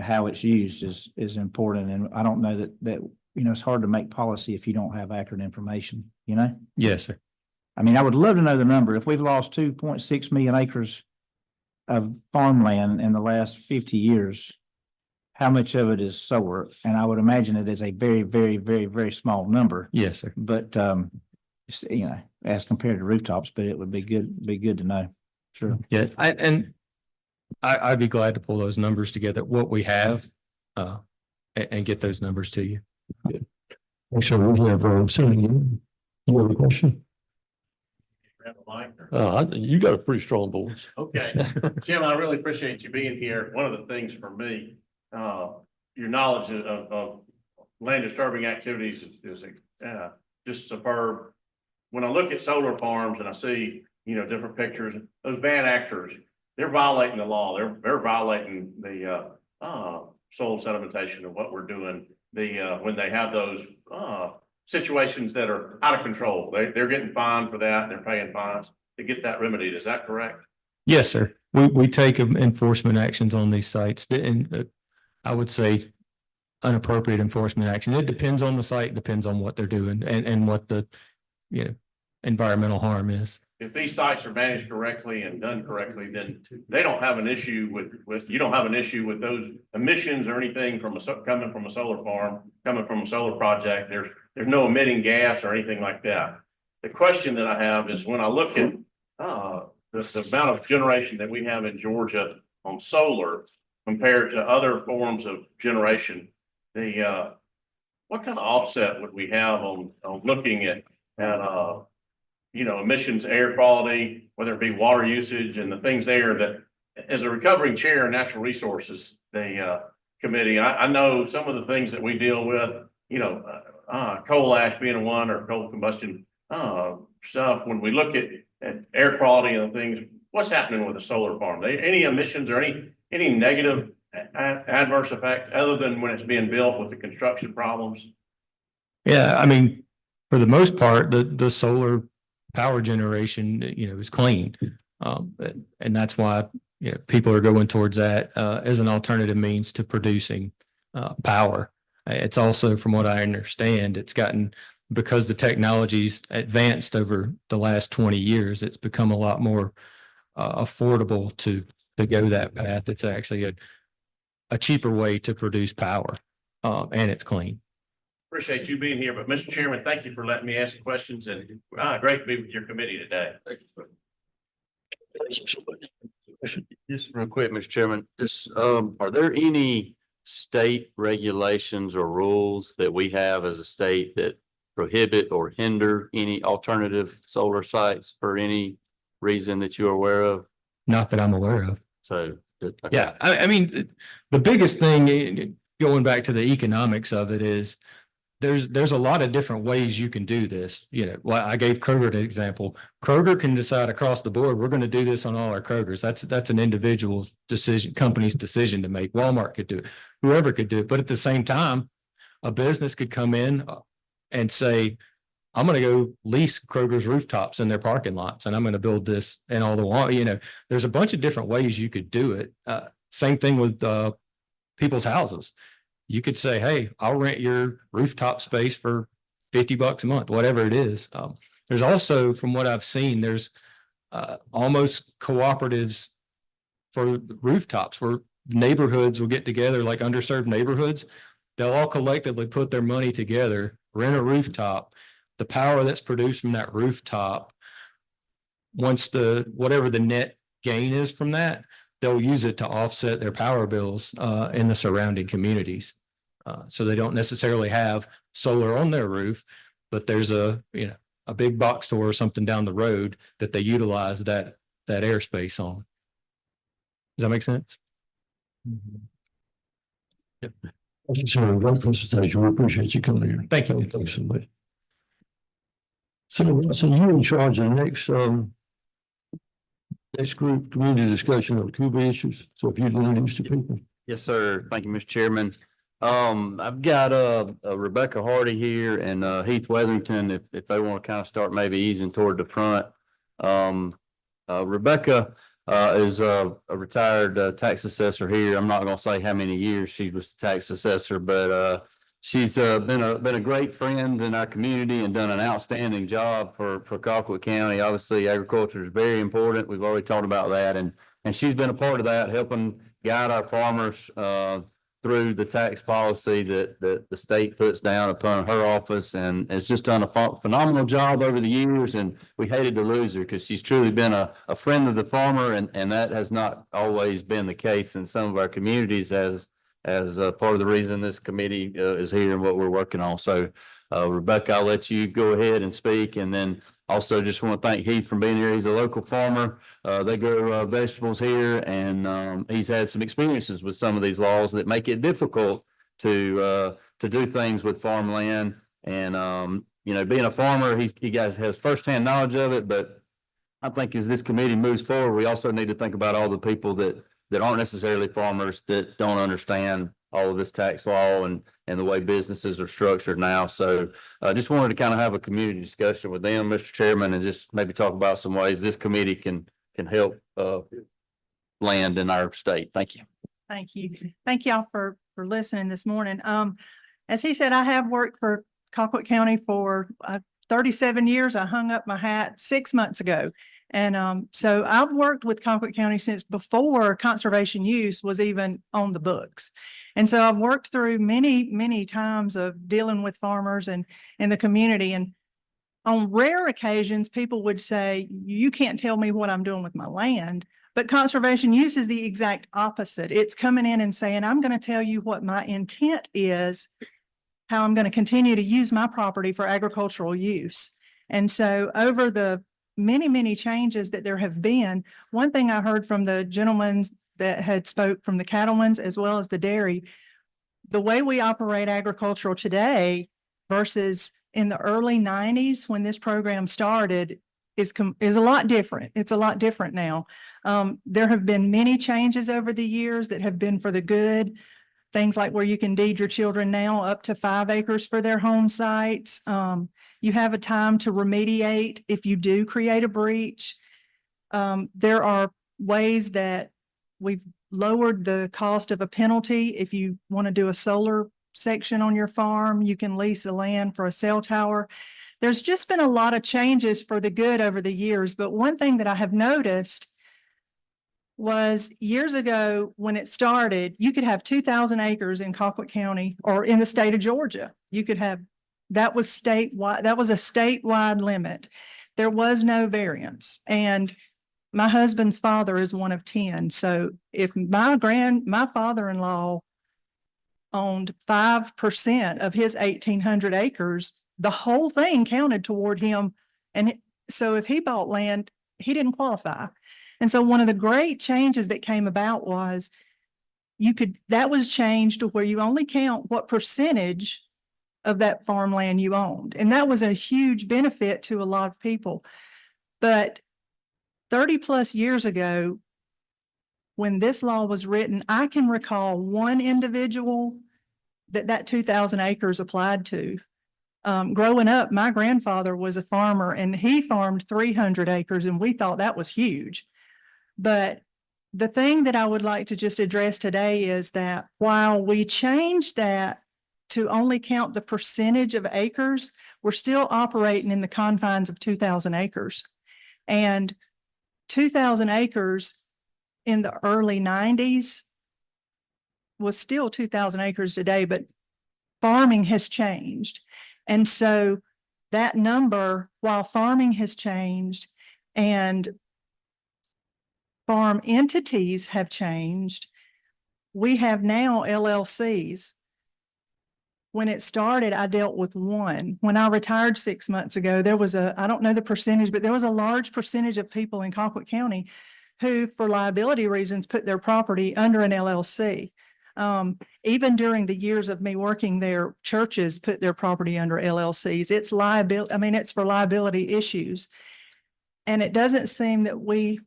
how it's used is important. And I don't know that, it's hard to make policy if you don't have accurate information, yes, sir. I mean, I would love to know the number. If we've lost 2.6 million acres of farmland in the last 50 years, how much of it is solar? And I would imagine it is a very, very, very, very small number, Yes, sir. but, as compared to rooftops, but it would be good to know. Sure. Yeah, I'd be glad to pull those numbers together, what we have, and get those numbers to you. So we have, you have a question? You got a pretty strong voice. Okay, Jim, I really appreciate you being here. One of the things for me, your knowledge of land disturbing activities is just superb. When I look at solar farms and I see, different pictures, those bad actors, they're violating the law. They're violating the soil sedimentation of what we're doing. When they have those situations that are out of control, they're getting fined for that. They're paying fines to get that remedied. Is that correct? Yes, sir. We take enforcement actions on these sites, and I would say inappropriate enforcement action. It depends on the site, depends on what they're doing and what the, environmental harm is. If these sites are managed correctly and done correctly, then they don't have an issue with you don't have an issue with those emissions or anything coming from a solar farm, coming from a solar project. There's no emitting gas or anything like that. The question that I have is when I look at the amount of generation that we have in Georgia on solar compared to other forms of generation, what kind of offset would we have on looking at emissions, air quality, whether it be water usage and the things there that as a recovering chair in natural resources, committee, I know some of the things that we deal with, coal ash being one or coal combustion, stuff. When we look at air quality and things, what's happening with a solar farm? Any emissions or any negative adverse effect other than when it's being built with the construction problems? Yeah, I mean, for the most part, the solar power generation, is clean. And that's why, people are going towards that as an alternative means to producing power. It's also, from what I understand, it's gotten, because the technology's advanced over the last 20 years, it's become a lot more affordable to go that path. It's actually a cheaper way to produce power, and it's clean. Appreciate you being here, but Mr. Chairman, thank you for letting me ask questions and great to be with your committee today. Just real quick, Mr. Chairman, are there any state regulations or rules that we have as a state that prohibit or hinder any alternative solar sites for any reason that you're aware of? Not that I'm aware of. So, okay. Yeah, I mean, the biggest thing, going back to the economics of it, is there's a lot of different ways you can do this. Well, I gave Kroger an example. Kroger can decide across the board, we're going to do this on all our Krogers. That's an individual's decision, company's decision to make. Walmart could do it, whoever could do it. But at the same time, a business could come in and say, I'm going to go lease Kroger's rooftops in their parking lots, and I'm going to build this and all the there's a bunch of different ways you could do it. Same thing with people's houses. You could say, hey, I'll rent your rooftop space for $50 a month, whatever it is. There's also, from what I've seen, there's almost cooperatives for rooftops where neighborhoods will get together, like underserved neighborhoods. They'll all collectively put their money together, rent a rooftop. The power that's produced from that rooftop, once whatever the net gain is from that, they'll use it to offset their power bills in the surrounding communities. So they don't necessarily have solar on their roof, but there's a big box store or something down the road that they utilize that airspace on. Does that make sense? Thank you, sir. Great presentation. We appreciate you coming here. Thank you. Thanks so much. So you're in charge of the next group, community discussion of Cuba issues. So if you'd introduce the people. Yes, sir. Thank you, Mr. Chairman. I've got Rebecca Hardy here and Heath Weatherington, if they want to kind of start maybe easing toward the front. Rebecca is a retired tax assessor here. I'm not going to say how many years she was the tax assessor, but she's been a great friend in our community and done an outstanding job for Colquitt County. Obviously, agriculture is very important. We've already talked about that, and she's been a part of that, helping guide our farmers through the tax policy that the state puts down upon her office, and has just done a phenomenal job over the years. And we hated to lose her because she's truly been a friend of the farmer, and that has not always been the case in some of our communities as part of the reason this committee is here and what we're working on. So Rebecca, I'll let you go ahead and speak, and then also just want to thank Heath for being here. He's a local farmer. They grow vegetables here, and he's had some experiences with some of these laws that make it difficult to do things with farmland. And being a farmer, he has firsthand knowledge of it. But I think as this committee moves forward, we also need to think about all the people that aren't necessarily farmers, that don't understand all of this tax law and the way businesses are structured now. So I just wanted to kind of have a community discussion with them, Mr. Chairman, and just maybe talk about some ways this committee can help land in our state. Thank you. Thank you. Thank y'all for listening this morning. As he said, I have worked for Colquitt County for 37 years. I hung up my hat 6 months ago. And so I've worked with Colquitt County since before conservation use was even on the books. And so I've worked through many times of dealing with farmers and in the community. And on rare occasions, people would say, you can't tell me what I'm doing with my land. But conservation use is the exact opposite. It's coming in and saying, I'm going to tell you what my intent is, how I'm going to continue to use my property for agricultural use. And so over the many changes that there have been, one thing I heard from the gentlemen that had spoke from the cattlemen's as well as the dairy, the way we operate agricultural today versus in the early 90s when this program started is a lot different. It's a lot different now. There have been many changes over the years that have been for the good. Things like where you can deed your children now up to 5 acres for their home sites. You have a time to remediate if you do create a breach. There are ways that we've lowered the cost of a penalty. If you want to do a solar section on your farm, you can lease the land for a cell tower. There's just been a lot of changes for the good over the years. But one thing that I have noticed was years ago when it started, you could have 2,000 acres in Colquitt County or in the state of Georgia. You could have, that was statewide, that was a statewide limit. There was no variance. And my husband's father is one of 10. So if my father-in-law owned 5% of his 1,800 acres, the whole thing counted toward him. And so if he bought land, he didn't qualify. And so one of the great changes that came about was that was changed to where you only count what percentage of that farmland you owned. And that was a huge benefit to a lot of people. But 30 plus years ago, when this law was written, I can recall one individual that 2,000 acres applied to. Growing up, my grandfather was a farmer and he farmed 300 acres and we thought that was huge. But the thing that I would like to just address today is that while we changed that to only count the percentage of acres, we're still operating in the confines of 2,000 acres. And 2,000 acres in the early 90s was still 2,000 acres today, but farming has changed. And so that number, while farming has changed and farm entities have changed, we have now LLCs. when it started, I dealt with one. When I retired 6 months ago, there was I don't know the percentage, but there was a large percentage of people in Colquitt County who, for liability reasons, put their property under an LLC. Even during the years of me working there, churches put their property under LLCs. It's liability, I mean, it's for liability issues. And it doesn't seem that we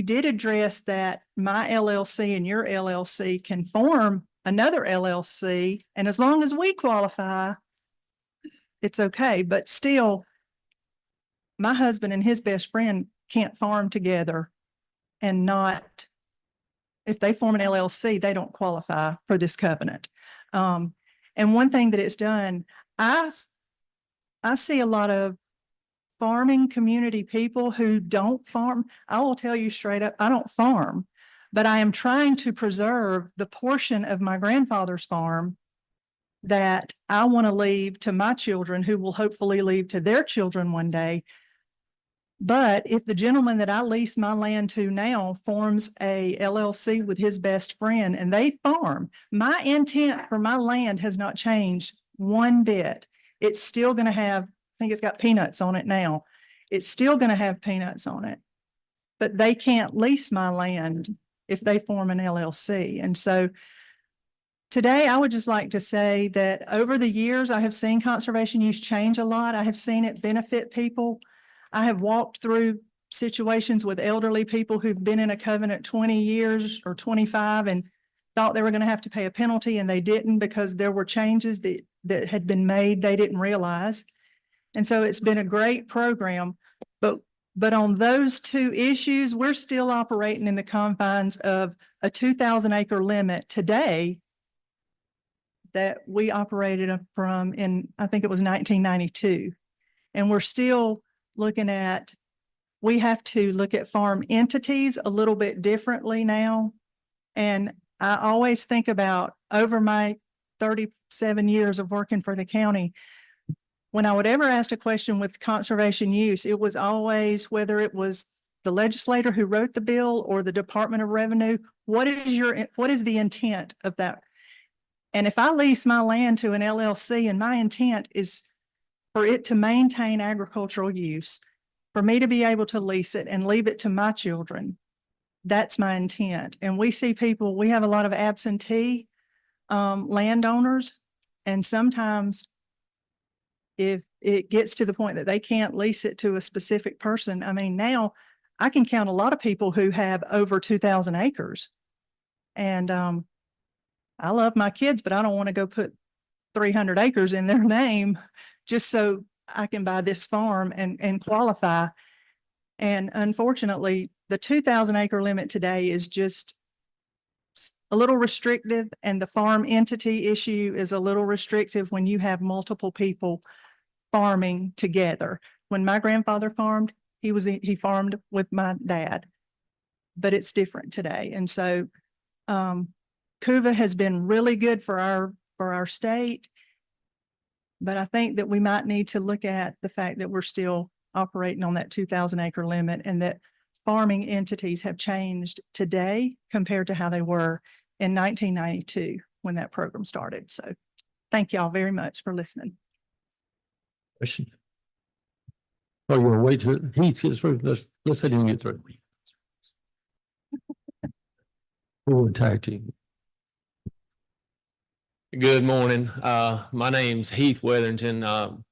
did address that my LLC and your LLC can form another LLC. And as long as we qualify, it's okay. But still, my husband and his best friend can't farm together and not, if they form an LLC, they don't qualify for this covenant. And one thing that it's done, I see a lot of farming community people who don't farm. I will tell you straight up, I don't farm, but I am trying to preserve the portion of my grandfather's farm that I want to leave to my children, who will hopefully leave to their children one day. But if the gentleman that I lease my land to now forms a LLC with his best friend and they farm, my intent for my land has not changed one bit. It's still going to have, I think it's got peanuts on it now. It's still going to have peanuts on it, but they can't lease my land if they form an LLC. And so today I would just like to say that over the years, I have seen conservation use change a lot. I have seen it benefit people. I have walked through situations with elderly people who've been in a covenant 20 years or 25 and thought they were going to have to pay a penalty, and they didn't because there were changes that had been made they didn't realize. And so it's been a great program. But on those two issues, we're still operating in the confines of a 2,000 acre limit today that we operated from in, I think it was 1992. And we're still looking at, we have to look at farm entities a little bit differently now. And I always think about, over my 37 years of working for the county, when I would ever ask a question with conservation use, it was always, whether it was the legislator who wrote the bill or the Department of Revenue, what is the intent of that? And if I lease my land to an LLC and my intent is for it to maintain agricultural use, for me to be able to lease it and leave it to my children, that's my intent. And we see people, we have a lot of absentee landowners, and sometimes if it gets to the point that they can't lease it to a specific person, I mean, now I can count a lot of people who have over 2,000 acres. And I love my kids, but I don't want to go put 300 acres in their name just so I can buy this farm and qualify. And unfortunately, the 2,000 acre limit today is just a little restrictive, and the farm entity issue is a little restrictive when you have multiple people farming together. When my grandfather farmed, he farmed with my dad, but it's different today. And so CUVA has been really good for our state, but I think that we might need to look at the fact that we're still operating on that 2,000 acre limit, and that farming entities have changed today compared to how they were in 1992 when that program started. So thank y'all very much for listening. Question? Oh, you want to wait till he gets through? Let's let him get through. We'll tag team. Good morning. My name's Heath Weatherington.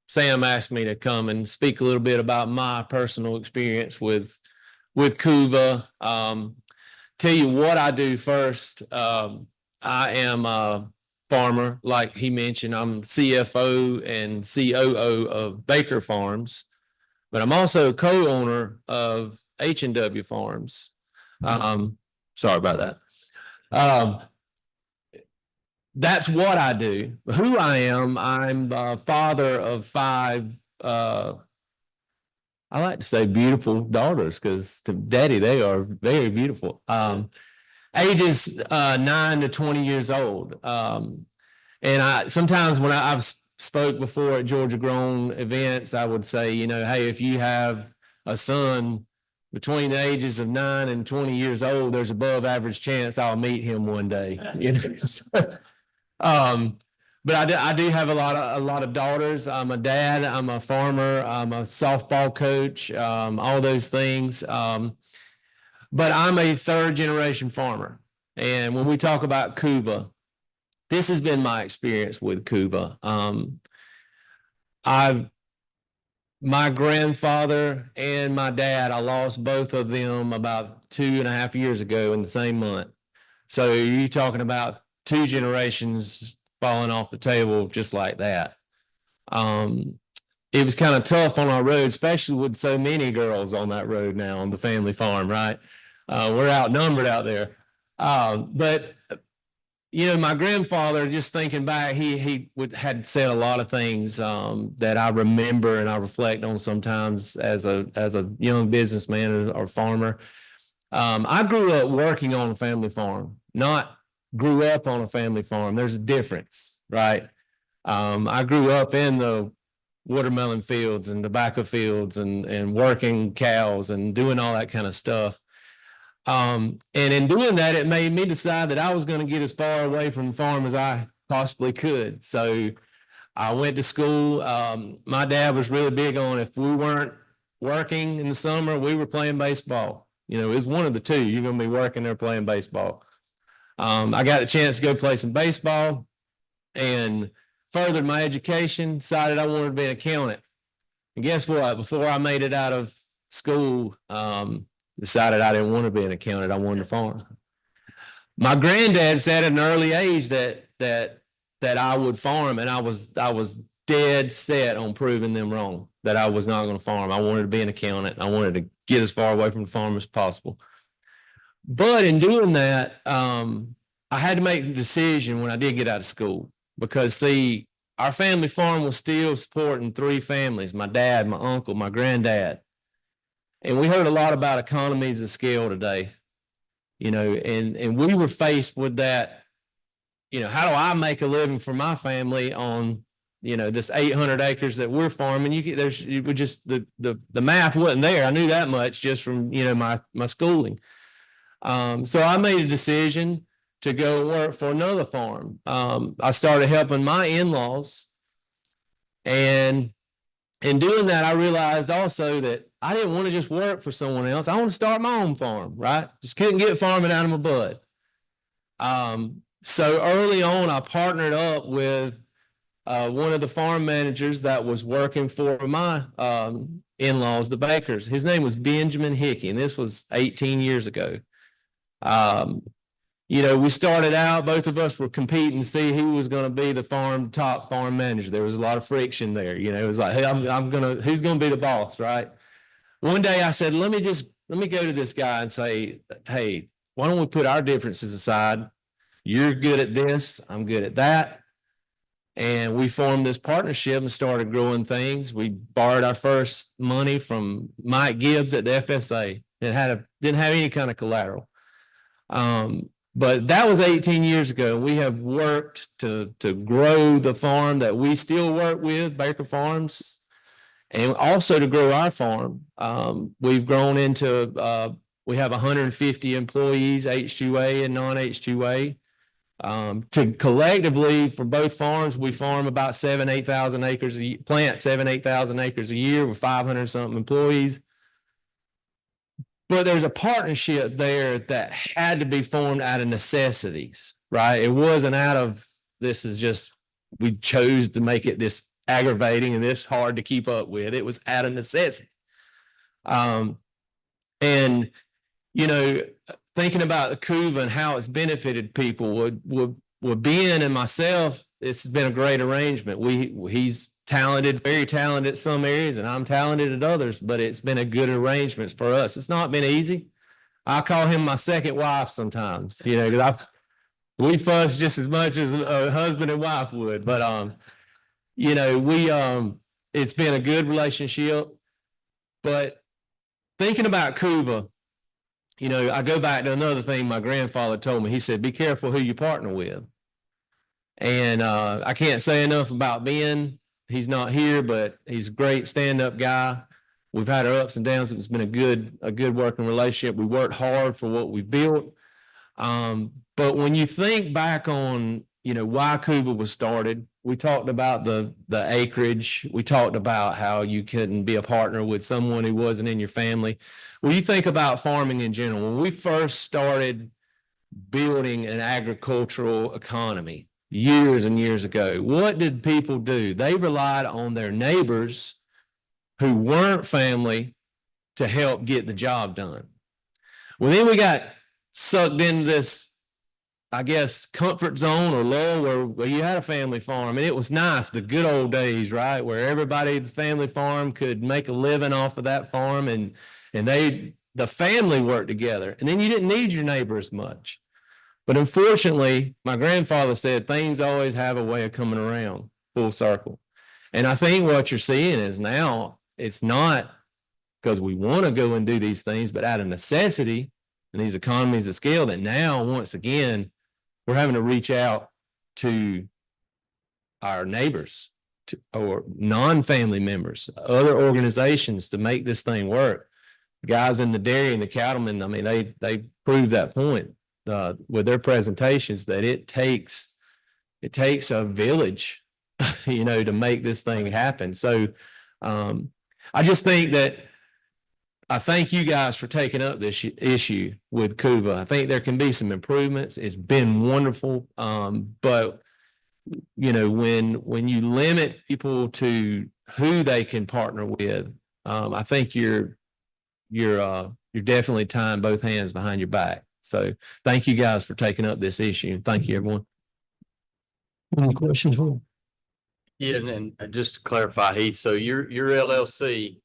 Sam asked me to come and speak a little bit about my personal experience with CUVA. Tell you what I do first. I am a farmer, like he mentioned. I'm CFO and COO of Baker Farms, but I'm also a co-owner of H&W Farms. Sorry about that. That's what I do. Who I am, I'm a father of 5, I like to say beautiful daughters, because to daddy, they are very beautiful. Ages 9 to 20 years old. And I sometimes when I've spoke before at Georgia Grown events, I would say, you know, hey, if you have a son between the ages of 9 and 20 years old, there's above average chance I'll meet him one day. You know. but I do have a lot of daughters. I'm a dad, I'm a farmer, I'm a softball coach, all those things. But I'm a third generation farmer. And when we talk about Cuba, this has been my experience with Cuba. My grandfather and my dad, I lost both of them about 2.5 years ago in the same month. So you're talking about 2 generations falling off the table just like that. It was kind of tough on our road, especially with so many girls on that road now on the family farm, right? We're outnumbered out there. But you know, my grandfather, just thinking back, he had said a lot of things that I remember and I reflect on sometimes as a young businessman or farmer. I grew up working on a family farm, not grew up on a family farm. There's a difference, right? I grew up in the watermelon fields and tobacco fields and working cows and doing all that kind of stuff. And in doing that, it made me decide that I was going to get as far away from the farm as I possibly could. So I went to school. My dad was really big on if we weren't working in the summer, we were playing baseball. You know, it was one of the two. You're going to be working there playing baseball. I got a chance to go play some baseball and furthered my education, decided I wanted to be an accountant. And guess what? Before I made it out of school, decided I didn't want to be an accountant. I wanted to farm. My granddad said at an early age that I would farm, and I was dead set on proving them wrong, that I was not going to farm. I wanted to be an accountant. I wanted to get as far away from the farm as possible. But in doing that, I had to make the decision when I did get out of school, because see, our family farm was still supporting 3 families: my dad, my uncle, my granddad. And we heard a lot about economies of scale today, you know, and we were faced with that, you know, how do I make a living for my family on, you know, this 800 acres that we're farming? You would just, the math wasn't there. I knew that much just from, you know, my schooling. So I made a decision to go work for another farm. I started helping my in-laws, and in doing that, I realized also that I didn't want to just work for someone else. I want to start my own farm, right? Just couldn't get farming out of my butt. So early on, I partnered up with one of the farm managers that was working for my in-laws, the Bakers. His name was Benjamin Hickey, and this was 18 years ago. You know, we started out, both of us were competing to see who was going to be the top farm manager. There was a lot of friction there. You know, it was like, hey, who's going to be the boss, right? One day I said, let me go to this guy and say, hey, why don't we put our differences aside? You're good at this, I'm good at that. And we formed this partnership and started growing things. We borrowed our first money from Mike Gibbs at the FSA. It didn't have any kind of collateral. But that was 18 years ago. We have worked to grow the farm that we still work with, Baker Farms, and also to grow our farm. We've grown into, we have 150 employees, H2A and non-H2A. To collectively for both farms, we farm about 8,000 acres, plant 8,000 acres a year with 500 something employees. But there's a partnership there that had to be formed out of necessities, right? It wasn't out of, this is just, we chose to make it this aggravating and this hard to keep up with. It was out of necessity. And, you know, thinking about the Cuva and how it's benefited people, with Ben and myself, it's been a great arrangement. He's talented, very talented at some areas, and I'm talented at others, but it's been a good arrangement for us. It's not been easy. I call him my second wife sometimes, you know, because we fuss just as much as a husband and wife would, but you know, it's been a good relationship. But thinking about Cuva, you know, I go back to another thing my grandfather told me. He said, be careful who you partner with. And I can't say enough about Ben. He's not here, but he's a great stand-up guy. We've had our ups and downs. It's been a good working relationship. We worked hard for what we built. But when you think back on, you know, why Cuva was started, we talked about the acreage. We talked about how you couldn't be a partner with someone who wasn't in your family. When you think about farming in general, when we first started building an agricultural economy years and years ago, what did people do? They relied on their neighbors who weren't family to help get the job done. Well, then we got sucked into this, I guess, comfort zone or lull where you had a family farm, and it was nice, the good old days, right? Where everybody's family farm could make a living off of that farm, and the family worked together, and then you didn't need your neighbor as much. But unfortunately, my grandfather said things always have a way of coming around full circle. And I think what you're seeing is now it's not because we want to go and do these things, but out of necessity and these economies of scale, that now once again, we're having to reach out to our neighbors or non-family members, other organizations to make this thing work. The guys in the dairy and the cattlemen, I mean, they proved that point with their presentations, that it takes a village, to make this thing happen. So I just think that I thank you guys for taking up this issue with CUVA. I think there can be some improvements. It's been wonderful. But when you limit people to who they can partner with, I think you're definitely tying both hands behind your back. So thank you guys for taking up this issue. Thank you, everyone. Any questions? Yeah, and just to clarify, Heath, so your LLC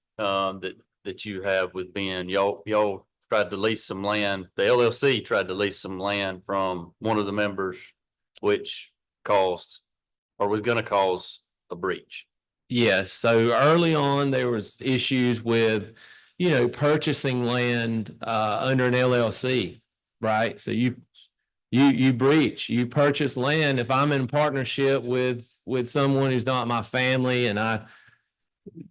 that you have with Ben, y'all tried to lease some land. The LLC tried to lease some land from one of the members, which caused or was going to cause a breach. Yes. So early on, there was issues with, purchasing land under an LLC, right? So you purchase land. If I'm in partnership with someone who's not my family, and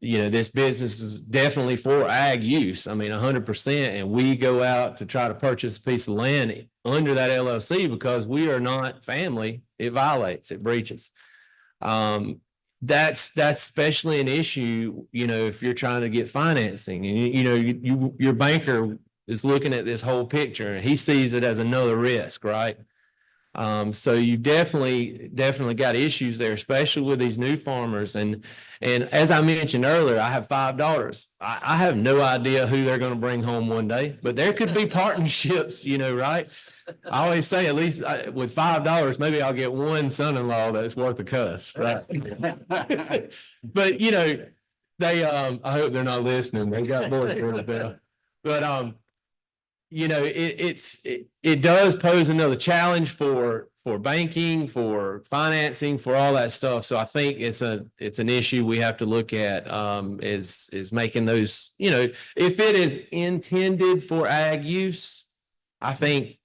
this business is definitely for ag use, I mean, 100%. And we go out to try to purchase a piece of land under that LLC because we are not family, it violates, it breaches. That's especially an issue, if you're trying to get financing, and your banker is looking at this whole picture and he sees it as another risk, right? So you definitely got issues there, especially with these new farmers. And as I mentioned earlier, I have 5 daughters. I have no idea who they're going to bring home one day, but there could be partnerships, right? I always say, at least with $5, maybe I'll get one son-in-law that's worth a cuss, right? But they I hope they're not listening. They got boyfriends there. But it does pose another challenge for banking, for financing, for all that stuff. So I think it's an issue we have to look at, is making those, if it is intended for ag use, I think,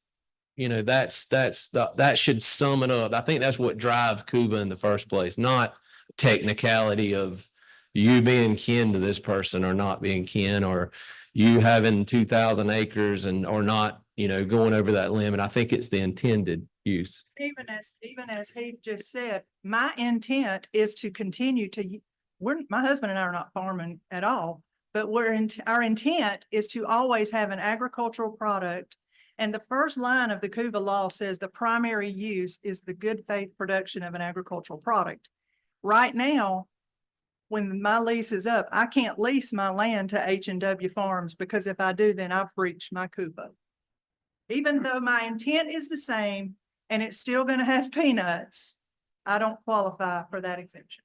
that should sum it up. I think that's what drives CUVA in the first place, not technicality of you being kin to this person or not being kin, or you having 2,000 acres or not, going over that limit. I think it's the intended use. Even as Heath just said, my intent is to continue my husband and I are not farming at all, but our intent is to always have an agricultural product. And the first line of the CUVA law says the primary use is the good faith production of an agricultural product. Right now, when my lease is up, I can't lease my land to H&W Farms, because if I do, then I've breached my CUVA. Even though my intent is the same and it's still going to have peanuts, I don't qualify for that exemption.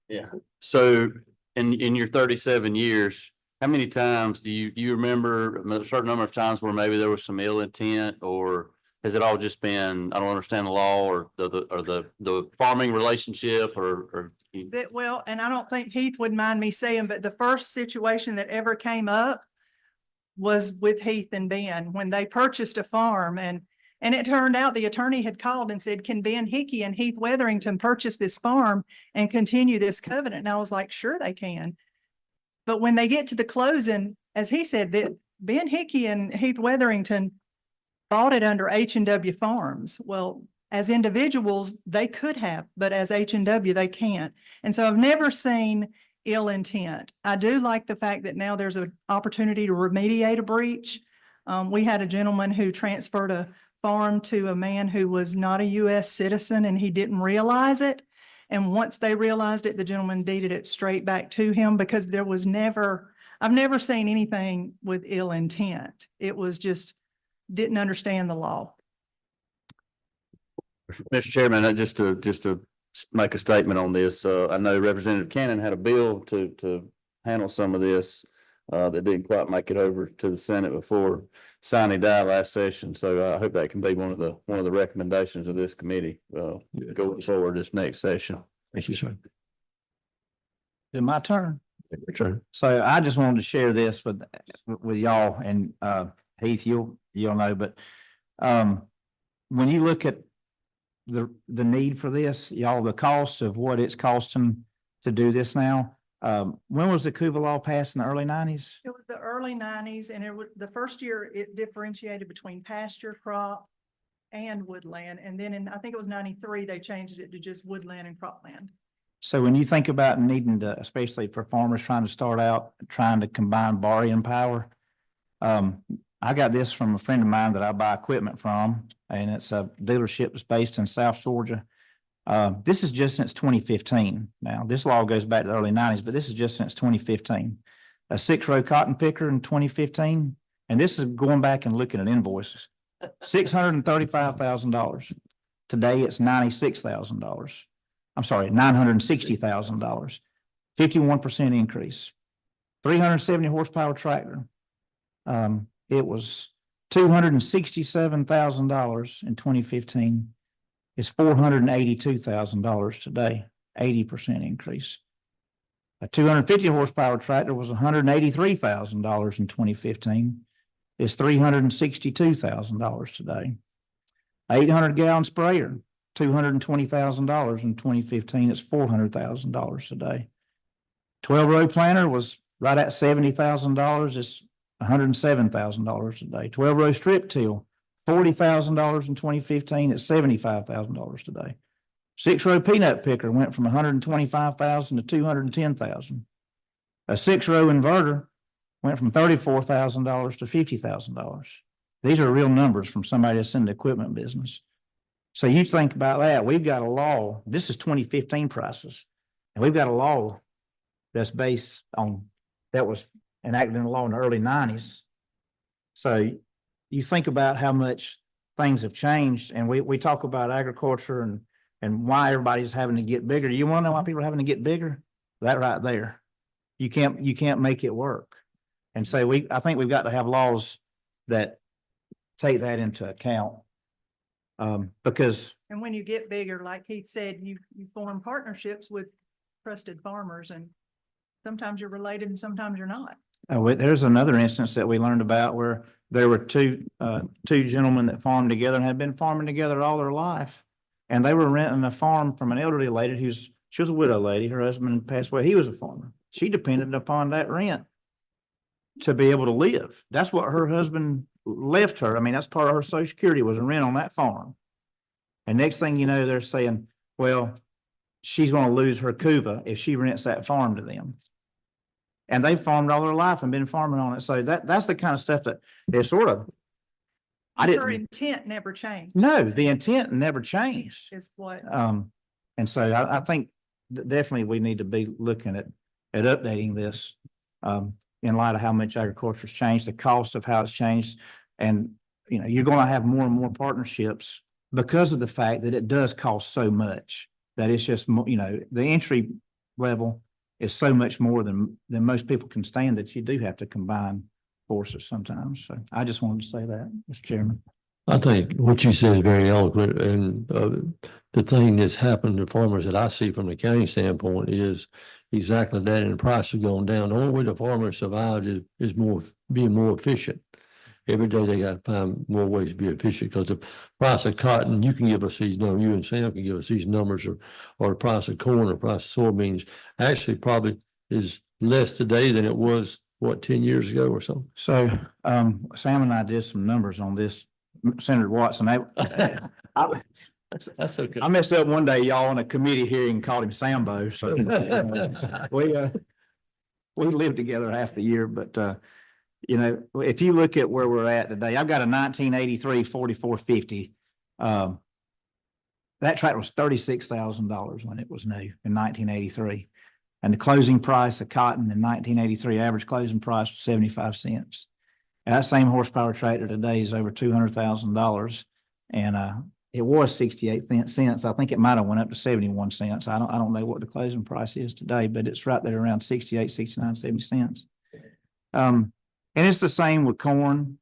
Yeah. So in your 37 years, how many times do you remember a certain number of times where maybe there was some ill intent, or has it all just been, I don't understand the law, or the farming relationship, or? Well, and I don't think Heath would mind me saying, but the first situation that ever came up was with Heath and Ben when they purchased a farm, and it turned out the attorney had called and said, can Ben Hickey and Heath Weatherington purchase this farm and continue this covenant? And I was like, sure they can. But when they get to the closing, as he said, that Ben Hickey and Heath Weatherington bought it under H&W Farms. Well, as individuals, they could have, but as H&W, they can't. And so I've never seen ill intent. I do like the fact that now there's an opportunity to remediate a breach. We had a gentleman who transferred a farm to a man who was not a US citizen and he didn't realize it. And once they realized it, the gentleman deeded it straight back to him because there was never, I've never seen anything with ill intent. It was just, didn't understand the law. Mr. Chairman, just to make a statement on this, I know Representative Cannon had a bill to handle some of this that didn't quite make it over to the Senate before signing died last session. So I hope that can be one of the recommendations of this committee going forward this next session. Thank you, sir. Is it my turn? Your turn. So I just wanted to share this with y'all and Heath, you'll know, but when you look at the need for this, y'all, the cost of what it's costing to do this now. When was the Cuba law passed in the early 90s? It was the early 90s and it was the first year it differentiated between pasture, crop and woodland. And then I think it was 93, they changed it to just woodland and cropland. So when you think about needing to, especially for farmers trying to start out, trying to combine borrowing power, I got this from a friend of mine that I buy equipment from, and it's a dealership that's based in South Georgia. This is just since 2015. Now, this law goes back to the early 90s, but this is just since 2015. A 6-row cotton picker in 2015, and this is going back and looking at invoices. $635,000. Today, it's $96,000. I'm sorry, $960,000. 51% increase. 370 horsepower tractor. It was $267,000 in 2015. It's $482,000 today, 80% increase. A 250 horsepower tractor was $183,000 in 2015. It's $362,000 today. 800-gallon sprayer, $220,000 in 2015. It's $400,000 today. 12-row planter was right at $70,000. It's $107,000 today. 12-row strip till, $40,000 in 2015. It's $75,000 today. 6-row peanut picker went from $125,000 to $210,000. A 6-row inverter went from $34,000 to $50,000. These are real numbers from somebody that's in the equipment business. So you think about that. We've got a law. This is 2015 prices, and we've got a law that's based on that was enacted in the law in the early 90s. So you think about how much things have changed, and we talk about agriculture and why everybody's having to get bigger. You want to know why people are having to get bigger? That right there. You can't make it work. And so I think we've got to have laws that take that into account. Because And when you get bigger, like Keith said, you form partnerships with trusted farmers, and sometimes you're related and sometimes you're not. there's another instance that we learned about where there were two gentlemen that farmed together and had been farming together all their life. And they were renting a farm from an elderly lady she was a widow lady. Her husband passed away. He was a farmer. She depended upon that rent to be able to live. That's what her husband left her. I mean, that's part of her Social Security was a rent on that farm. And next thing you know, they're saying, well, she's going to lose her CUVA if she rents that farm to them. And they farmed all their life and been farming on it. So that's the kind of stuff that is sort of, Her intent never changed. no, the intent never changed. Is what, And so I think definitely we need to be looking at updating this in light of how much agriculture's changed, the cost of how it's changed. And, you're going to have more and more partnerships because of the fact that it does cost so much that it's just, the entry level is so much more than most people can stand that you do have to combine forces sometimes. So I just wanted to say that, Mr. Chairman. I think what you said is very eloquent, and the thing that's happened to farmers that I see from the county standpoint is exactly that, and the price has gone down. The only way the farmers survived is being more efficient. Every day they got to find more ways to be efficient, because the price of cotton, you can give us these numbers, you and Sam can give us these numbers, or the price of corn or price of soybeans actually probably is less today than it was, 10 years ago or something? So Sam and I did some numbers on this, Senator Watson. That's okay. I messed up one day, y'all, in a committee hearing and called him Sambo, so. We lived together half the year, but, if you look at where we're at today, I've got a 1983 4450. That tractor was $36,000 when it was new in 1983. And the closing price of cotton in 1983, average closing price was 75 cents. And that same horsepower tractor today is over $200,000. And, it was 68 cents. I think it might have went up to 71 cents. I don't know what the closing price is today, but it's right there around 68, 69, 70 cents. And it's the same with corn,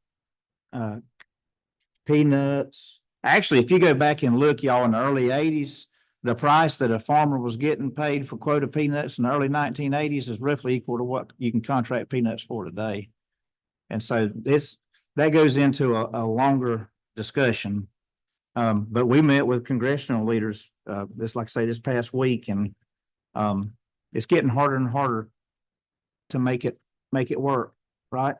peanuts. Actually, if you go back and look, y'all, in the early 80s, the price that a farmer was getting paid for quota peanuts in the early 1980s is roughly equal to what you can contract peanuts for today. And so that goes into a longer discussion. But we met with congressional leaders, this past week, and it's getting harder and harder to make it work, right?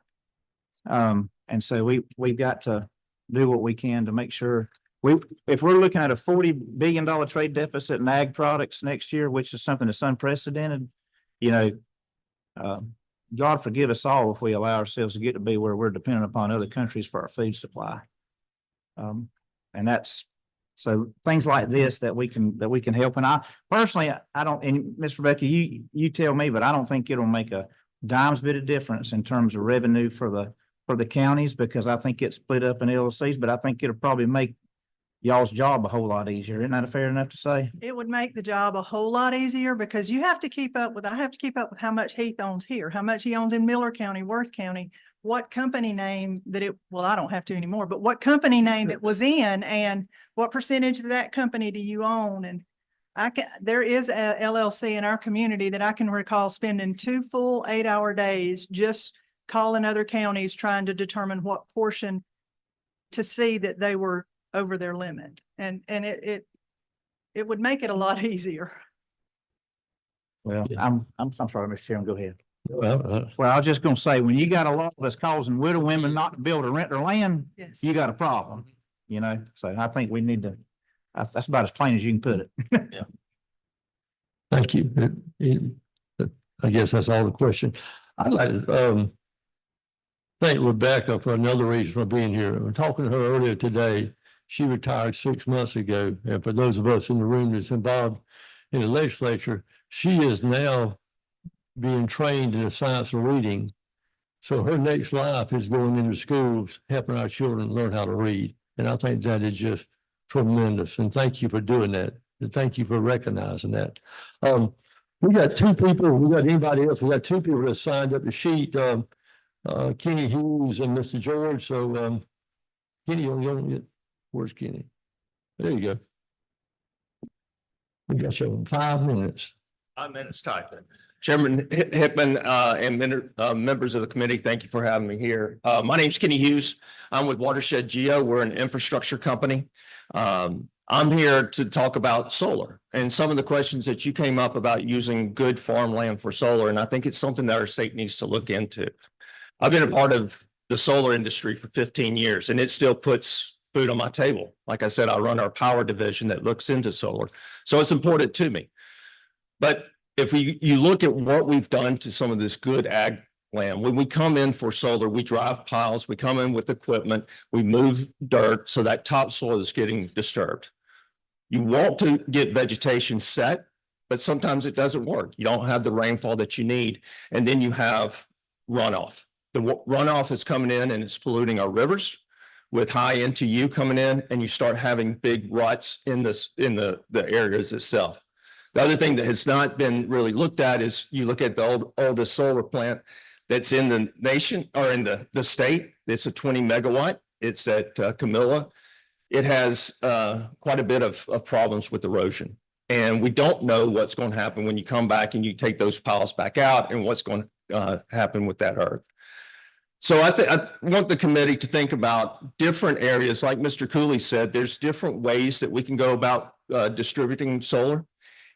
And so we've got to do what we can to make sure if we're looking at a $40 billion trade deficit in ag products next year, which is something that's unprecedented, God forgive us all if we allow ourselves to get to be where we're dependent upon other countries for our food supply. And so things like this that we can help. And I personally, I don't, and Ms. Rebecca, you tell me, but I don't think it'll make a dime's bit of difference in terms of revenue for the counties, because I think it's split up in LLCs, but I think it'll probably make y'all's job a whole lot easier. Isn't that fair enough to say? It would make the job a whole lot easier because I have to keep up with how much Heath owns here, how much he owns in Miller County, Worth County, what company name I don't have to anymore, but what company name it was in and what percentage of that company do you own? And there is a LLC in our community that I can recall spending 2 full 8-hour days just calling other counties, trying to determine what portion to see that they were over their limit. And it would make it a lot easier. Well, Yeah. I'm sorry, Mr. Chairman, go ahead. Well, Well, I was just gonna say, when you got a law that's causing widow women not to be able to rent their land, Yes. you got a problem, so I think we need to, that's about as plain as you can put it. thank you. I guess that's all the question. I'd like to thank Rebecca for another reason for being here. I'm talking to her earlier today. She retired 6 months ago. And for those of us in the room that's involved in the legislature, she is now being trained in the science of reading. So her next life is going into schools, helping our children learn how to read. And I think that is just tremendous. And thank you for doing that. And thank you for recognizing that. We got 2 people. We got anybody else? We got 2 people that signed up the sheet. Kenny Hughes and Mr. George. So Kenny, where's Kenny? There you go. We got you in 5 minutes. 5 minutes typing. Chairman Hickman and members of the committee, thank you for having me here. My name's Kenny Hughes. I'm with Watershed Geo. We're an infrastructure company. I'm here to talk about solar and some of the questions that you came up about using good farmland for solar. And I think it's something that our state needs to look into. I've been a part of the solar industry for 15 years and it still puts food on my table. Like I said, I run our power division that looks into solar. So it's important to me. But if you look at what we've done to some of this good ag land, when we come in for solar, we drive piles, we come in with equipment, we move dirt, so that topsoil is getting disturbed. You want to get vegetation set, but sometimes it doesn't work. You don't have the rainfall that you need, and then you have runoff. The runoff is coming in and it's polluting our rivers with high NTU coming in, and you start having big ruts in the areas itself. The other thing that has not been really looked at is you look at the oldest solar plant that's in the nation or in the state. It's a 20 megawatt. It's at Camilla. It has quite a bit of problems with erosion. And we don't know what's going to happen when you come back and you take those piles back out and what's going to happen with that earth. So I want the committee to think about different areas. Like Mr. Cooley said, there's different ways that we can go about distributing solar.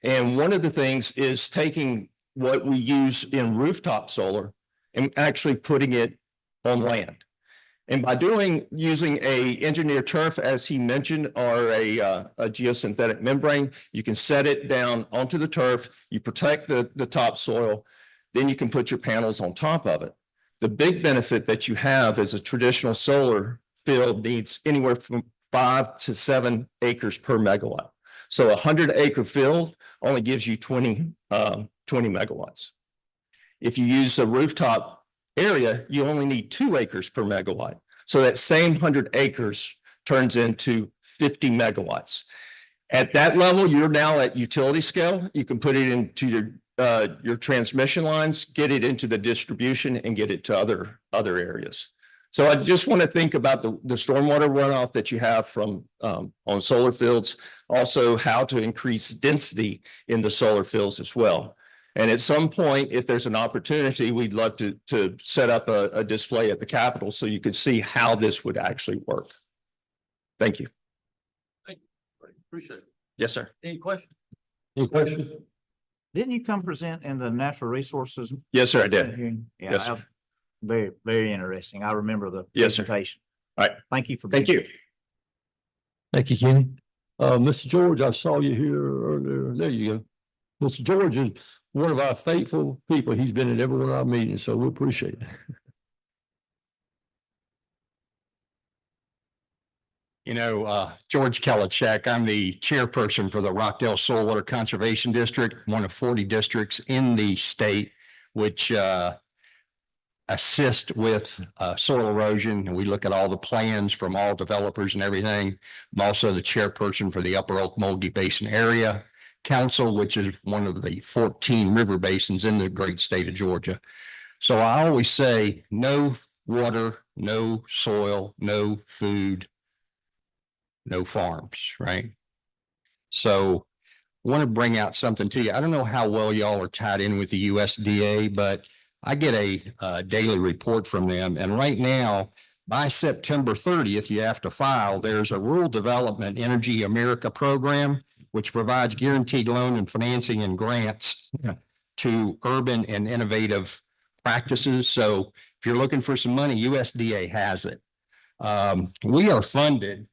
And one of the things is taking what we use in rooftop solar and actually putting it on land. And by using a engineered turf, as he mentioned, or a geosynthetic membrane, you can set it down onto the turf, you protect the topsoil, then you can put your panels on top of it. The big benefit that you have is a traditional solar field needs anywhere from 5 to 7 acres per megawatt. So 100-acre field only gives you 20 megawatts. If you use a rooftop area, you only need 2 acres per megawatt. So that same 100 acres turns into 50 megawatts. At that level, you're now at utility scale. You can put it into your transmission lines, get it into the distribution, and get it to other areas. So I just want to think about the stormwater runoff that you have from on solar fields, also how to increase density in the solar fields as well. And at some point, if there's an opportunity, we'd love to set up a display at the Capitol so you could see how this would actually work. Thank you. Appreciate it. Yes, sir. Any questions? Any questions? Didn't you come present in the natural resources? Yes, sir, I did. hearing? Yeah, Yes, sir. that was very, very interesting. I remember the Yes, sir. presentation. All right. Thank you for. Thank being you. Thank you, Kenny. Mr. George, I saw you here earlier. There you go. Mr. George is one of our faithful people. He's been in every one of our meetings, so we appreciate it. George Kalichek, I'm the chairperson for the Rockdale Soil Water Conservation District, one of 40 districts in the state, which assist with soil erosion. And we look at all the plans from all developers and everything. I'm also the chairperson for the Upper Okmulgee Basin Area Council, which is one of the 14 river basins in the great state of Georgia. So I always say no water, no soil, no food, no farms, right? So I want to bring out something to you. I don't know how well y'all are tied in with the USDA, but I get a daily report from them. And right now, by September 30th, you have to file. There's a Rural Development Energy America program, which provides guaranteed loan and financing and grants to urban and innovative practices. So if you're looking for some money, USDA has it. We are funded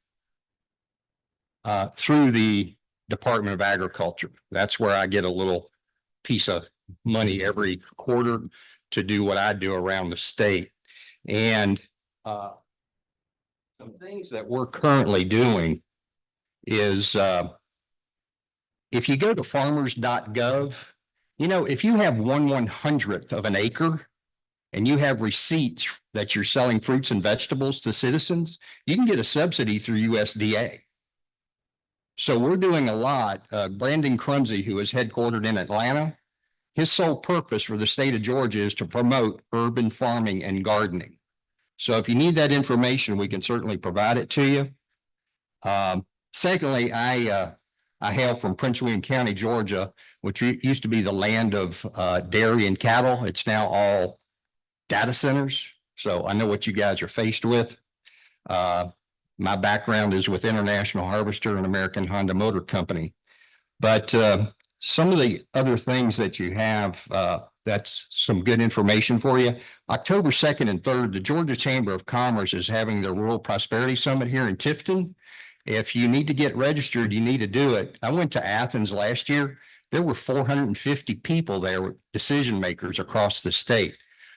through the Department of Agriculture. That's where I get a little piece of money every quarter to do what I do around the state. And some things that we're currently doing is if you go to farmers.gov, if you have 1/100th of an acre and you have receipts that you're selling fruits and vegetables to citizens, you can get a subsidy through USDA. So we're doing a lot. Brandon Crumsey, who is headquartered in Atlanta, his sole purpose for the state of Georgia is to promote urban farming and gardening. So if you need that information, we can certainly provide it to you. Secondly, I hail from Prince William County, Georgia, which used to be the land of dairy and cattle. It's now all data centers. So I know what you guys are faced with. My background is with International Harvester and American Honda Motor Company. But some of the other things that you have, that's some good information for you. October 2nd and 3rd, the Georgia Chamber of Commerce is having the Rural Prosperity Summit here in Tifton. If you need to get registered, you need to do it. I went to Athens last year. There were 450 people there, decision makers across the state.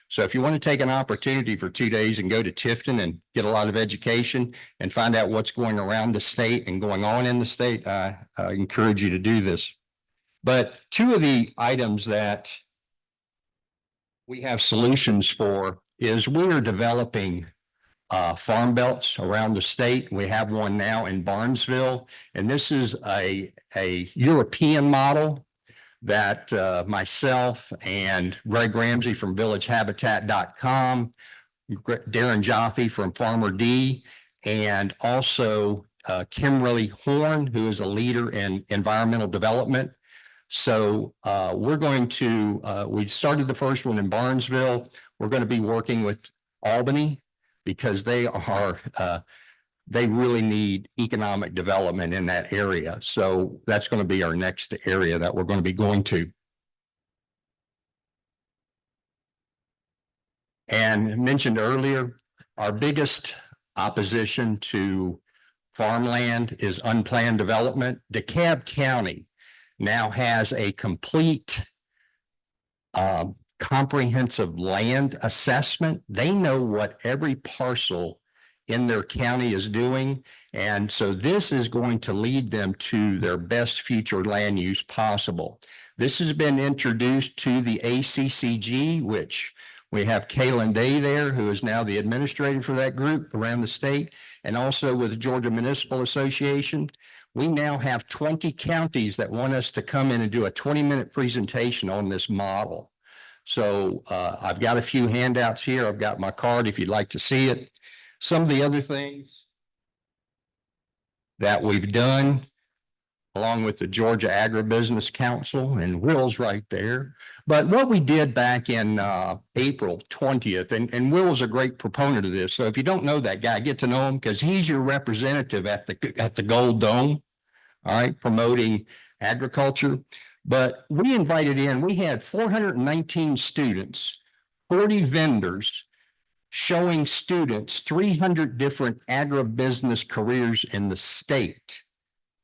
So if you want to take an opportunity for 2 days and go to Tifton and get a lot of education and find out what's going around the state and going on in the state, I encourage you to do this. But two of the items that we have solutions for is we're developing farm belts around the state. We have one now in Barnesville, and this is a European model that myself and Greg Ramsey from villagehabitat.com, Darren Jaffe from Farmer D, and also Kimberly Horn, who is a leader in environmental development. So we're going to, we started the first one in Barnesville. We're going to be working with Albany because they are, they really need economic development in that area. So that's going to be our next area that we're going to be going to. And mentioned earlier, Our biggest opposition to farmland is unplanned development. DeKalb County now has a complete comprehensive land assessment. They know what every parcel in their county is doing. And so this is going to lead them to their best future land use possible. This has been introduced to the ACCG, which we have Kaylin Day there, who is now the administrator for that group around the state, and also with the Georgia Municipal Association. We now have 20 counties that want us to come in and do a 20-minute presentation on this model. So I've got a few handouts here. I've got my card if you'd like to see it. Some of the other things that we've done, along with the Georgia Agribusiness Council, and Will's right there. But what we did back in April 20th, and Will's a great proponent of this. So if you don't know that guy, get to know him because he's your representative at the Gold Dome, all right, promoting agriculture. But we invited in, we had 419 students, 40 vendors, showing students 300 different agribusiness careers in the state.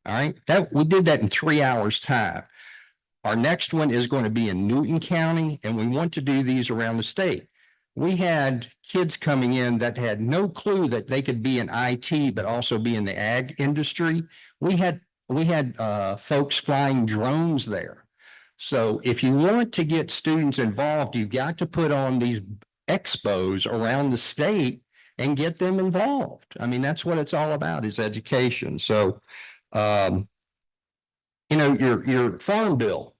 All right, we did that in 3 hours time. Our next one is going to be in Newton County, and we want to do these around the state. We had kids coming in that had no clue that they could be in IT, but also be in the ag industry. We had folks flying drones there. So if you want to get students involved, you've got to put on these expos around the state and get them involved. I mean, that's what it's all about, is education. So, your farm bill,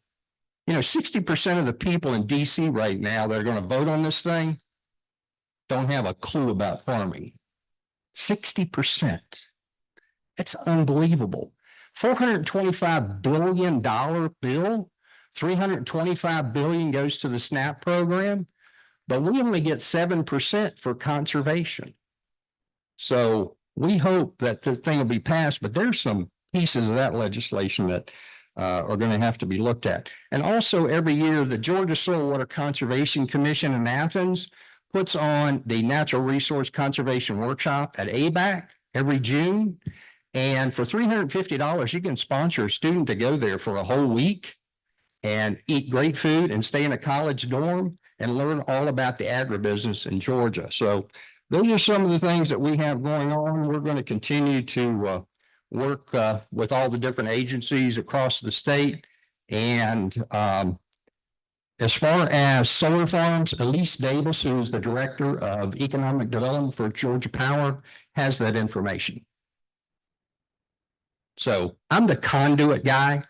60% of the people in DC right now that are going to vote on this thing don't have a clue about farming. 60%. It's unbelievable. $425 billion bill, $325 billion goes to the SNAP program, but we only get 7% for conservation. So we hope that the thing will be passed, but there's some pieces of that legislation that are going to have to be looked at. And also every year, the Georgia Soil Water Conservation Commission in Athens puts on the Natural Resource Conservation Workshop at ABAC every June. And for $350, you can sponsor a student to go there for a whole week and eat great food and stay in a college dorm and learn all about the agribusiness in Georgia. So those are some of the things that we have going on. We're going to continue to work with all the different agencies across the state. And as far as solar farms, Elise Davis, who is the Director of Economic Development for Georgia Power, has that information. So I'm the conduit guy.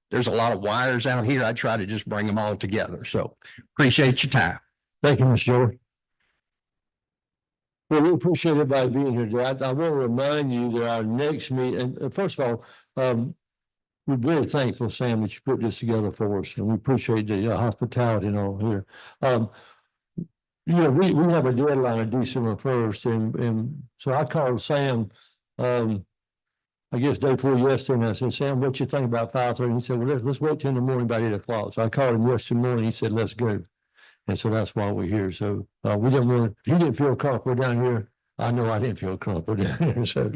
There's a lot of wires out here. I try to just bring them all together. So appreciate your time. Thank you, Mr. Joey. Well, we appreciate everybody being here today. I want to remind you that our next meeting, and first of all, we're very thankful, Sam, that you put this together for us, and we appreciate the hospitality and all here. We have a deadline of December 1st, and so I called Sam, I guess day before yesterday, and I said, Sam, what you think about 5:30? He said, well, let's wait till in the morning about 8 o'clock. So I called him yesterday morning. He said, let's go. And so that's why we're here. So we didn't want, if you didn't feel comfortable down here, I know I didn't feel comfortable down here. So,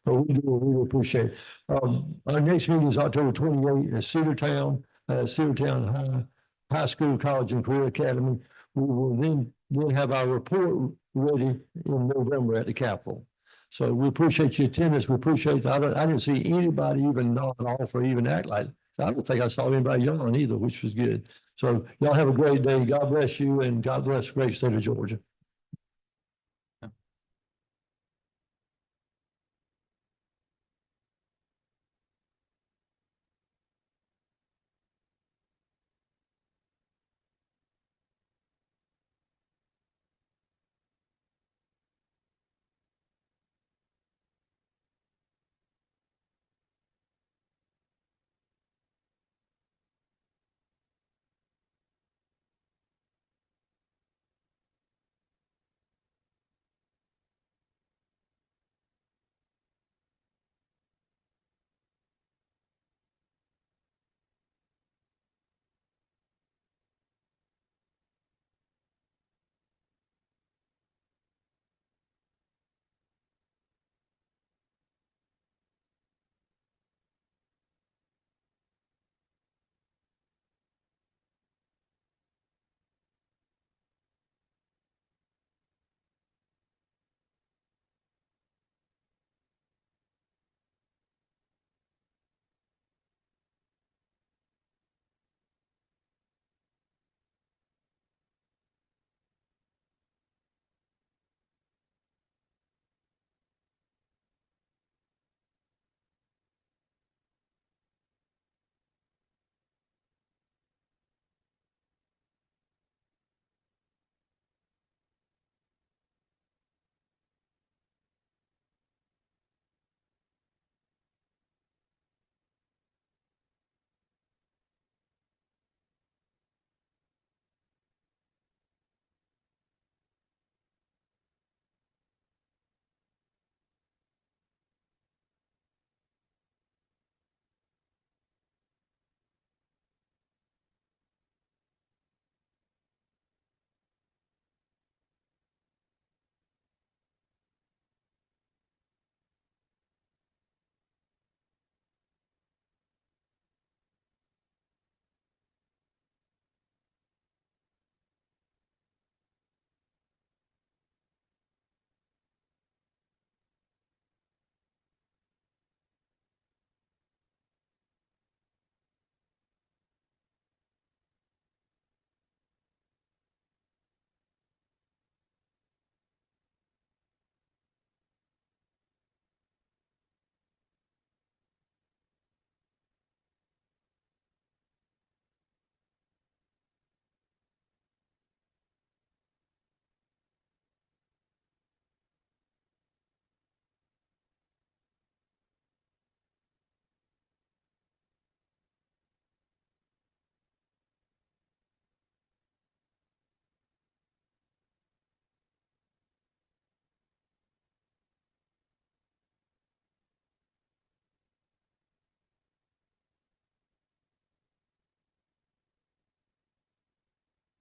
but we really appreciate it. Our next meeting is October 28th at Cedartown High School, College and Career Academy. We will then have our report ready in November at the Capitol. So we appreciate your attendance. We appreciate, I didn't see anybody even nod off or even act like, I don't think I saw anybody yawn either, which was good. So y'all have a great day. God bless you, and God bless the great state of Georgia.